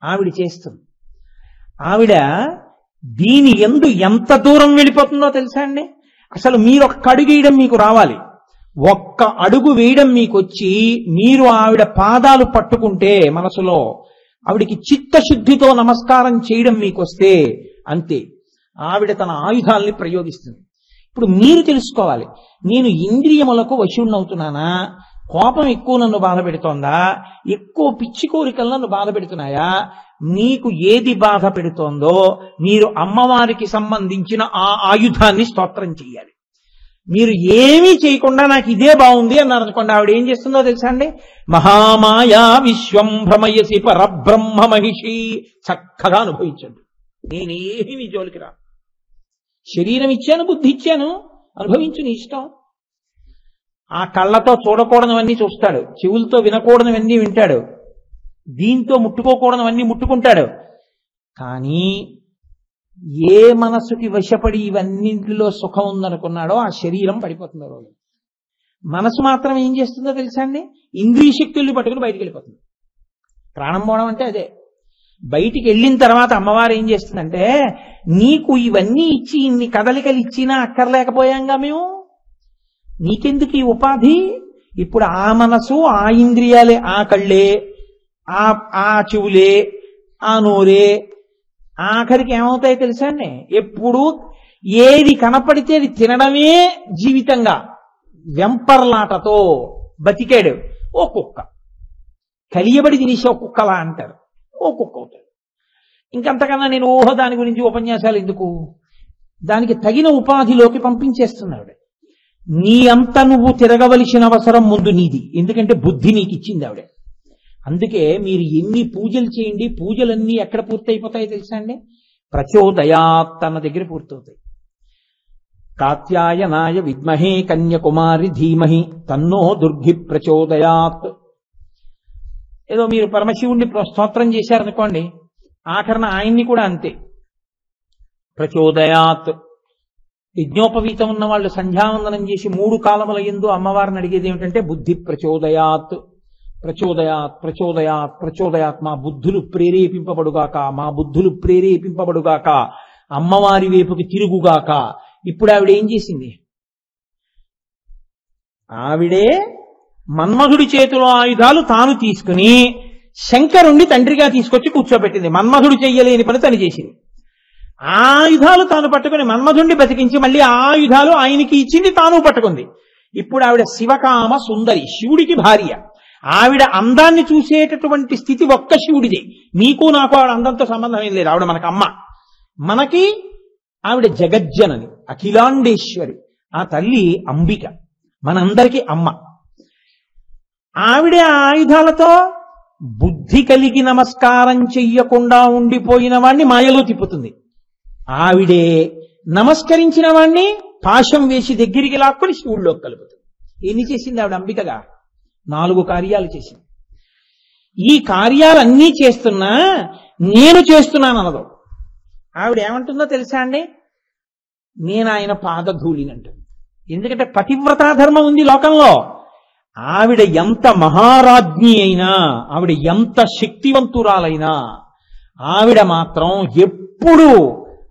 ఆవిడ చేస్తుంది. ఆవిడ దీని యందు ఎంత దూరం వెళ్ళిపోతుందో తెలుసా అండి? అసలు మీరు ఒక్క అడుగు వేయడం మీకు రావాలి. ఒక్క అడుగు వేయడం మీకు వచ్చి మీరు ఆవిడ పాదాలు పట్టుకుంటే మనసులో ఆవిడికి చిత్తశుద్ధితో నమస్కారం చేయడం మీకు వస్తే అంతే, ఆవిడ తన ఆయుధాల్ని ప్రయోగిస్తుంది. ఇప్పుడు మీరు తెలుసుకోవాలి, నేను ఇంద్రియములకు వశుణ్ణవుతున్నానా, కోపం ఎక్కువ నన్ను బాధ పెడుతోందా, ఎక్కువ పిచ్చి కోరికలు నన్ను బాధ పెడుతున్నాయా? మీకు ఏది బాధ పెడుతోందో మీరు అమ్మవారికి సంబంధించిన ఆ ఆయుధాన్ని స్తోత్రం చెయ్యాలి. మీరు ఏమీ చేయకుండా నాకు ఇదే బాగుంది అన్నారు అనుకోండి, ఆవిడ ఏం చేస్తుందో తెలుసా అండి? మహామాయా విశ్వం భ్రమయసి పరబ్రహ్మ మహిషి, చక్కగా అనుభవించండి. నేనేమి నీ జోలికి రా, శరీరం ఇచ్చాను, బుద్ధి ఇచ్చాను, అనుభవించు నీ ఇష్టం. ఆ కళ్ళతో చూడకూడనివన్నీ చూస్తాడు, చెవులతో వినకూడనివన్నీ వింటాడు, దీంతో ముట్టుకోకూడనివన్నీ ముట్టుకుంటాడు. కానీ ఏ మనసుకి వశపడి ఇవన్నింటిలో సుఖం ఉందనుకున్నాడో ఆ శరీరం పడిపోతుంది రోజు. మనసు మాత్రం ఏం చేస్తుందో తెలుసా అండి? ఇంద్రియ శక్తుల్ని పట్టుకుని బయటికి వెళ్ళిపోతుంది. ప్రాణం పోవడం అంటే అదే. బయటికి వెళ్ళిన తర్వాత అమ్మవారు ఏం చేస్తుందంటే, నీకు ఇవన్నీ ఇచ్చి ఇన్ని కదలికలు ఇచ్చినా అక్కర్లేకపోయాంగా మేము, నీకెందుకు ఈ ఉపాధి? ఇప్పుడు ఆ మనసు, ఆ ఇంద్రియాలే, ఆ కళ్ళే, ఆ చెవులే, ఆ నోరే, ఆఖరికి ఏమవుతాయి తెలుసా అండి? ఎప్పుడు ఏది కనపడితే అది తినడమే జీవితంగా వెంపర్లాటతో బతికాడు. ఓ కుక్క కలియబడి తినేసి ఓ కుక్కలా అంటారు, ఓ కుక్క అవుతాడు. ఇంకంతకన్నా నేను దాని గురించి ఉపన్యాసాలు ఎందుకు? దానికి తగిన ఉపాధిలోకి పంపించేస్తున్నాడు. నీ అంత నువ్వు తిరగవలసిన అవసరం ముందు నీది, ఎందుకంటే బుద్ధి నీకు ఇచ్చింది ఆవిడ. అందుకే మీరు ఎన్ని పూజలు చేయండి, పూజలన్నీ ఎక్కడ పూర్తయిపోతాయో తెలుసా అండి? ప్రచోదయాత్ అన్న దగ్గర పూర్తవుతాయి. కాత్యాయనాయ విద్మహే కన్యకుమారి ధీమహి తన్నో దుర్గి ప్రచోదయాత్. ఏదో మీరు పరమశివుణ్ణి స్తోత్రం చేశారనుకోండి, ఆఖరణ ఆయన్ని కూడా అంతే, ప్రచోదయాత్. యజ్ఞోపవీతం ఉన్న వాళ్ళు సంధ్యావందనం చేసి 3 కాలముల యందు అమ్మవారిని అడిగేది ఏమిటంటే బుద్ధి ప్రచోదయాత్, ప్రచోదయాత్, ప్రచోదయాత్, ప్రచోదయాత్. మా బుద్ధులు ప్రేరేపింపబడుగాక, మా బుద్ధులు ప్రేరేపింపబడుగాక, అమ్మవారి వైపుకి తిరుగుగాక. ఇప్పుడు ఆవిడ ఏం చేసింది? ఆవిడే మన్మధుడి చేతిలో ఆయుధాలు తాను తీసుకుని శంకరుణ్ణి తండ్రిగా తీసుకొచ్చి కూర్చోబెట్టింది. మన్మధుడు చెయ్యలేని పని తను చేసింది. ఆయుధాలు తాను పట్టుకుని మన్మధుణ్ణి బతికించి మళ్ళీ ఆ ఆయుధాలు ఆయనకి ఇచ్చింది, తాను పట్టుకుంది. ఇప్పుడు ఆవిడ శివకామ సుందరి, శివుడికి భార్య. ఆవిడ అందాన్ని చూసేటటువంటి స్థితి ఒక్క శివుడిదే. నీకు నాకు ఆవిడ అందంతో సంబంధం ఏం లేదు. ఆవిడ మనకు అమ్మ, మనకి ఆవిడ జగజ్జనని, అఖిలాండేశ్వరి. ఆ తల్లి అంబిక, మనందరికీ అమ్మ. ఆవిడే ఆ ఆయుధాలతో బుద్ధి కలిగి నమస్కారం చెయ్యకుండా ఉండిపోయిన వాణ్ణి మాయలో తిప్పుతుంది. ఆవిడే నమస్కరించిన వాణ్ణి పాశం వేసి దగ్గరికి లాక్కుని శివుడిలోకి కలుపుతుంది. ఎన్ని చేసింది ఆవిడ అంబికగా? 4 కార్యాలు చేసింది. ఈ కార్యాలన్నీ చేస్తున్నా నేను చేస్తున్నాను అనదు. ఆవిడ ఏమంటుందో తెలుసా అండి? నేను ఆయన పాదధూళినంటుంది. ఎందుకంటే పతివ్రతా ధర్మం ఉంది లోకంలో. ఆవిడ ఎంత మహారాజ్ఞి అయినా, ఆవిడ ఎంత శక్తివంతురాలైనా, ఆవిడ మాత్రం ఎప్పుడూ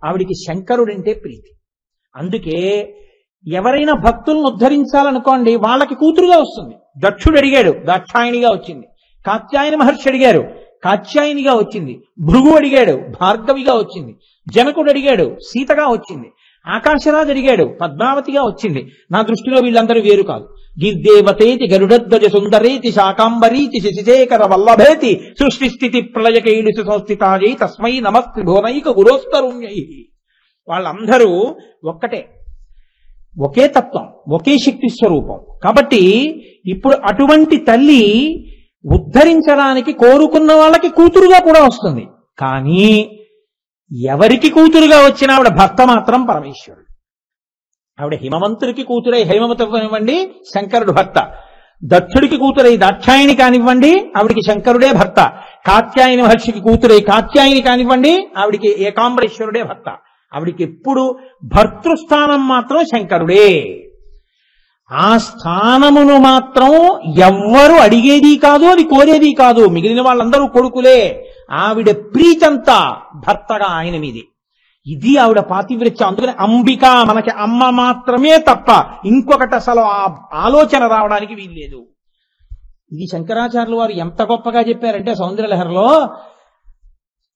ఆవిడికి శంకరుడంటే ప్రీతి. అందుకే ఎవరైనా భక్తులను ఉద్ధరించాలనుకోండి, వాళ్ళకి కూతురుగా వస్తుంది. దక్షుడు అడిగాడు, దాక్షాయణిగా వచ్చింది. కాత్యాయన మహర్షి అడిగారు, కాత్యాయనిగా వచ్చింది. భృగు అడిగాడు, భార్గవిగా వచ్చింది. జనకుడు అడిగాడు, సీతగా వచ్చింది. ఆకాశరాజు అడిగాడు, పద్మావతిగా వచ్చింది. నా దృష్టిలో వీళ్ళందరూ వేరు కాదు. గిర్దేవతేతి గరుడధ్వజ సుందరేతి శాకాంబరీతి శశిశేఖర వల్లభేతి సృష్టి స్థితి ప్రళయకైలు సంస్థితాయై తస్మై నమస్తి భువనైక గురోస్తరుణ్యై. వాళ్ళందరూ ఒక్కటే, ఒకే తత్వం, ఒకే శక్తి స్వరూపం. కాబట్టి ఇప్పుడు అటువంటి తల్లి ఉద్ధరించడానికి కోరుకున్న వాళ్ళకి కూతురుగా కూడా వస్తుంది. కానీ ఎవరికి కూతురుగా వచ్చిన ఆవిడ భర్త మాత్రం పరమేశ్వరుడు. ఆవిడ హిమవంతుడికి కూతురై హైమవతి కానివ్వండి, శంకరుడు భర్త. దక్షుడికి కూతురై దాక్షాయణి కానివ్వండి, ఆవిడికి శంకరుడే భర్త. కాత్యాయని మహర్షికి కూతురై కాత్యాయని కానివ్వండి, ఆవిడికి ఏకాంబరేశ్వరుడే భర్త. ఆవిడికి ఎప్పుడు భర్తృస్థానం మాత్రం శంకరుడే. ఆ స్థానమును మాత్రం ఎవ్వరు అడిగేది కాదు, అది కోరేది కాదు. మిగిలిన వాళ్ళందరూ కొడుకులే. ఆవిడ ప్రీతంతా భర్తగా ఆయన మీది. ఇది ఆవిడ పాతివ్రత్యం. అందుకని అంబిక మనకి అమ్మ మాత్రమే తప్ప ఇంకొకటి అసలు ఆ ఆలోచన రావడానికి వీల్లేదు. ఇది శంకరాచార్యులు వారు ఎంత గొప్పగా చెప్పారంటే సౌందర్యలహరిలో,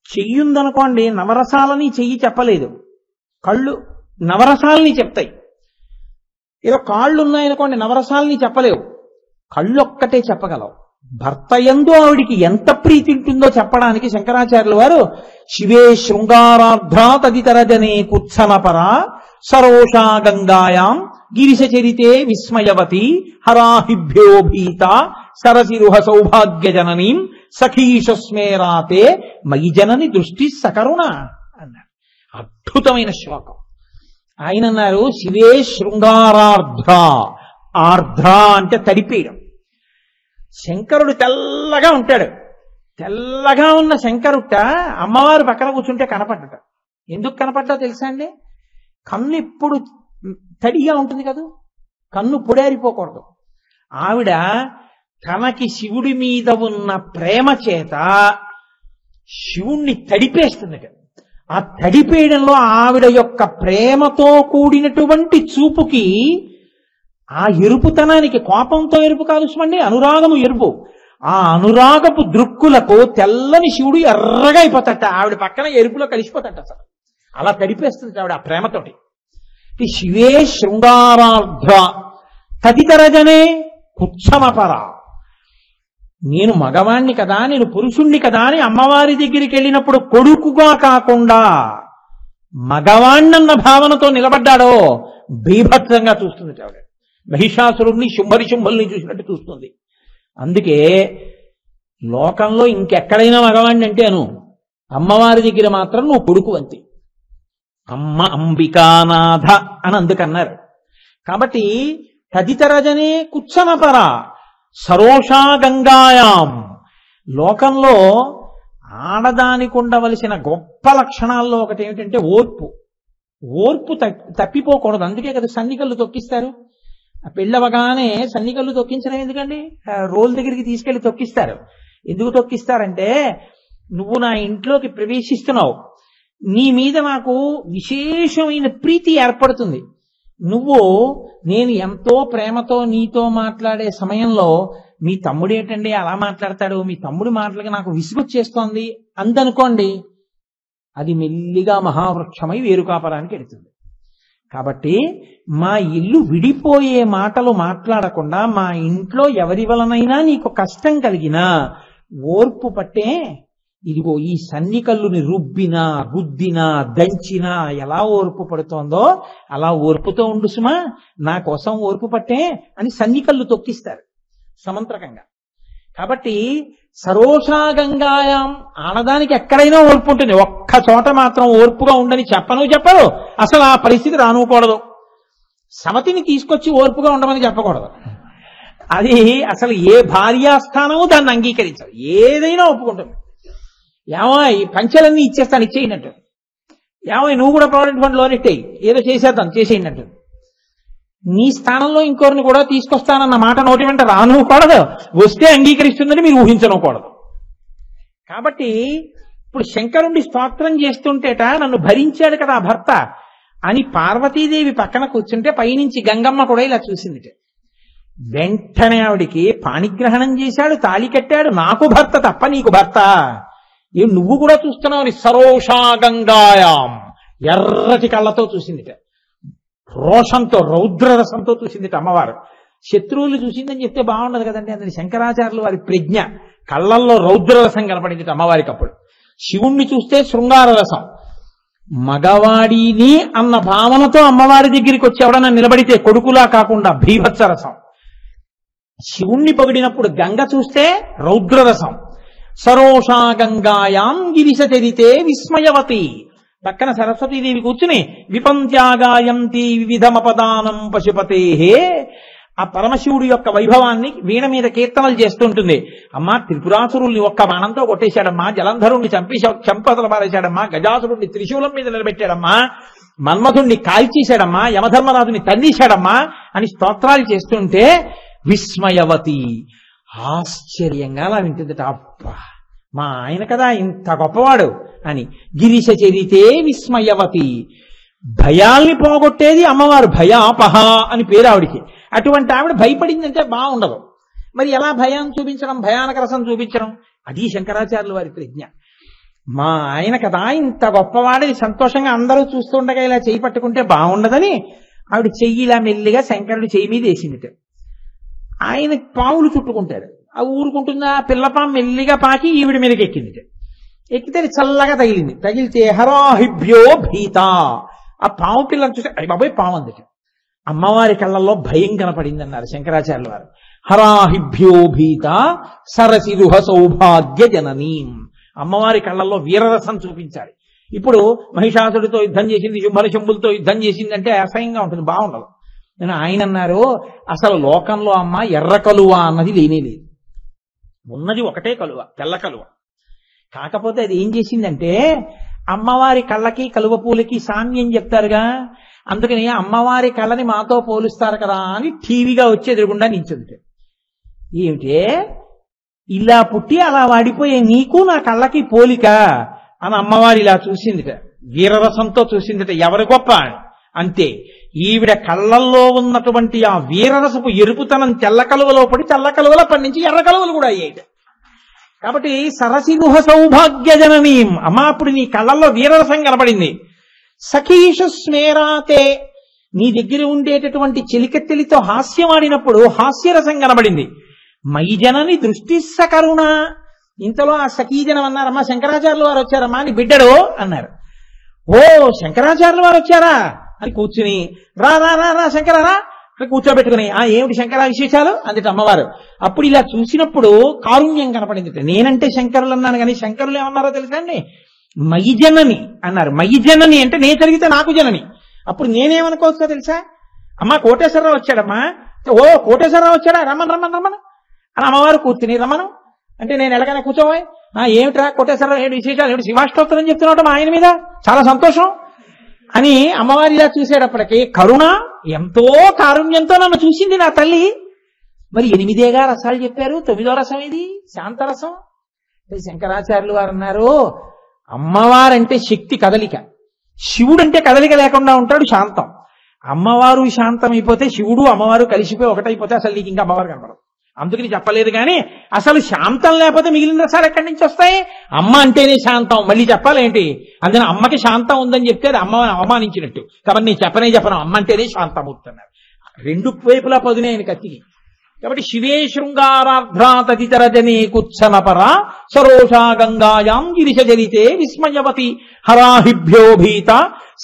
చెయ్యుందనుకోండి నవరసాలని చెయ్యి చెప్పలేదు, కళ్ళు నవరసాలని చెప్తాయి. ఏదో కాళ్ళు ఉన్నాయనుకోండి నవరసాలని చెప్పలేవు, కళ్ళొక్కటే చెప్పగలవు. భర్త యందు ఆవిడికి ఎంత ప్రీతి ఉంటుందో చెప్పడానికి శంకరాచార్యుల వారు శివే శృంగారార్ధ్రా తదితరజనే కుత్సనపర సరోషా గంగాయాం గిరిశచరితే విస్మయవతి హరాహిభ్యో భీత సరసిరుహ సౌభాగ్య జననీం సఖీషస్మేరాతే మయి జనని దృష్టి సకరుణ అన్నారు. అద్భుతమైన శ్లోకం. ఆయన అన్నారు శివే శృంగారార్ధ్ర. ఆర్ధ్ర అంటే తడిపేయడం. శంకరుడు తెల్లగా ఉంటాడు. తెల్లగా ఉన్న శంకరుట అమ్మవారు పక్కన కూర్చుంటే కనపడ్డట. ఎందుకు కనపడ్డా తెలుసా అండి? కన్ను ఎప్పుడు తడిగా ఉంటుంది కదా, కన్ను పొడేరిపోకూడదు. ఆవిడ తనకి శివుడి మీద ఉన్న ప్రేమ చేత శివుణ్ణి తడిపేస్తుందట. ఆ తడిపేయడంలో ఆవిడ యొక్క ప్రేమతో కూడినటువంటి చూపుకి ఆ ఎరుపుతనానికి, కోపంతో ఎరుపు కాదు సుమండి, అనురాగము ఎరుపు, ఆ అనురాగపు దృక్కులకు తెల్లని శివుడు ఎర్రగా అయిపోతట. ఆవిడ పక్కన ఎరుపులో కలిసిపోతట. అసలు అలా తడిపేస్తుంది ఆవిడ ఆ ప్రేమతోటి. శివే శృంగారార్ధ్ర తదితరజనే కుత్సమపర. నేను మగవాణ్ణి కదా, నేను పురుషుణ్ణి కదా అని అమ్మవారి దగ్గరికి వెళ్ళినప్పుడు కొడుకుగా కాకుండా మగవాణ్ణన్న భావనతో నిలబడ్డాడో బీభత్సంగా చూస్తుంది ఆవిడ. మహిషాసురుణ్ణి శుంభుల్ని చూసినట్టు చూస్తుంది. అందుకే లోకంలో ఇంకెక్కడైనా మగవాణ్ణి అంటే అను, అమ్మవారి దగ్గర మాత్రం నువ్వు కొడుకు అంతే. అమ్మ అంబికానాథ అని అందుకన్నారు. కాబట్టి తదితరజనే కుత్సనపర సరోషా గంగాయాం. లోకంలో ఆడదానికి ఉండవలసిన గొప్ప లక్షణాల్లో ఒకటి ఏమిటంటే ఓర్పు. ఓర్పు తప్పిపోకూడదు. అందుకే కదా సన్నికళ్ళు తొక్కిస్తారు. పెళ్ళవగానే సన్నికళ్ళు తొక్కించడం ఎందుకండి? రోల్ దగ్గరికి తీసుకెళ్లి తొక్కిస్తారు. ఎందుకు తొక్కిస్తారంటే, నువ్వు నా ఇంట్లోకి ప్రవేశిస్తున్నావు, నీ మీద నాకు విశేషమైన ప్రీతి ఏర్పడుతుంది. నేను ఎంతో ప్రేమతో నీతో మాట్లాడే సమయంలో మీ తమ్ముడు ఏంటండి అలా మాట్లాడతాడు, మీ తమ్ముడి మాటలకి నాకు విసుగొచ్చేస్తోంది అందనుకోండి, అది మెల్లిగా మహావృక్షమై వేరుకాపరానికి వెళుతుంది. కాబట్టి మా ఇల్లు విడిపోయే మాటలు మాట్లాడకుండా, మా ఇంట్లో ఎవరి వలనైనా నీకు కష్టం కలిగినా ఓర్పు పట్టే, ఇదిగో ఈ సన్నికల్లుని రుబ్బినా గుద్దినా దంచినా ఎలా ఓర్పు పడుతోందో అలా ఓర్పుతో ఉండు సుమా, నా కోసం ఓర్పు పట్టే అని సన్నికల్లు తొక్కిస్తారు సమంత్రకంగా. కాబట్టి సరోషా గంగాయాం, ఆడదానికి ఎక్కడైనా ఓర్పు ఉంటుంది, ఒక్క చోట మాత్రం ఓర్పుగా ఉండని చెప్పరు. అసలు ఆ పరిస్థితి రానుకోకూడదు. సవతిని తీసుకొచ్చి ఓర్పుగా ఉండమని చెప్పకూడదు. అది అసలు ఏ భార్యాస్థానము దాన్ని అంగీకరించదు. ఏదైనా ఒప్పుకుంటుంది. ఏమో ఈ పంచెలన్నీ ఇచ్చేస్తాను, ఇచ్చేయినట్టు. ఏమో నువ్వు కూడా ప్రావిడెంట్ ఫండ్ లోన్ ఇట్టేయి, ఏదో చేసేయినట్టు. నీ స్థానంలో ఇంకోరిని కూడా తీసుకొస్తానన్న మాట నోటి వెంట రానుకూడదు, వస్తే అంగీకరిస్తుందని మీరు ఊహించనుకూడదు. కాబట్టి ఇప్పుడు శంకరుణ్ణి స్తోత్రం చేస్తుంటేట నన్ను భరించాడు కదా ఆ భర్త అని పార్వతీదేవి పక్కన కూర్చుంటే పైనుంచి గంగమ్మ కూడా ఇలా చూసిందిట. వెంటనే ఆవిడికి పాణిగ్రహణం చేశాడు, తాళి కట్టాడు. నాకు భర్త తప్ప నీకు భర్త, నువ్వు కూడా చూస్తున్నావు అని సరోషా గంగాయాం ఎర్రటి కళ్ళతో చూసిందిట. రోషంతో రౌద్రరసంతో చూసిందిట అమ్మవారు. శత్రువులు చూసిందని చెప్తే బాగుండదు కదండి. అందుని శంకరాచార్యులు వారి ప్రజ్ఞ, కళ్ళల్లో రౌద్రరసం కనపడింది అమ్మవారికి. అప్పుడు శివుణ్ణి చూస్తే శృంగార రసం, మగవాడిని అన్న భావనతో అమ్మవారి దగ్గరికి వచ్చి ఎవడన్నా నిలబడితే కొడుకులా కాకుండా భీభత్స రసం. శివుణ్ణి పొగిడినప్పుడు గంగ చూస్తే రౌద్రరసం. సరోషా గంగాయాం గిరిశచరితే విస్మయవతి. పక్కన సరస్వతీదేవి కూర్చుని విపంత్యాగాయంతి వివిధమపదానం పశుపతేహే, ఆ పరమశివుడి యొక్క వైభవాన్ని వీణ మీద కీర్తనలు చేస్తుంటుంది. అమ్మా త్రిపురాసురుల్ని ఒక్క బాణంతో కొట్టేశాడమ్మా, జలంధరుణ్ణి చంపదల పారేశాడమ్మా, గజాసురుణ్ణి త్రిశూలం మీద నిలబెట్టాడమ్మా, మన్మథుణ్ణి కాల్చేశాడమ్మా, యమధర్మరాజుని తన్నేశాడమ్మా అని స్తోత్రాలు చేస్తుంటే విస్మయవతి ఆశ్చర్యంగా అలా వింటుందట. అబ్బా మా ఆయన కదా ఇంత గొప్పవాడు, అని. గిరిశ చరితే విస్మయవతి, భయాల్ని పోగొట్టేది అమ్మవారు, భయాపహ అని పేరు ఆవిడికి. అటువంటి ఆవిడ భయపడిందంటే బాగుండదు. మరి ఎలా భయం చూపించడం, భయానక రసం చూపించడం? అది శంకరాచార్యుల వారి ప్రజ్ఞ. మా ఆయన కదా ఇంత గొప్పవాడిని సంతోషంగా అందరూ చూస్తుండగా ఇలా చెయ్యి పట్టుకుంటే బాగుండదని ఆవిడ చెయ్యి ఇలా మెల్లిగా శంకరుడి చెయ్యి మీద వేసిందిట. ఆయన పావులు చుట్టుకుంటాడు, ఆ ఊరుకుంటుందా, పిల్లపాము మెల్లిగా పాకి ఈవిడ మీదకి ఎక్కిందిట. ఎక్కితే చల్లగా తగిలింది. తగిలితే హరాహిభ్యో భీత, ఆ పాము పిల్లని చూస్తే అయ్య బాబోయ్ పాము అందుట. అమ్మవారి కళ్ళల్లో భయం కనపడింది అన్నారు శంకరాచార్యుల వారు. హరాహిభ్యో భీత సరసిరుహ సౌభాగ్య జననీం, అమ్మవారి కళ్ళల్లో వీరరసం చూపించాలి. ఇప్పుడు మహిషాసుడితో యుద్ధం చేసింది, శుంభల శంభులతో యుద్ధం చేసింది అంటే అసహ్యంగా ఉంటుంది, బాగుండదు. నేను ఆయన అన్నారు, అసలు లోకంలో అమ్మ ఎర్ర కలువ అన్నది లేనే లేదు, ఉన్నది ఒకటే కలువ, తెల్ల కలువ. కాకపోతే అది ఏం చేసిందంటే అమ్మవారి కళ్ళకి కలువ పూలకి సామ్యం చెప్తారుగా, అందుకని అమ్మవారి కళ్ళని మాతో పోలుస్తారు కదా అని టీవీగా వచ్చి ఎదురుగుండా నించుంది. ఏమిటే ఇలా పుట్టి అలా వాడిపోయే నీకు నా కళ్ళకి పోలిక అని అమ్మవారి ఇలా చూసిందిట, వీరరసంతో చూసిందిట. ఎవరు గొప్ప అంతే. ఈవిడ కళ్ళల్లో ఉన్నటువంటి ఆ వీరరసపు ఎరుపుతనం తెల్ల కలువలో పడి తెల్ల కలువలో పండించి ఎర్ర కలువలు కూడా అయ్యాయి. కాబట్టి సరసిరుహ సౌభాగ్య జననీం, అమ్మ అప్పుడు నీ కళ్ళల్లో వీరరసం కనపడింది. సఖీషు స్మేరాతే, నీ దగ్గర ఉండేటటువంటి చెలికత్తెలితో హాస్యం ఆడినప్పుడు హాస్యరసం కనబడింది. మైజనని దృష్టి సకరుణ, ఇంతలో ఆ సఖీజనం అన్నారమ్మా శంకరాచార్యుల వారు వచ్చారమ్మా అని బిడ్డడు అన్నారు. ఓ శంకరాచార్యుల వారు వచ్చారా అని కూర్చుని రా రా రా రా శంకరారా అని కూర్చోబెట్టుకుని ఏమిటి శంకర విశేషాలు అందుట అమ్మవారు. అప్పుడు ఇలా చూసినప్పుడు కారుణ్యం కనపడింది. నేనంటే శంకరులు అన్నాను కానీ శంకరులు ఏమన్నారో తెలుసా అండి, మయిజనని అన్నారు. మయిజనని అంటే నేను జరిగితే నాకు జనని. అప్పుడు నేనేమనుకోవచ్చో తెలుసా, అమ్మా కోటేశ్వరరావు వచ్చాడమ్మా, ఓ కోటేశ్వరరావు వచ్చాడా, రమ్మను రమ్మను రమ్మను అని అమ్మవారు కూర్చుని రమ్మను అంటే నేను ఎలాగైనా కూర్చోబోయ్, ఏమిట్రా కోటేశ్వరరావు ఏడు విశేషాలు, ఏమిటి శివాష్టోత్తరం చెప్తున్నాడు మా ఆయన మీద, చాలా సంతోషం అని అమ్మవారి ఇలా చూసేటప్పటికి కరుణ, ఎంతో కారుణ్యంతో నన్ను చూసింది నా తల్లి. మరి 8 రసాలు చెప్పారు, 9వ రసం ఇది శాంతరసం. శంకరాచార్యులు వారు అన్నారు, అమ్మవారంటే శక్తి కదలిక, శివుడంటే కదలిక లేకుండా ఉంటాడు, శాంతం. అమ్మవారు శాంతం అయిపోతే శివుడు అమ్మవారు కలిసిపోయి ఒకటైపోతే అసలు నీకు ఇంకా అమ్మవారు కనపడదు. అందుకని చెప్పలేదు కానీ అసలు శాంతం లేకపోతే మిగిలిన రసాలు ఎక్కడి నుంచి వస్తాయి? అమ్మ అంటేనే శాంతం, మళ్ళీ చెప్పాలేంటి? అందుకని అమ్మకి శాంతం ఉందని చెప్తే అది అమ్మ అవమానించినట్టు. కాబట్టి నేను చెప్పను, అమ్మ అంటేనే శాంతమవుతున్నారు. 2 వైపులా పదునే ఆయన కత్తికి. కాబట్టి శివే శృంగారార్ధ్రా తదితర జనే కుత్సనపర సరోషా గంగాయాం గిరిశ జరితే విస్మయవతి హరాహిభ్యో భీత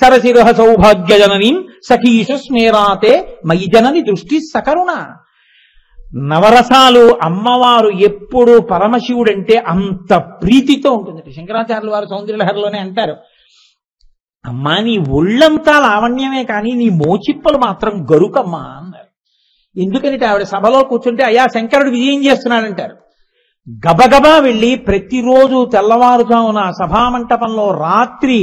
సరసిరహ సౌభాగ్య జననీం సఖీషు స్మేరాతే మయి జనని దృష్టి సకరుణ. నవరసాలు అమ్మవారు ఎప్పుడు పరమశివుడంటే అంత ప్రీతితో ఉంటుంది. శంకరాచార్యుల వారు సౌందర్యలహరిలోనే అంటారు, అమ్మా నీ ఒళ్ళంతా లావణ్యమే కానీ నీ మోచిప్పలు మాత్రం గరుకమ్మా అన్నారు. ఎందుకంటే ఆవిడ సభలో కూర్చుంటే అయ్యా శంకరుడు విజయం చేస్తున్నాడంటారు. గబగబా వెళ్ళి ప్రతిరోజు తెల్లవారుజామున సభామంటపంలో రాత్రి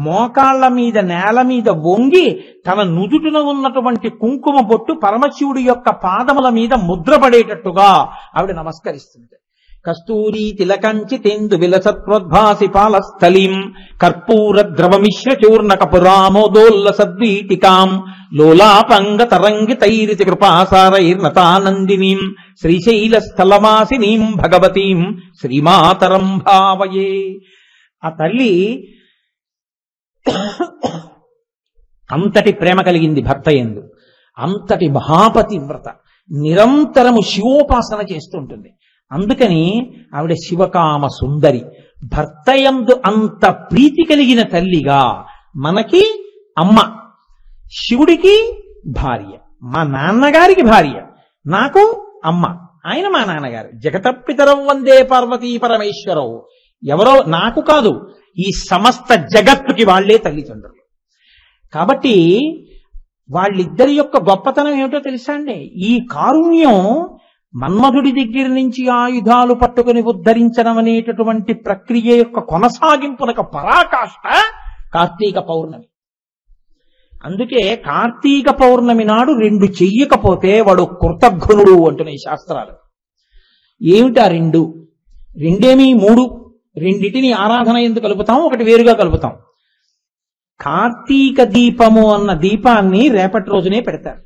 మోకాళ్ల మీద నేల మీద వంగి తన నుదుటిన ఉన్నటువంటి కుంకుమ బొట్టు పరమశివుడి యొక్క పాదముల మీద ముద్రపడేటట్టుగా ఆవిడ నమస్కరిస్తుంది. కస్తూరి తిలకంచి తెందు విలసత్వద్భాసి పాలస్థలీం కర్పూర ద్రవమిశ్ర చూర్ణ కపురామోదోల్ల సద్వీటికాం లోలాపంగ తరంగి తైరితి కృపాసారైర్నతానందినీం శ్రీశైల స్థలవాసినీం భగవతీం శ్రీమాతరం భావయే. ఆ తల్లి అంతటి ప్రేమ కలిగింది భర్త యందు, అంతటి మహాపతివ్రత, నిరంతరము శివోపాసన చేస్తుంటుంది. అందుకని ఆవిడ శివకామ సుందరి. భర్త యందు అంత ప్రీతి కలిగిన తల్లిగా మనకి అమ్మ, శివుడికి భార్య, మా నాన్నగారికి భార్య, నాకు అమ్మ, ఆయన మా నాన్నగారు. జగతపితరం వందే పార్వతీ పరమేశ్వరవు. ఎవరో నాకు కాదు, ఈ సమస్త జగత్తుకి వాళ్లే తల్లిదండ్రులు. కాబట్టి వాళ్ళిద్దరి యొక్క గొప్పతనం ఏమిటో తెలుసా అండి? ఈ కారుణ్యం మన్మధుడి దగ్గర నుంచి ఆయుధాలు పట్టుకుని ఉద్ధరించడం అనేటటువంటి ప్రక్రియ యొక్క కొనసాగింపునకు పరాకాష్ట కార్తీక పౌర్ణమి. అందుకే కార్తీక పౌర్ణమి నాడు 2 చెయ్యకపోతే వాడు కృతఘ్నుడు అంటున్నాయి శాస్త్రాలు. ఏమిటా 2? 2 3 రెండిటిని ఆరాధన ఎందుకు కలుపుతాం, ఒకటి వేరుగా కలుపుతాం. కార్తీక దీపము అన్న దీపాన్ని రేపటి రోజునే పెడతారు.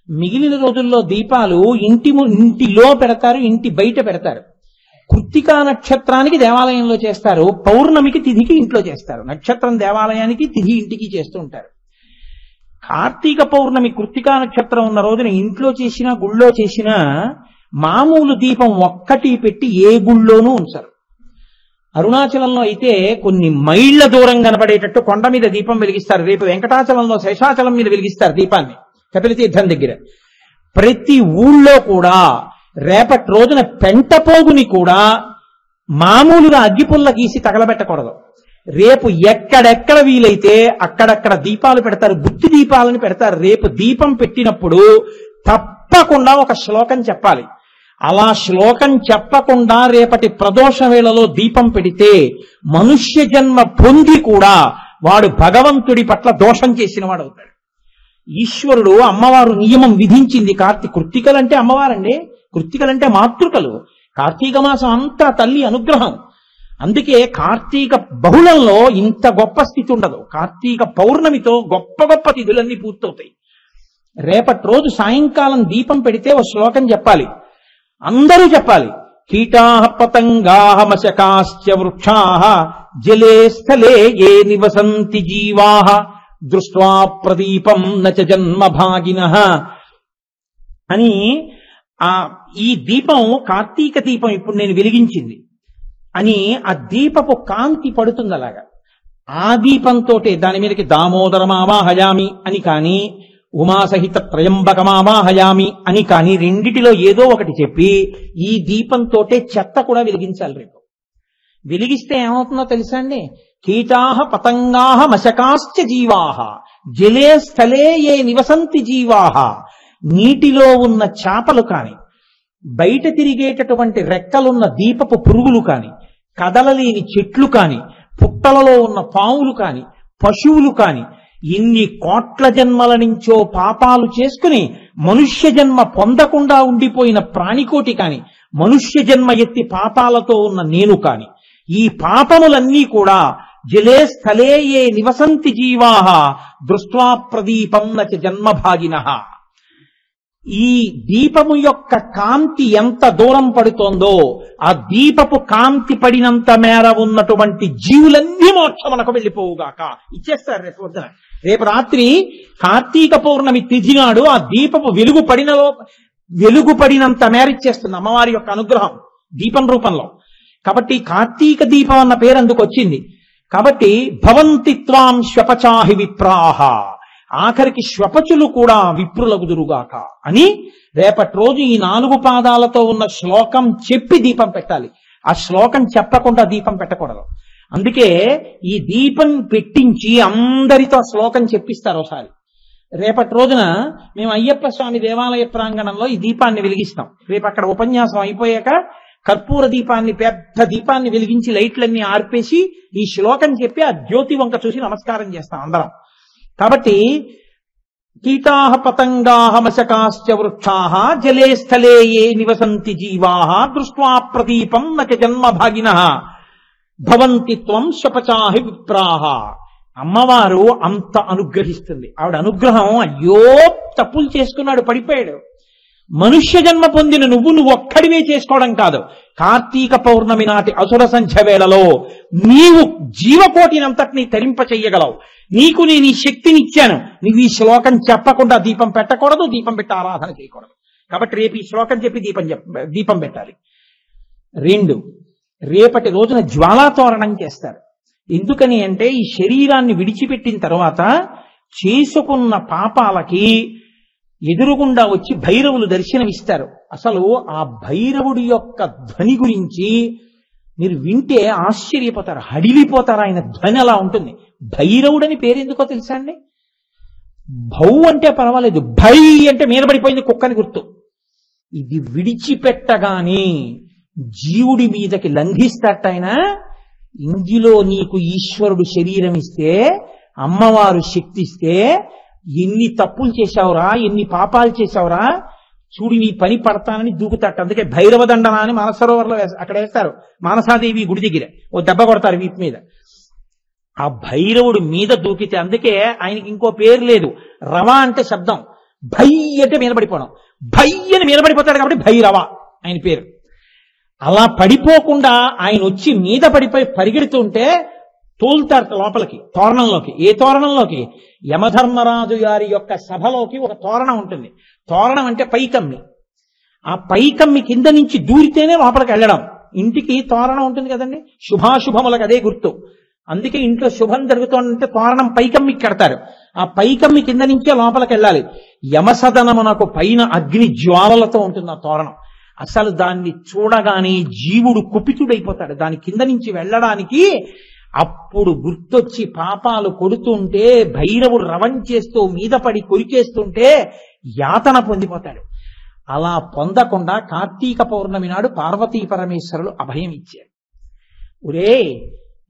మిగిలిన రోజుల్లో దీపాలు ఇంటిలో పెడతారు, ఇంటి బయట పెడతారు. కృత్తికా నక్షత్రానికి దేవాలయంలో చేస్తారు, పౌర్ణమికి తిథికి ఇంట్లో చేస్తారు. నక్షత్రం దేవాలయానికి, తిథి ఇంటికి చేస్తూ ఉంటారు. కార్తీక పౌర్ణమి కృత్తికా నక్షత్రం ఉన్న రోజున ఇంట్లో చేసినా గుళ్ళో చేసినా మామూలు దీపం ఒక్కటి పెట్టి ఏ గుళ్ళోనూ ఉంచరు. అరుణాచలంలో అయితే కొన్ని మైళ్ల దూరం కనపడేటట్టు కొండ మీద దీపం వెలిగిస్తారు. రేపు వెంకటాచలంలో శేషాచలం మీద వెలిగిస్తారు దీపాన్ని, కపిలతీర్థం దగ్గర. ప్రతి ఊళ్ళో కూడా రేపటి రోజున పెంటపోగుని కూడా మామూలుగా అగ్గిపుల్ల గీసి తగలబెట్టకూడదు. రేపు ఎక్కడెక్కడ వీలైతే అక్కడక్కడ దీపాలు పెడతారు, బుద్ధి దీపాలని పెడతారు. రేపు దీపం పెట్టినప్పుడు తప్పకుండా ఒక శ్లోకం చెప్పాలి. అలా శ్లోకం చెప్పకుండా రేపటి ప్రదోష వేళలో దీపం పెడితే మనుష్య జన్మ పొంది కూడా వాడు భగవంతుడి పట్ల దోషం చేసిన వాడు అవుతాడు. ఈశ్వరుడు, అమ్మవారు నియమం విధించింది. కృత్తికలంటే అమ్మవారండి, కృత్తికలంటే మాతృకలు. కార్తీక మాసం అంతా తల్లి అనుగ్రహం. అందుకే కార్తీక బహుళంలో ఇంత గొప్ప స్థితి ఉండదు. కార్తీక పౌర్ణమితో గొప్ప గొప్ప తిథులన్నీ పూర్తవుతాయి. రేపటి రోజు సాయంకాలం దీపం పెడితే ఒక శ్లోకం చెప్పాలి, అందరూ చెప్పాలి. కీటాః పతంగాః మశకాశ్చ వృక్షాః జలే స్థలే ఏ నివసంతి జీవాః దృష్ట్వా ప్రదీపం నచ జన్మభాగినః అని. ఈ దీపం కార్తీక దీపం ఇప్పుడు నేను వెలిగించింది అని ఆ దీపపు కాంతి పడుతుంది. అలాగా ఆ దీపంతో దాని మీదకి దామోదరమావాహయామి అని కానీ, ఉమాసహిత త్రయంబకమావాహయామి అని కానీ, రెండిటిలో ఏదో ఒకటి చెప్పి ఈ దీపంతో చెత్త కూడా వెలిగించాలి. రేపు వెలిగిస్తే ఏమవుతుందో తెలుసా అండి? కీటాః పతంగాః మశకాశ్చ జీవాః జలే స్థలే ఏ నివసంతి జీవాః. నీటిలో ఉన్న చేపలు కాని, బయట తిరిగేటటువంటి రెక్కలున్న దీపపు పురుగులు కాని, కదలలేని చెట్లు కాని, పుట్టలలో ఉన్న పాములు కాని, పశువులు కాని, ఇన్ని కోట్ల జన్మల నుంచో పాపాలు చేసుకుని మనుష్య జన్మ పొందకుండా ఉండిపోయిన ప్రాణికోటి కాని, మనుష్య జన్మ ఎత్తి పాపాలతో ఉన్న నేను కాని, ఈ పాపములన్నీ కూడా జలే స్థలే ఏ నివసంతి జీవాః దృష్ట్వా ప్రదీపం నచ జన్మభాగినః. ఈ దీపము యొక్క కాంతి ఎంత దూరం పడుతోందో ఆ దీపపు కాంతి పడినంత మేర ఉన్నటువంటి జీవులన్నీ మోక్షమునకు వెళ్ళిపోవుగాక. ఇచ్చేస్తారు రేపు పొద్దున. రేపు రాత్రి కార్తీక పౌర్ణమి తిథి నాడు ఆ దీపపు వెలుగు పడినంత మేర ఇచ్చేస్తుంది అమ్మవారి యొక్క అనుగ్రహం దీపం రూపంలో. కాబట్టి కార్తీక దీపం అన్న పేరు అందుకు వచ్చింది. కాబట్టి భవంతి త్వాం శ్వపచాహి విప్రాహ, ఆఖరికి శ్వపచులు కూడా విప్రులగుదురుగాక అని రేపటి రోజు ఈ 4 పాదాలతో ఉన్న శ్లోకం చెప్పి దీపం పెట్టాలి. ఆ శ్లోకం చెప్పకుండా దీపం పెట్టకూడదు. అందుకే ఈ దీపం పెట్టించి అందరితో శ్లోకం చెప్పిస్తారు ఒకసారి. రేపటి రోజున మేము అయ్యప్ప స్వామి దేవాలయ ప్రాంగణంలో ఈ దీపాన్ని వెలిగిస్తాం. రేపు అక్కడ ఉపన్యాసం అయిపోయాక కర్పూర దీపాన్ని, పెద్ద దీపాన్ని వెలిగించి లైట్లన్నీ ఆర్పేసి ఈ శ్లోకం చెప్పి ఆ జ్యోతి వంక చూసి నమస్కారం చేస్తాం అందరం. కాబట్టి కీటాః పతంగాః మశకాశ్చ వృక్షాః జలే స్థలే ఏ నివసంతి జీవాః దృష్ట్వా ప్రదీపం నచ జన్మభాగినః భవంతి త్వం శ్వపచాహి విప్రాః. అమ్మవారు అంత అనుగ్రహిస్తుంది. ఆవిడ అనుగ్రహం, అయ్యో తప్పులు చేసుకున్నాడు పడిపోయాడు, మనుష్య జన్మ పొందిన నువ్వు ఒక్కడివే చేసుకోవడం కాదు, కార్తీక పౌర్ణమి నాటి అసుర సంధ్య వేళలో నీవు జీవకోటినంతటినీ తరింప చెయ్యగలవు. నీకు నేను ఈ శక్తినిచ్చాను. నువ్వు ఈ శ్లోకం చెప్పకుండా దీపం పెట్టకూడదు, దీపం పెట్టి ఆరాధన చేయకూడదు. కాబట్టి రేపు ఈ శ్లోకం చెప్పి దీపం పెట్టాలి. 2, రేపటి రోజున జ్వాలాతోరణం చేస్తారు. ఎందుకని అంటే ఈ శరీరాన్ని విడిచిపెట్టిన తర్వాత చేసుకున్న పాపాలకి ఎదురుగుండా వచ్చి భైరవులు దర్శనమిస్తారు. అసలు ఆ భైరవుడి యొక్క ధ్వని గురించి మీరు వింటే ఆశ్చర్యపోతారు, హడిలిపోతారు. ఆయన ధ్వని అలా ఉంటుంది. భైరవుడని పేరెందుకో తెలుసా అండి? భౌ అంటే పర్వాలేదు, భై అంటే మీద పడిపోయింది కుక్కని గుర్తు. ఇది విడిచిపెట్టగానే జీవుడి మీదకి లంఘిస్తాట ఆయన. ఇందులో నీకు ఈశ్వరుడు శరీరం ఇస్తే, అమ్మవారు శక్తి ఇస్తే, ఎన్ని తప్పులు చేశావురా, ఎన్ని పాపాలు చేశావురా, చూడు నీ పని పడతానని దూకుతాట. అందుకే భైరవ దండన అని మానసరోవర్లో అక్కడ వేస్తారు, మానసాదేవి గుడి దగ్గర ఓ దెబ్బ కొడతారు వీపు మీద. ఆ భైరవుడు మీద దూకితే, అందుకే ఆయనకి ఇంకో పేరు లేదు. రవ అంటే శబ్దం, భై అంటే మీద పడిపోవడం, భై అని మీద పడిపోతాడు కాబట్టి భైరవ ఆయన పేరు. అలా పడిపోకుండా ఆయన వచ్చి మీద పడిపోయి పరిగెడుతుంటే తోలుతారు లోపలికి, తోరణంలోకి. ఏ తోరణంలోకి? యమధర్మరాజు గారి యొక్క సభలోకి ఒక తోరణం ఉంటుంది. తోరణం అంటే పైకమ్మి. ఆ పైకమ్మి కింద నుంచి దూరితేనే లోపలికి వెళ్ళడం. ఇంటికి తోరణం ఉంటుంది కదండి, శుభాశుభములకు అదే గుర్తు. అందుకే ఇంట్లో శుభం జరుగుతోందంటే తోరణం పైకమ్మికి కడతారు. ఆ పైకమ్మి కింద నుంచే లోపలికి వెళ్ళాలి. యమసదనమునకు పైన అగ్ని జ్వాలలతో ఉంటుంది ఆ తోరణం. అసలు దాన్ని చూడగానే జీవుడు కుపితుడైపోతాడు దాని కింద నుంచి వెళ్ళడానికి. అప్పుడు గుర్తొచ్చి పాపాలు కొడుతుంటే, భైరవుడు రవం చేస్తూ మీద పడి కొరికేస్తుంటే యాతన పొందిపోతాడు. అలా పొందకుండా కార్తీక పౌర్ణమి నాడు పార్వతీ పరమేశ్వరులు అభయం ఇచ్చారు. ఒరే,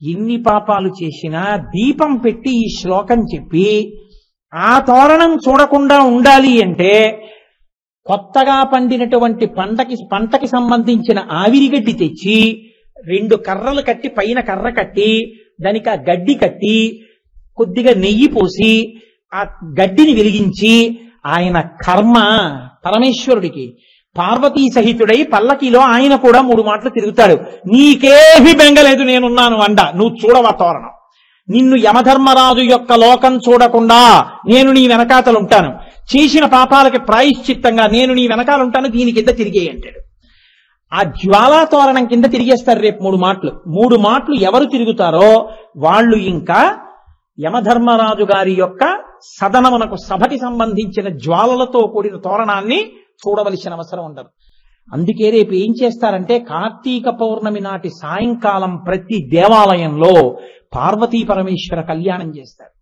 ఎన్ని పాపాలు చేసినా దీపం పెట్టి ఈ శ్లోకం చెప్పి ఆ తోరణం చూడకుండా ఉండాలి అంటే కొత్తగా పండినటువంటి పంటకి సంబంధించిన ఆవిరిగడ్డి తెచ్చి 2 కర్రలు కట్టి, పైన కర్ర కట్టి, దానికి ఆ గడ్డి కట్టి, కొద్దిగా నెయ్యి పోసి ఆ గడ్డిని వెలిగించి, ఆయన కర్మ పరమేశ్వరుడికి పార్వతీ సహితుడై పల్లకిలో ఆయన కూడా 3 మాటలు తిరుగుతాడు. నీకేమీ బెంగలేదు, నేనున్నాను అండ, నువ్వు చూడవా తోరణం. నిన్ను యమధర్మరాజు యొక్క లోకం చూడకుండా నేను నీ వెనకాతలుంటాను. చేసిన పాపాలకి ప్రాయశ్చిత్తంగా నేను నీ వెనకాలంటాను, దీని కింద తిరిగే అంటాడు. ఆ జ్వాలా తోరణం కింద తిరిగేస్తారు రేపు 3 మాటలు. 3 మాటలు ఎవరు తిరుగుతారో వాళ్ళు ఇంకా యమధర్మరాజు గారి యొక్క సదనమునకు, సభకి సంబంధించిన జ్వాలలతో కూడిన తోరణాన్ని చూడవలసిన అవసరం ఉండదు. అందుకే రేపు ఏం చేస్తారంటే, కార్తీక పౌర్ణమి నాటి సాయంకాలం ప్రతి దేవాలయంలో పార్వతీ పరమేశ్వర కళ్యాణం చేస్తారు.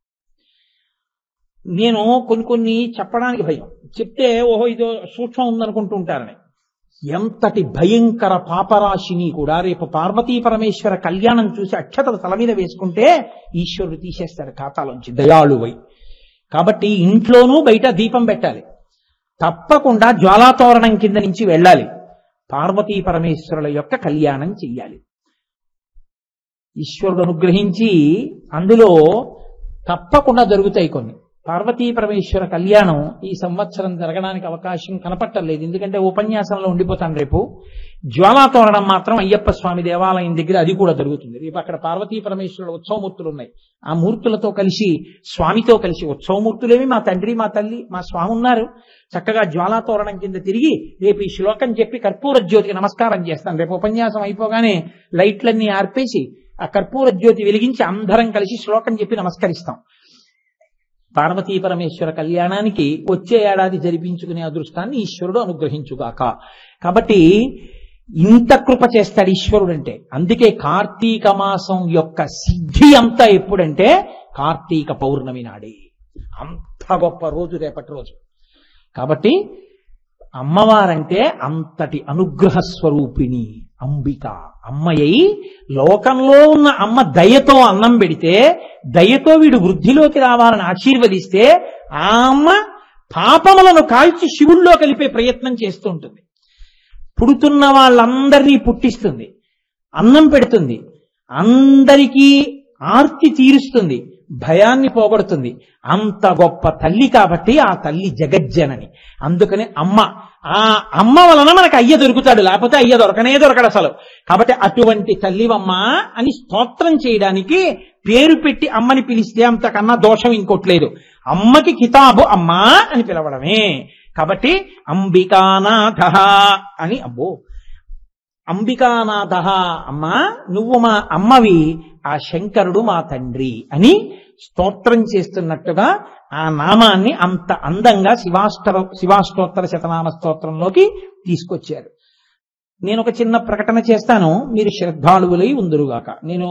నేను కొన్ని చెప్పడానికి భయం, చెప్తే ఓహో ఇదో సూక్ష్మం ఉందనుకుంటూ ఉంటారని. ఎంతటి భయంకర పాపరాశిని కూడా రేపు పార్వతీ పరమేశ్వర కళ్యాణం చూసి అక్షతలు తల మీద వేసుకుంటే ఈశ్వరుడు తీసేస్తాడు ఖాతాలోంచి, దయాళువై. కాబట్టి ఇంట్లోనూ బయట దీపం పెట్టాలి, తప్పకుండా జ్వాలాతోరణం కింద నుంచి వెళ్ళాలి, పార్వతీ పరమేశ్వరుల యొక్క కళ్యాణం చెయ్యాలి. ఈశ్వరుడు అనుగ్రహించి అందులో తప్పకుండా జరుగుతాయి కొన్ని. పార్వతీ పరమేశ్వర కళ్యాణం ఈ సంవత్సరం జరగడానికి అవకాశం కనపట్టలేదు, ఎందుకంటే ఉపన్యాసంలో ఉండిపోతాను రేపు. జ్వాలాతోరణం మాత్రం అయ్యప్ప స్వామి దేవాలయం దగ్గర అది కూడా జరుగుతుంది. రేపు అక్కడ పార్వతీ పరమేశ్వరుల ఉత్సవమూర్తులు ఉన్నాయి. ఆ మూర్తులతో కలిసి, స్వామితో కలిసి, ఉత్సవమూర్తులేమి మా తండ్రి మా తల్లి మా స్వామి ఉన్నారు, చక్కగా జ్వాలాతోరణం కింద తిరిగి రేపు ఈ శ్లోకం చెప్పి కర్పూర జ్యోతికి నమస్కారం చేస్తాను. రేపు ఉపన్యాసం అయిపోగానే లైట్లన్నీ ఆర్పేసి ఆ కర్పూర జ్యోతి వెలిగించి అందరం కలిసి శ్లోకం చెప్పి నమస్కరిస్తాం. పార్వతీ పరమేశ్వర కళ్యాణానికి వచ్చే ఏడాది జరిపించుకునే అదృష్టాన్ని ఈశ్వరుడు అనుగ్రహించుగాక. కాబట్టి ఇంత కృప చేస్తాడు ఈశ్వరుడు అంటే. అందుకే కార్తీక మాసం యొక్క సిద్ధి అంతా ఎప్పుడంటే కార్తీక పౌర్ణమి నాడే. అంత గొప్ప రోజు రేపటి రోజు. కాబట్టి అమ్మవారంటే అంతటి అనుగ్రహ స్వరూపిణి అంబిక. అమ్మయ్యి లోకంలో ఉన్న అమ్మ దయతో అన్నం పెడితే, దయతో వీడు వృద్ధిలోకి రావాలని ఆశీర్వదిస్తే, ఆ అమ్మ పాపములను కాల్చి శివుల్లో కలిపే ప్రయత్నం చేస్తూ ఉంటుంది. పుడుతున్న వాళ్ళందరినీ పుట్టిస్తుంది, అన్నం పెడుతుంది, అందరికీ ఆర్తి తీరుస్తుంది, భయాన్ని పోగొడుతుంది. అంత గొప్ప తల్లి కాబట్టి ఆ తల్లి జగజ్జనని. అందుకని అమ్మ, ఆ అమ్మ వలన మనకు అయ్య దొరుకుతాడు, లేకపోతే అయ్య దొరకడు అసలు. కాబట్టి అటువంటి తల్లివమ్మ అని స్తోత్రం చేయడానికి పేరు పెట్టి అమ్మని పిలిస్తే అంతకన్నా దోషం ఇంకోట్లేదు. అమ్మకి కితాబు అమ్మా అని పిలవడమే. కాబట్టి అంబికానాథ అని, అబ్బో అంబికానాథ, అమ్మా నువ్వు మా అమ్మవి, ఆ శంకరుడు మా తండ్రి అని స్తోత్రం చేస్తున్నట్టుగా ఆ నామాన్ని అంత అందంగా శివాష్టోత్తర శతనామ స్తోత్రంలోకి తీసుకొచ్చారు. నేను ఒక చిన్న ప్రకటన చేస్తాను, మీరు శ్రద్ధాళువులై ఉందురుగాక. నేను